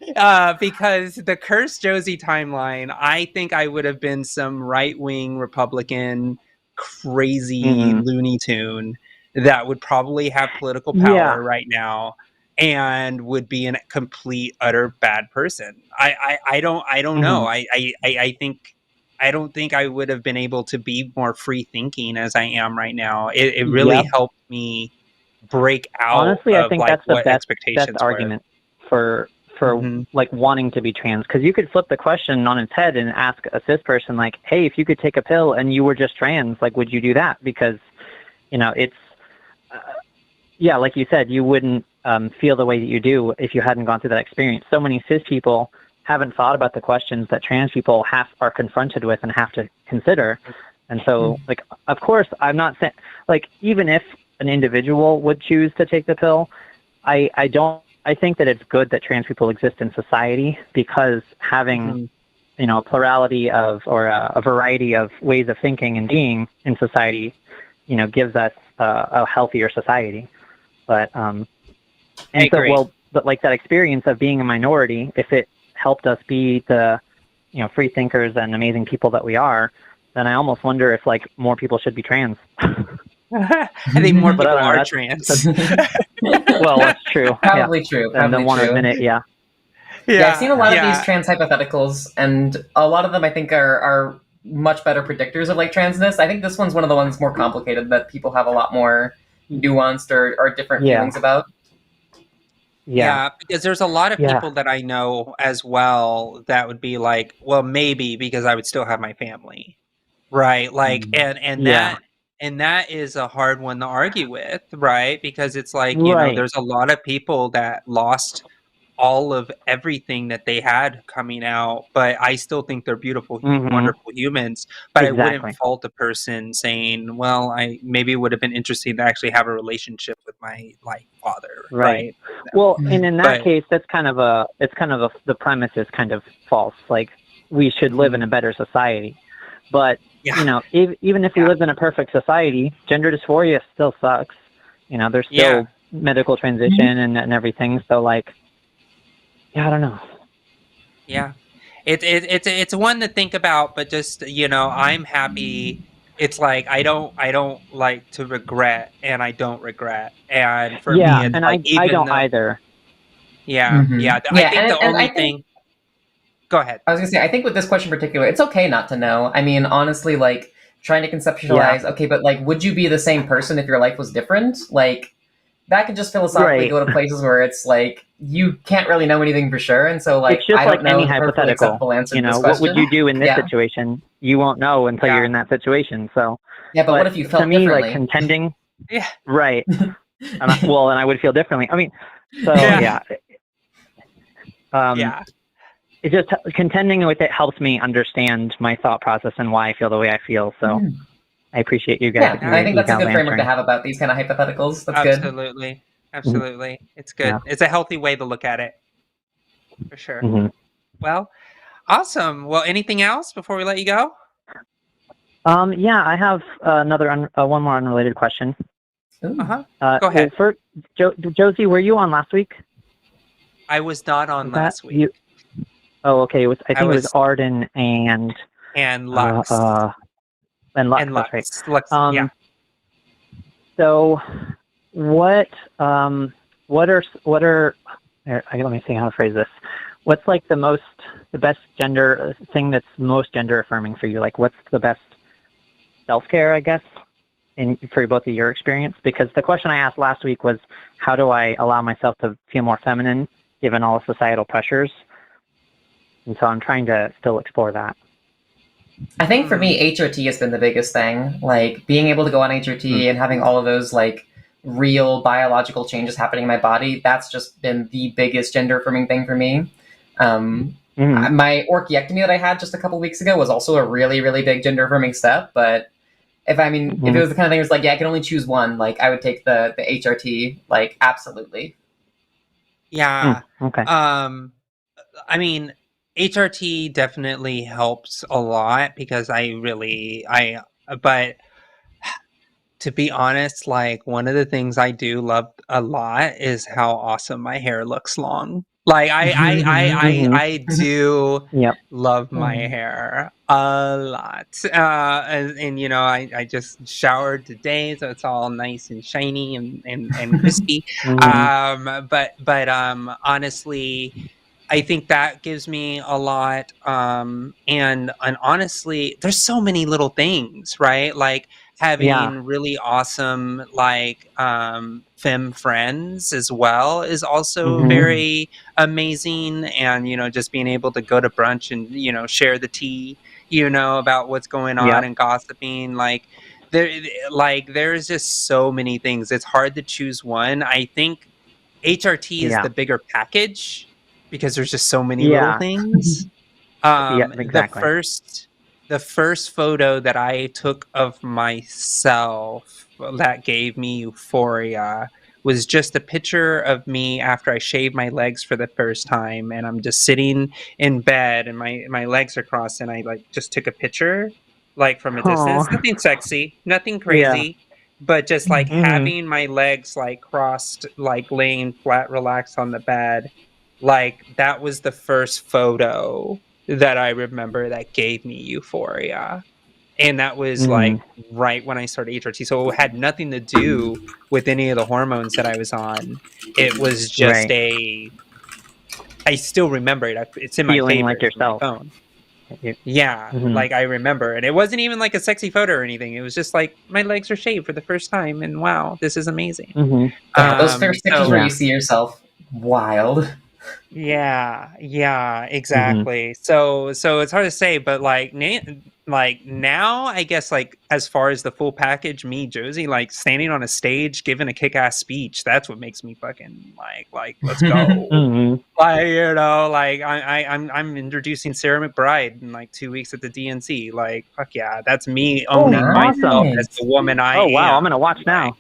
Because the cursed Josie timeline, I think I would have been some right-wing Republican crazy Looney Tune that would probably have political power right now and would be a complete utter bad person. I don't know. I don't think I would have been able to be more free thinking as I am right now. It really helped me break out. Honestly, I think like, that's the best best argument for like wanting to be trans, because you could flip the question on its head and ask a cis person like, hey, if you could take a pill and you were just trans, like, would you do that? Because it's like you said, you wouldn't feel the way that you do if you hadn't gone through that experience. So many cis people haven't thought about the questions that trans people are confronted with and have to consider. And so like, of course, I'm not saying, like, even if an individual would choose to take the pill, I think that it's good that trans people exist in society, because having, a plurality of, or a variety of ways of thinking and being in society, gives us a healthier society. But, but like that experience of being a minority, if it helped us be the, free thinkers and amazing people that we are, then I almost wonder if like more people should be trans. I think more people are trans. Well, that's true. Probably true. And Probably then want to true. admit it, Yeah, I've seen a lot of these trans hypotheticals, and a lot of them I think are much better predictors of like transness. I think this one's one of the ones more complicated that people have a lot more nuanced or different feelings about. Yeah, because there's a lot of people that I know as well that would be like, well, maybe, because I would still have my family, right? Like, and that is a hard one to argue with, right? Because it's like, there's a lot of people that lost all of everything that they had coming out, but I still think they're beautiful, wonderful humans. But I wouldn't fault a person saying, well, I maybe it would have been interesting to actually have a relationship with my father, right? Well, and in that case, the premise is kind of false. Like, we should live in a better society. But, even if we lived in a perfect society, gender dysphoria still sucks. There's still medical transition and everything. So, like, I don't know. Yeah, it's one to think about, but just I'm happy. It's like I don't like to regret, and I don't regret, and for me, it's and like, I don't either. Yeah, I think the only thing. Go ahead. I was gonna say, I think with this question in particular, it's okay not to know. I mean, honestly, like trying to conceptualize. Okay, but like, would you be the same person if your life was different? Like, that could just philosophically go to places where it's like you can't really know anything for sure, and so like it's just I don't like know any hypothetical. Answer to this what would you do in this situation? You won't know until you're in that situation. So but what if you felt to me, differently? like contending, right? and I would feel differently. I mean, so it's just contending with it helps me understand my thought process and why I feel the way I feel. So. I appreciate you guys. Yeah, I think that's a good framework to have about these kind of hypotheticals. That's good. Absolutely. It's good. Yeah. It's a healthy way to look at it, for sure. Well, awesome. Well, anything else before we let you go? I have one more unrelated question. Go ahead. First, Josie, were you on last week? I was not on last week. Okay. I think it was Arden and Lux. And Lux, Lux, that's right. Lux, So, what are? Let me see how to phrase this. What's like the best gender thing that's most gender affirming for you? Like, what's the best self-care, I guess, for both of your experience? Because the question I asked last week was, how do I allow myself to feel more feminine given all the societal pressures? And so I'm trying to still explore that. I think for me, HRT has been the biggest thing. Like being able to go on HRT and having all of those like real biological changes happening in my body, that's just been the biggest gender affirming thing for me. My orchiectomy that I had just a couple weeks ago was also a really, really big gender affirming step. But if it was the kind of thing where it's like, I can only choose one, like I would take the HRT, like absolutely. Yeah. Okay. I mean, HRT definitely helps a lot because but to be honest, like one of the things I do love a lot is how awesome my hair looks long. Like I do Yep. love my hair a lot, and you know I just showered today, so it's all nice and shiny and crispy. But honestly, I think that gives me a lot. And honestly, there's so many little things, right? Like having really awesome like femme friends as well is also very amazing. And you know, just being able to go to brunch and you know share the tea, you know, about what's going on and gossiping, there's just so many things. It's hard to choose one. I think HRT is the bigger package because there's just so many little things. Exactly. The first photo that I took of myself that gave me euphoria was just a picture of me after I shaved my legs for the first time, and I'm just sitting in bed and my legs are crossed, and I like just took a picture like from a distance. Nothing sexy, nothing crazy. But just like having my legs like crossed, like laying flat, relaxed on the bed, like that was the first photo that I remember that gave me euphoria. And that was like right when I started HRT. So it had nothing to do with any of the hormones that I was on. It was just I still remember it. It's in my feeling favorites like yourself. on my phone. Yeah, like I remember. And it wasn't even like a sexy photo or anything. It was just like my legs are shaved for the first time, and wow, this is amazing. Yeah, those first pictures where you see yourself, wild. Yeah, exactly. So it's hard to say, but like now, I guess like as far as the full package, me, Josie, like standing on a stage giving a kick-ass speech, that's what makes me fucking like let's go. Like, you know, like I'm introducing Sarah McBride in like 2 weeks at the DNC. Like, fuck yeah, that's me owning myself as the woman I am. Oh wow, I'm gonna watch now.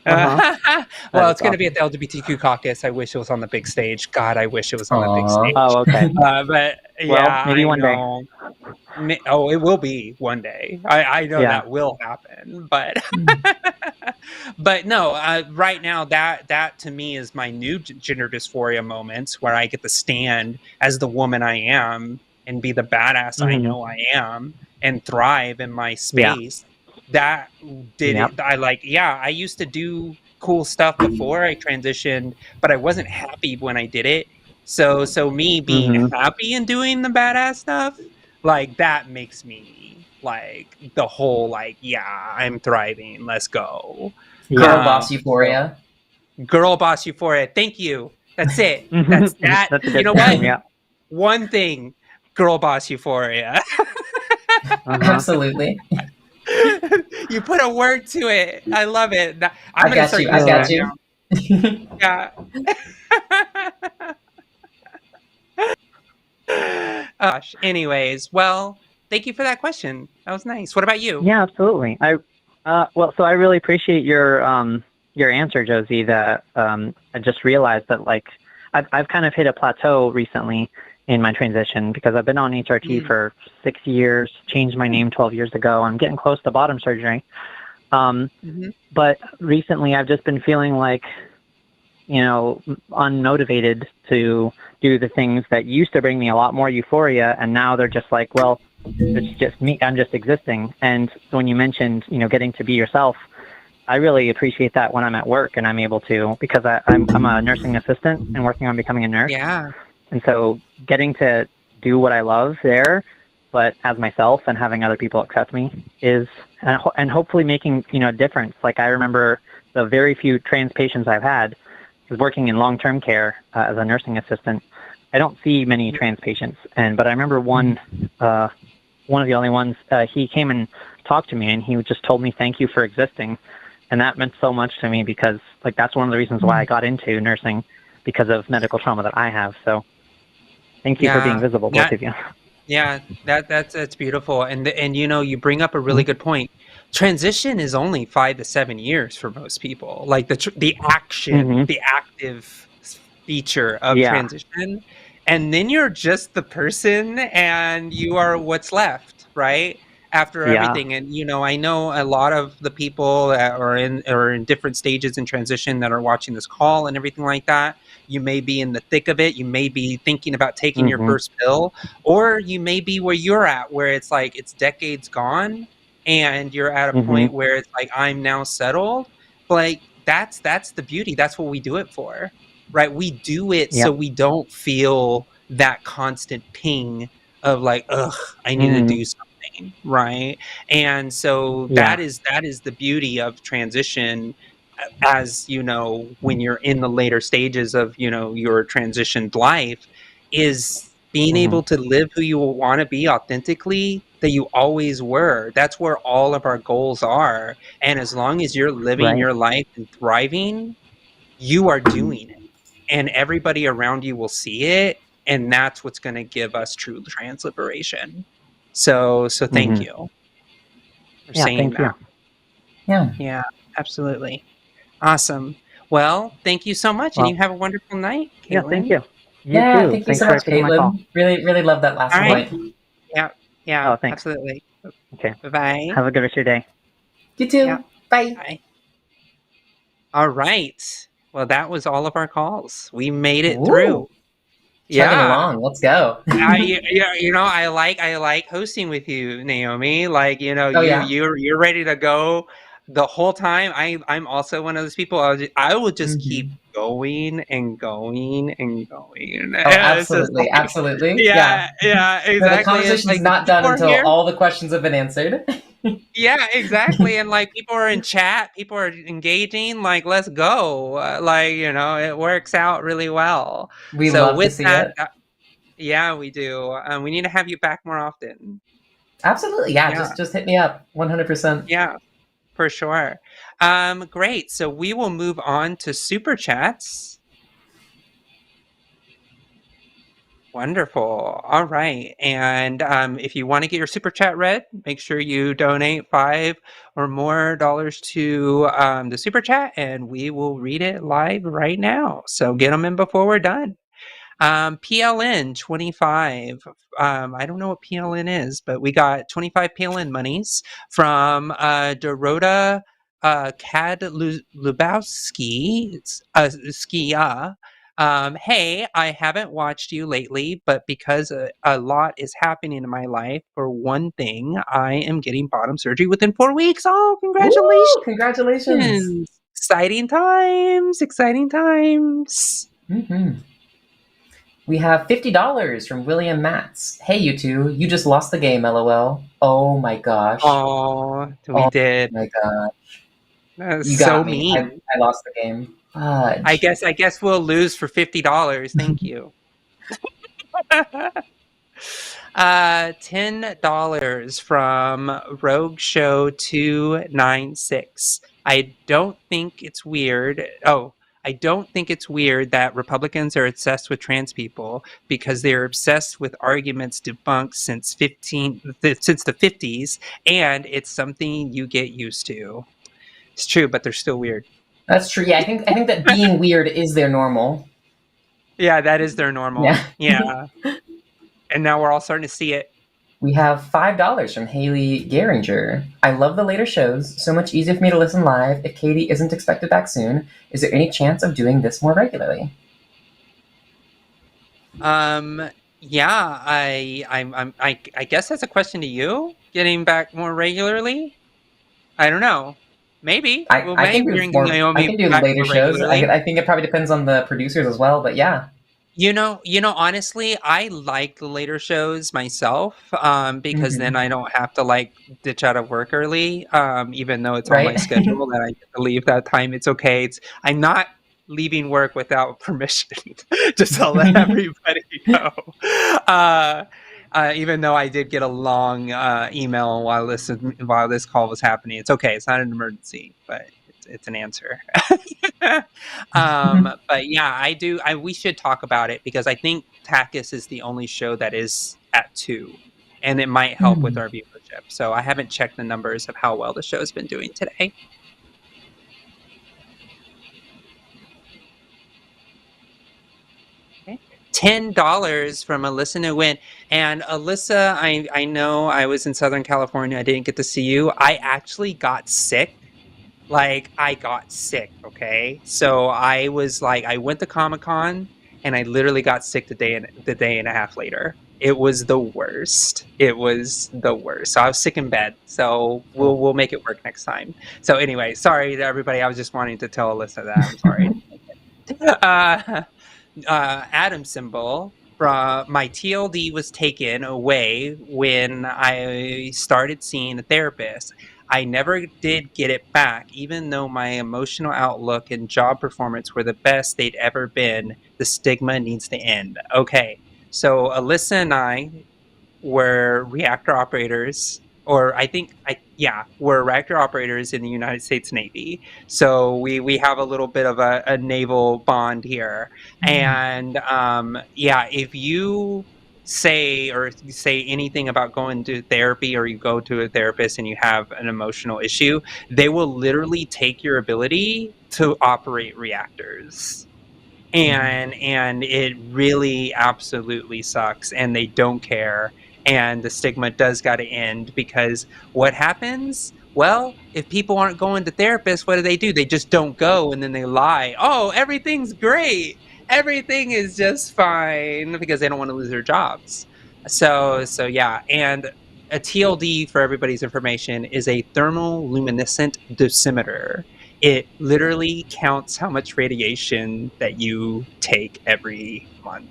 Well, it's going to be at the LGBTQ caucus. I wish it was on the big stage. God, I wish it was on the big stage. Oh, okay. But yeah, maybe one day. Oh, it will be one day. I know that will happen. But but no, right now that to me is my new gender dysphoria moments where I get to stand as the woman I am and be the badass I know I am and thrive in my space. That did it. I used to do cool stuff before I transitioned, but I wasn't happy when I did it. So me being happy and doing the badass stuff, like that makes me like the whole like, yeah, I'm thriving. Let's go. Girl boss euphoria. Girl boss euphoria. Thank you. That's it. That's that. That's a good you know thing, what? One thing. Girl boss euphoria. Absolutely. You put a word to it. I love it. I got you. Yeah. Gosh. Anyways, well, thank you for that question. That was nice. What about you? Yeah, absolutely. So I really appreciate your answer, Josie. That I just realized that like I've kind of hit a plateau recently in my transition because I've been on HRT for 6 years, changed my name 12 years ago. I'm getting close to bottom surgery. But recently I've just been feeling like, you know, unmotivated to do the things that used to bring me a lot more euphoria. And now they're just like, well, it's just me. I'm just existing. And when you mentioned, you know, getting to be yourself, I really appreciate that when I'm at work and I'm able to, because I'm a nursing assistant and working on becoming a nurse. Yeah. And so getting to do what I love there, but as myself and having other people accept me is, and hopefully making, you know, a difference. Like I remember the very few trans patients I've had is working in long-term care as a nursing assistant. I don't see many trans patients, but I remember one of the only ones, he came and talked to me and he just told me, thank you for existing. And that meant so much to me because like, that's one of the reasons why I got into nursing, because of medical trauma that I have. So thank you for being visible, both of you. Yeah, that's beautiful. And you know, you bring up a really good point. Transition is only 5 to 7 years for most people. Like the active feature of transition, and then you're just the person, and you are what's left, right? after everything. And I know a lot of the people that are in different stages in transition that are watching this call and everything like that. You may be in the thick of it. You may be thinking about taking your first pill, or you may be where you're at, where it's like it's decades gone and you're at a point where it's like, I'm now settled. Like that's the beauty. That's what we do it for, right? We do it so we don't feel that constant ping of like, ugh, I need to do something, right? And so that is the beauty of transition, as when you're in the later stages of your transitioned life, is being able to live who you want to be authentically, that you always were. That's where all of our goals are. And as long as you're living your life and thriving, you are doing it, and everybody around you will see it. And that's what's going to give us true trans liberation. So thank you for saying that. Yeah, absolutely. Awesome. Well, thank you so much, and you have a wonderful night, Caitlyn. Yeah, thank you. Thank you so much, Caitlyn. Really love that last point. Yeah. Oh, thanks. Absolutely. Okay. Bye-bye. Have a good rest of your day. You too. Yeah. Bye. All right. Well, that was all of our calls. We made it through. Chugging along. Let's go. I like hosting with you, Naomi. Like, you're ready to go the whole time. I'm also one of those people. I will just keep going and going and going. Oh, absolutely, absolutely. Yeah, exactly. The conversation's not done until all the questions have been answered. Yeah, exactly. And like, people are in chat, people are engaging. Like, let's go. It works out really well. We love to see it. Yeah, we do. We need to have you back more often. Absolutely. Yeah. Just hit me up. 100%. Yeah, for sure. Great. So we will move on to super chats. Wonderful. All right. And if you want to get your super chat read, make sure you donate $5 or more to the super chat, and we will read it live right now. So get them in before we're done. PLN 25. I don't know what PLN is, but we got 25 PLN monies from Dorota Lubowski. Skia. Hey, I haven't watched you lately, but because a lot is happening in my life, for one thing, I am getting bottom surgery within 4 weeks. Oh, congratulations! Woo, congratulations! Exciting times! Exciting times! We have $50 from William Matz. Hey, you two, you just lost the game, LOL. Oh my gosh. Oh, we did. Oh my gosh. That's you got so me. mean. I lost the game. Fudge. I guess we'll lose for $50. Thank you. $10 from Rogue Show 296. I don't think it's weird. I don't think it's weird that Republicans are obsessed with trans people, because they're obsessed with arguments debunked since the 50s, and it's something you get used to. It's true, but they're still weird. That's true. Yeah, I think that being weird is their normal. Yeah, that is their normal. Yeah. And now we're all starting to see it. We have $5 from Haley Geringer. I love the later shows. So much easier for me to listen live. If Katy isn't expected back soon, is there any chance of doing this more regularly? Yeah, I guess that's a question to you. Getting back more regularly? I don't know. Maybe. I can do later shows. I think it probably depends on the producers as well, but yeah. Honestly, I like the later shows myself, because then I don't have to ditch out of work early, even though it's on my schedule that I get to leave that time. It's okay. I'm not leaving work without permission, just to let everybody know. Even though I did get a long email while this call was happening. It's okay. It's not an emergency, but it's an answer. But yeah, we should talk about it, because I think Takis is the only show that is at 2, and it might help with our viewership. So I haven't checked the numbers of how well the show's been doing today. $10 from Alyssa Nguyen. And Alyssa, I know I was in Southern California. I didn't get to see you. I actually got sick. Like, I got sick, okay? So I was like, I went to Comic-Con and I literally got sick the day and a half later. It was the worst. It was the worst. So I was sick in bed. So we'll make it work next time. So anyway, sorry to everybody. I was just wanting to tell Alyssa that. I'm sorry. Adam symbol from my TLD was taken away when I started seeing a therapist. I never did get it back, even though my emotional outlook and job performance were the best they'd ever been. The stigma needs to end. Okay, so Alyssa and I were reactor operators, or we're reactor operators in the United States Navy. So we have a little bit of a naval bond here. And if you say anything about going to therapy, or you go to a therapist and you have an emotional issue, they will literally take your ability to operate reactors. And it really absolutely sucks, and they don't care, and the stigma does got to end, because what happens? Well, if people aren't going to therapists, what do? They just don't go, and then they lie. Oh, everything's great. Everything is just fine, because they don't want to lose their jobs. So yeah, and a TLD, for everybody's information, is a thermal luminescent dosimeter. It literally counts how much radiation that you take every month.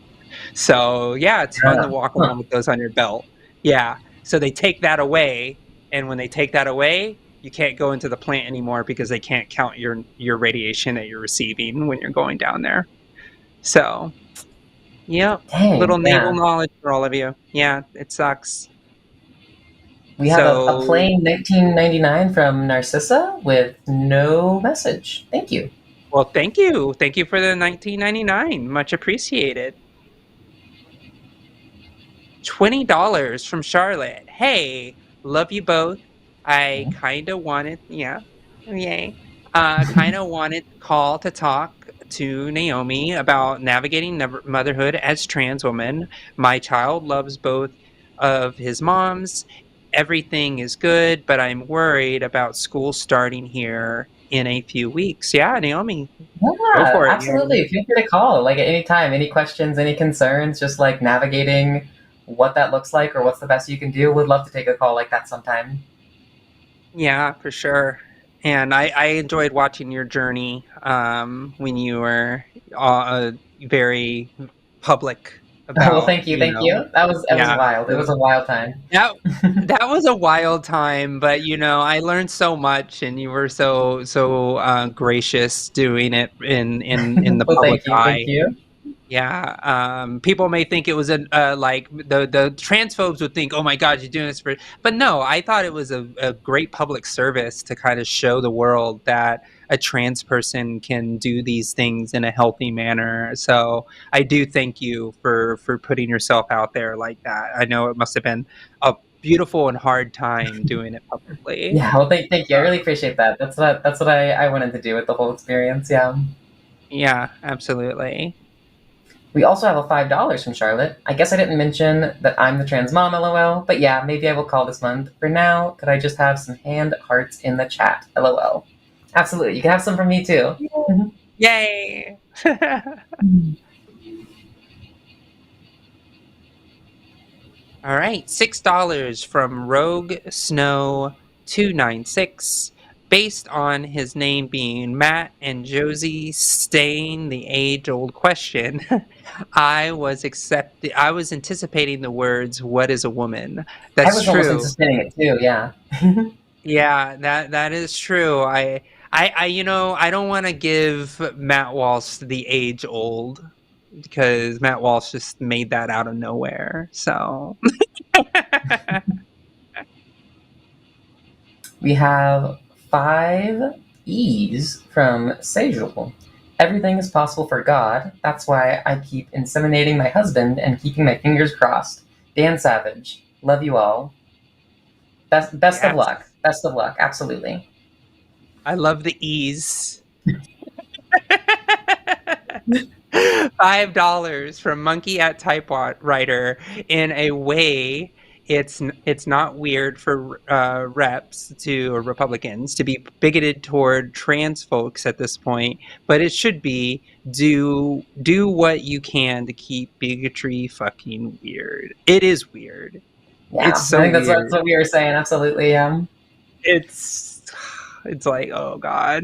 So yeah, it's fun to walk around with those on your belt. Yeah. So they take that away, and when they take that away, you can't go into the plant anymore, because they can't count your radiation that you're receiving when you're going down there. So, yeah, little naval knowledge for all of you. Yeah, it sucks. We have a plain 1999 from Narcissa with no message. Thank you. Well, thank you. Thank you for the 1999. Much appreciated. $20 from Charlotte. Hey, love you both. I kind of wanted, kind of wanted to call to talk to Naomi about navigating motherhood as trans woman. My child loves both of his moms. Everything is good, but I'm worried about school starting here in a few weeks. Yeah, Naomi. Yeah, go for it, absolutely. Naomi. Feel free to call, like, at any time. Any questions, any concerns, just like navigating what that looks like or what's the best you can do. Would love to take a call like that sometime. Yeah, for sure. And I enjoyed watching your journey when you were very public about. Well, thank you. That was wild. It was a wild time. That was a wild time, but I learned so much, and you were so gracious doing it in the public eye. Thank you. Yeah, people may think it was like the transphobes would think, oh my God, you're doing this but no, I thought it was a great public service to kind of show the world that a trans person can do these things in a healthy manner. So I do thank you for putting yourself out there like that. I know it must have been a beautiful and hard time doing it publicly. Yeah, well, thank you. I really appreciate that. That's what I wanted to do with the whole experience. Yeah, absolutely. We also have a $5 from Charlotte. I guess I didn't mention that I'm the trans mom, LOL, but yeah, maybe I will call this month. For now, could I just have some hand hearts in the chat, LOL? Absolutely, you can have some from me too. Yay! All right, $6 from Rogue Snow 296. Based on his name being Matt and Josie staying the age-old question, I was anticipating the words, "What is a woman?" That's true. I was almost anticipating it too. Yeah. Yeah, that is true. I don't want to give Matt Walsh the age-old, because Matt Walsh just made that out of nowhere. So. We have 5 E's from Sejul. Everything is possible for God. That's why I keep inseminating my husband and keeping my fingers crossed. Dan Savage. Love you all. Best of luck. Best of luck. Absolutely. I love the E's. $5 from Monkey at Typewriter. In a way, it's not weird for reps or Republicans to be bigoted toward trans folks at this point, but it should be do what you can to keep bigotry fucking weird. It is weird. Yeah, it's so I think that's weird. what we were saying. Absolutely, yeah. It's like, oh god.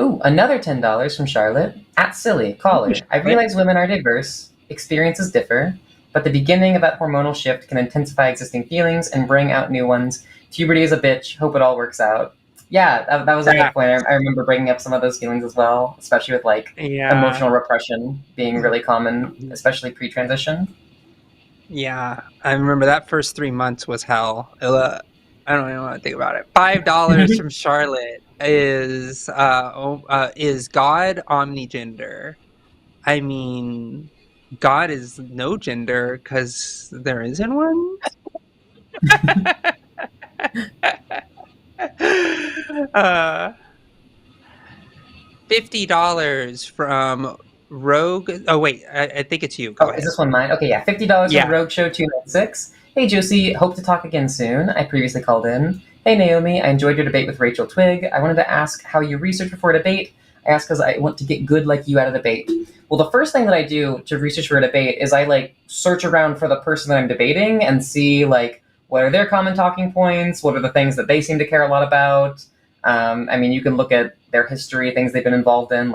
Ooh, another $10 from Charlotte. At Silly, caller. I realize women are diverse, experiences differ, but the beginning of that hormonal shift can intensify existing feelings and bring out new ones. Puberty is a bitch. Hope it all works out. Yeah, that was a good point. I remember bringing up some of those feelings as well, especially with emotional repression being really common, especially pre-transition. Yeah, I remember that first 3 months was hell. I don't even want to think about it. $5 from Charlotte is God omnigender? I mean, God is no gender because there isn't one. $50 from Rogue. Oh wait, I think it's you. Go ahead. Is this one mine? Okay, yeah, $50 from Rogue Show 296. Hey Josie, hope to talk again soon. I previously called in. Hey Naomi, I enjoyed your debate with Rachel Twig. I wanted to ask how you research before a debate. I ask because I want to get good like you at a debate. Well, the first thing that I do to research for a debate is I search around for the person that I'm debating and see what are their common talking points, what are the things that they seem to care a lot about. I mean, you can look at their history, things they've been involved in,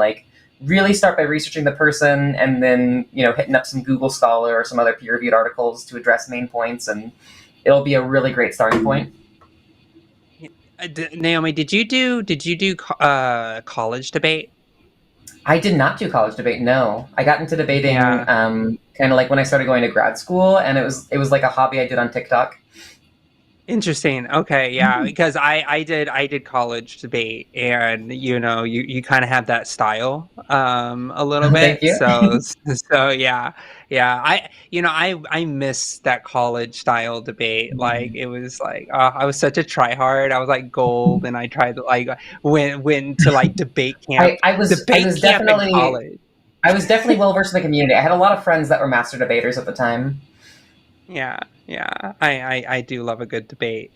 really start by researching the person and then, hitting up some Google Scholar or some other peer-reviewed articles to address main points, and it'll be a really great starting point. Naomi, did you do college debate? I did not do college debate, no. I got into debating kind of when I started going to grad school, and it was like a hobby I did on TikTok. Interesting. Okay, yeah, because I did college debate, and you kind of have that style a little bit. Thank you. So yeah. I miss that college style debate. It was I was such a tryhard. I was like gold, and I tried to went to debate camp. I was definitely in college. I was definitely well versed in the community. I had a lot of friends that were master debaters at the time. Yeah, I do love a good debate.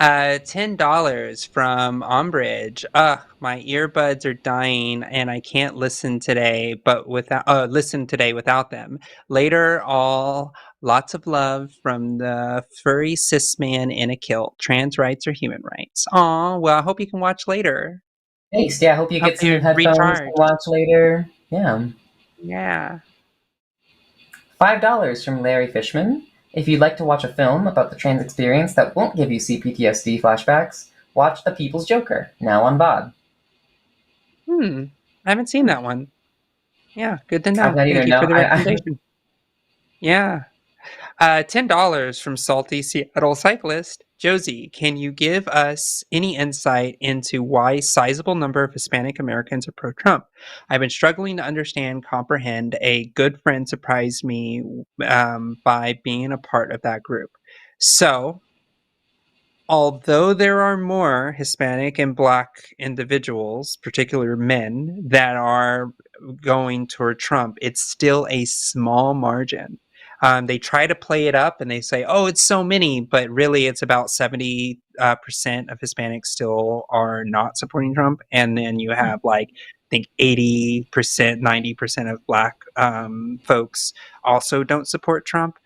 $10 from Ombridge. My earbuds are dying, and I can't listen today. Listen today without them. Later, all lots of love from the furry cis man in a kilt. Trans rights are human rights. Aw, well, I hope you can watch later. Thanks. Yeah, I hope you get some headphones to watch later. Yeah. Yeah. $5 from Larry Fishman. If you'd like to watch a film about the trans experience that won't give you CPTSD flashbacks, watch The People's Joker, now on VOD. I haven't seen that one. Yeah, good to know. I've not either. Thank you for the recommendation. Yeah. $10 from Salty Seattle Cyclist. Josie, can you give us any insight into why a sizable number of Hispanic Americans are pro-Trump? I've been struggling to comprehend. A good friend surprised me by being a part of that group. So, although there are more Hispanic and Black individuals, particularly men, that are going toward Trump, it's still a small margin. They try to play it up and they say, oh, it's so many, but really it's about 70% of Hispanics still are not supporting Trump. And then you have I think 80%, 90% of Black folks also don't support Trump.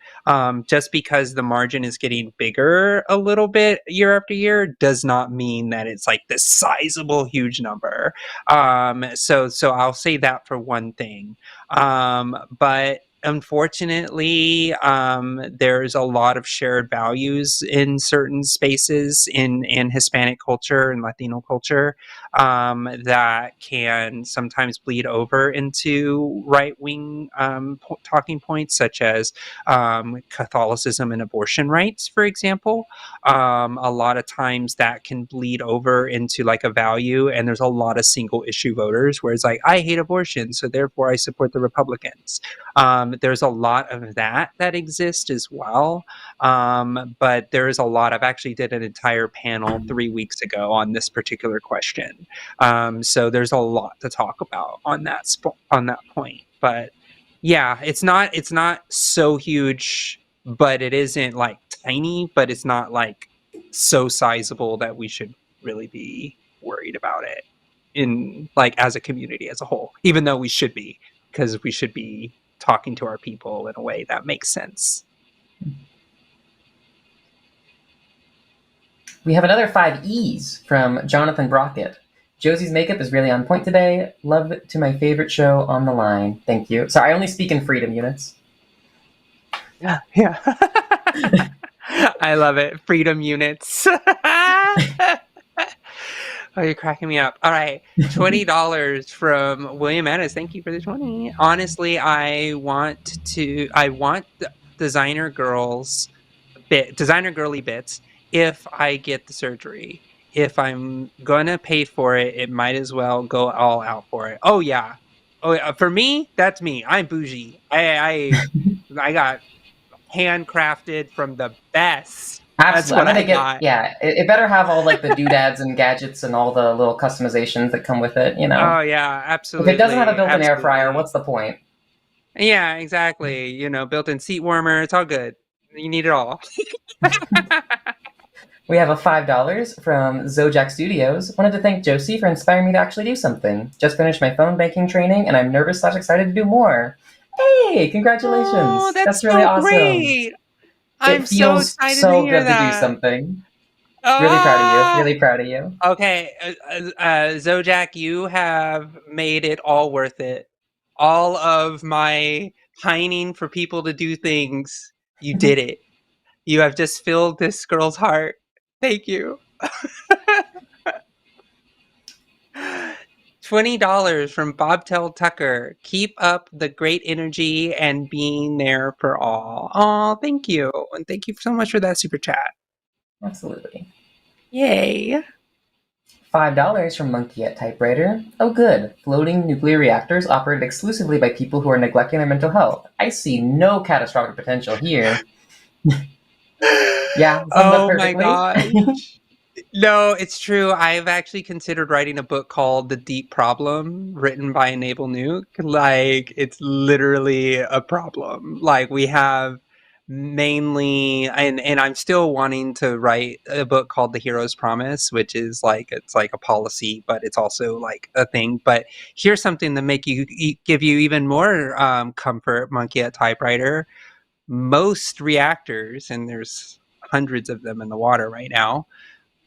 Just because the margin is getting bigger a little bit year after year does not mean that it's this sizable, huge number. So I'll say that for one thing. But unfortunately, there's a lot of shared values in certain spaces in Hispanic culture and Latino culture that can sometimes bleed over into right-wing talking points, such as Catholicism and abortion rights, for example. A lot of times that can bleed over into a value, and there's a lot of single issue voters where it's I hate abortion, so therefore I support the Republicans. There's a lot of that exists as well. But there's a lot. I've actually did an entire panel 3 weeks ago on this particular question. So there's a lot to talk about on that point. But yeah, it's not so huge, but it isn't like tiny, but it's not like so sizable that we should really be worried about it in like as a community as a whole, even though we should be, because we should be talking to our people in a way that makes sense. We have another 5 E's from Jonathan Brockett. Josie's makeup is really on point today. Love it to my favorite show on the line. Thank you. Sorry, I only speak in freedom units. Yeah. I love it. Freedom units. Oh, you're cracking me up. All right. $20 from William Ennis. Thank you for the 20. Honestly, I want designer girly bits if I get the surgery. If I'm gonna pay for it, it might as well go all out for it. Oh yeah. For me, that's me. I'm bougie. I got handcrafted from the best. Absolutely. I'm gonna get. Yeah, it better have all like the doodads and gadgets and all the little customizations that come with it. You know. Oh yeah, absolutely. If it doesn't have a built-in air fryer, what's the point? Yeah, exactly. You know, built-in seat warmer. It's all good. You need it all. We have a $5 from Zojak Studios. Wanted to thank Josie for inspiring me to actually do something. Just finished my phone banking training, and I'm nervous / excited to do more. Hey, congratulations! Oh, that's really so awesome. Great. I'm so excited so to hear good that. To do something. Really proud of you. Really proud of you. Okay, Zojak, you have made it all worth it. All of my pining for people to do things, you did it. You have just filled this girl's heart. Thank you. $20 from Bobtail Tucker. Keep up the great energy and being there for all. Oh, thank you. And thank you so much for that super chat. Absolutely. Yay. $5 from Monkey at Typewriter. Oh good. Floating nuclear reactors operated exclusively by people who are neglecting their mental health. I see no catastrophic potential here. Yeah. Oh my gosh. No, it's true. I've actually considered writing a book called The Deep Problem, written by Enable Nuke. Like, it's literally a problem. Like, we have mainly, and I'm still wanting to write a book called The Hero's Promise, which is like, it's like a policy, but it's also like a thing. But here's something to give you even more comfort, Monkey at Typewriter. Most reactors, and there's hundreds of them in the water right now,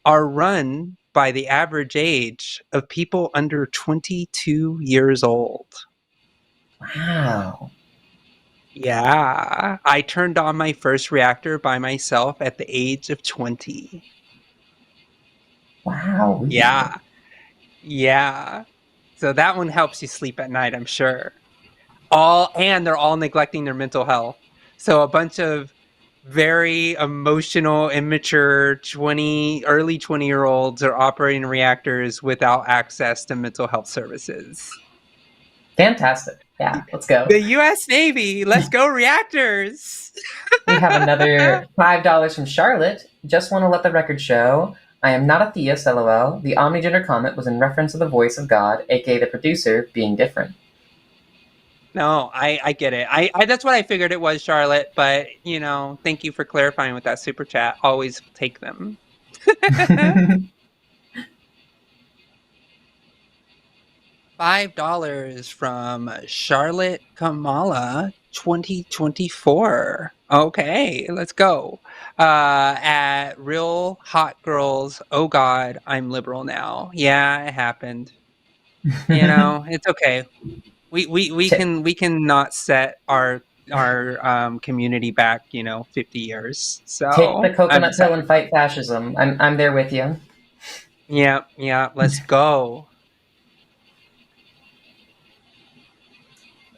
are run by the average age of people under 22 years old. Wow. Yeah. I turned on my first reactor by myself at the age of 20. Wow. Yeah. Yeah. So that one helps you sleep at night, I'm sure. And they're all neglecting their mental health. So a bunch of very emotional, immature early 20-year-olds are operating reactors without access to mental health services. Fantastic. Yeah, let's go. The U.S. Navy, let's go reactors. We have another $5 from Charlotte. Just want to let the record show, I am not a theist, lol. The omnigender comment was in reference to the voice of God, aka the producer, being different. No, I get it. I that's what I figured it was, Charlotte. But, you know, thank you for clarifying with that super chat. Always take them. $5 from Charlotte Kamala 2024. Okay, let's go. At Real Hot Girls, oh God, I'm liberal now. Yeah, it happened. You know, it's okay. We can not set our community back, 50 years. So take the coconut pill and fight fascism. I'm there with you. Yeah. Let's go.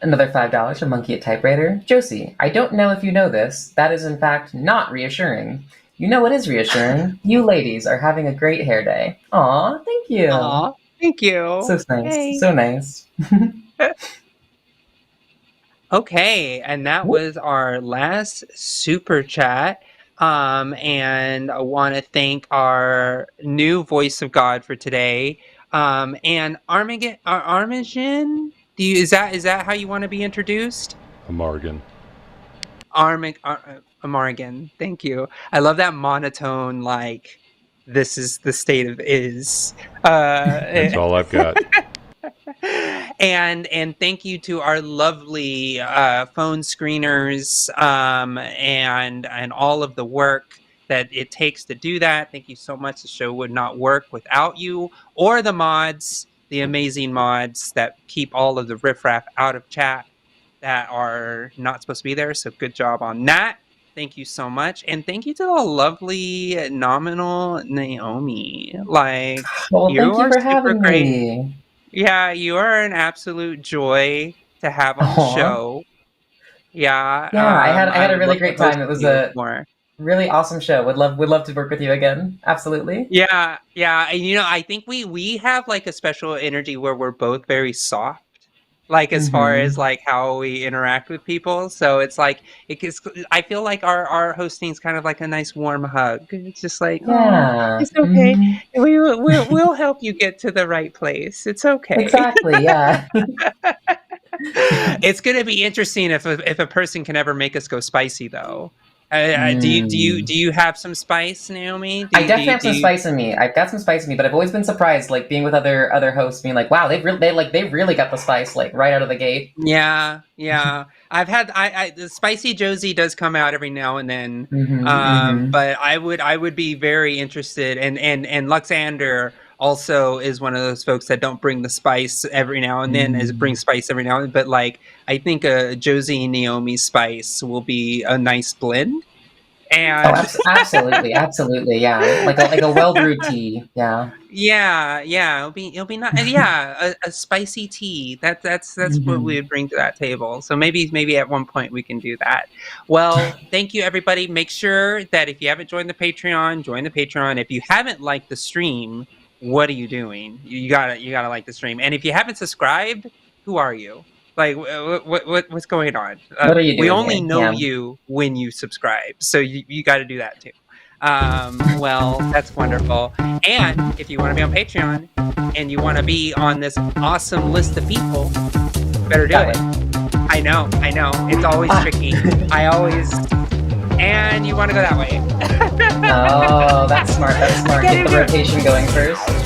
Another $5 from Monkey at Typewriter. Josie, I don't know if you know this. That is in fact not reassuring. You know what is reassuring? You ladies are having a great hair day. Aw, thank you. Aw, thank you. So nice. Hey. So nice. Okay, and that was our last super chat. And I want to thank our new voice of God for today. And Armagen, is that how you want to be introduced? Amargan. Amargan. Thank you. I love that monotone. Like, this is the state of is. That's all I've got. And thank you to our lovely phone screeners and all of the work that it takes to do that. Thank you so much. The show would not work without you or the mods, the amazing mods that keep all of the riffraff out of chat that are not supposed to be there. So good job on that. Thank you so much. And thank you to the lovely Nominal Naomi. Like, well, you thank you are for super having great. me. Yeah, you are an absolute joy to have on the show. Yeah. Yeah, I had a really great time. It was a really awesome show. Would love to work with you again. Absolutely. Yeah. And I think we have like a special energy where we're both very soft. Like as far as like how we interact with people, so it's like I feel like our hosting is kind of like a nice warm hug. It's just like, yeah, it's okay. We'll help you get to the right place. It's okay. Exactly. Yeah. It's gonna be interesting if a person can ever make us go spicy though. Do you have some spice, Naomi? I definitely have some spice in me. I've got some spice in me, but I've always been surprised, like being with other hosts, being like, "Wow, they really got the spice like right out of the gate." Yeah. I've had the spicy Josie does come out every now and then, but I would be very interested, and Luxander also is one of those folks that don't bring the spice every now and then, brings spice every now and then. But like, I think Josie and Naomi spice will be a nice blend. And absolutely, yeah, like a well brewed tea, yeah. It'll be nice. Yeah, a spicy tea. That's what we would bring to that table. So maybe at one point we can do that. Well, thank you everybody. Make sure that if you haven't joined the Patreon, join the Patreon. If you haven't liked the stream, what are you doing? You gotta like the stream. And if you haven't subscribed, who are you? Like, what's going on? What are you doing? We only know you when you subscribe, so you got to do that too. Well, that's wonderful. And if you want to be on Patreon and you want to be on this awesome list of people, better do it. I know. It's always tricky. And you want to go that way. Oh, that's smart. Get the rotation going first.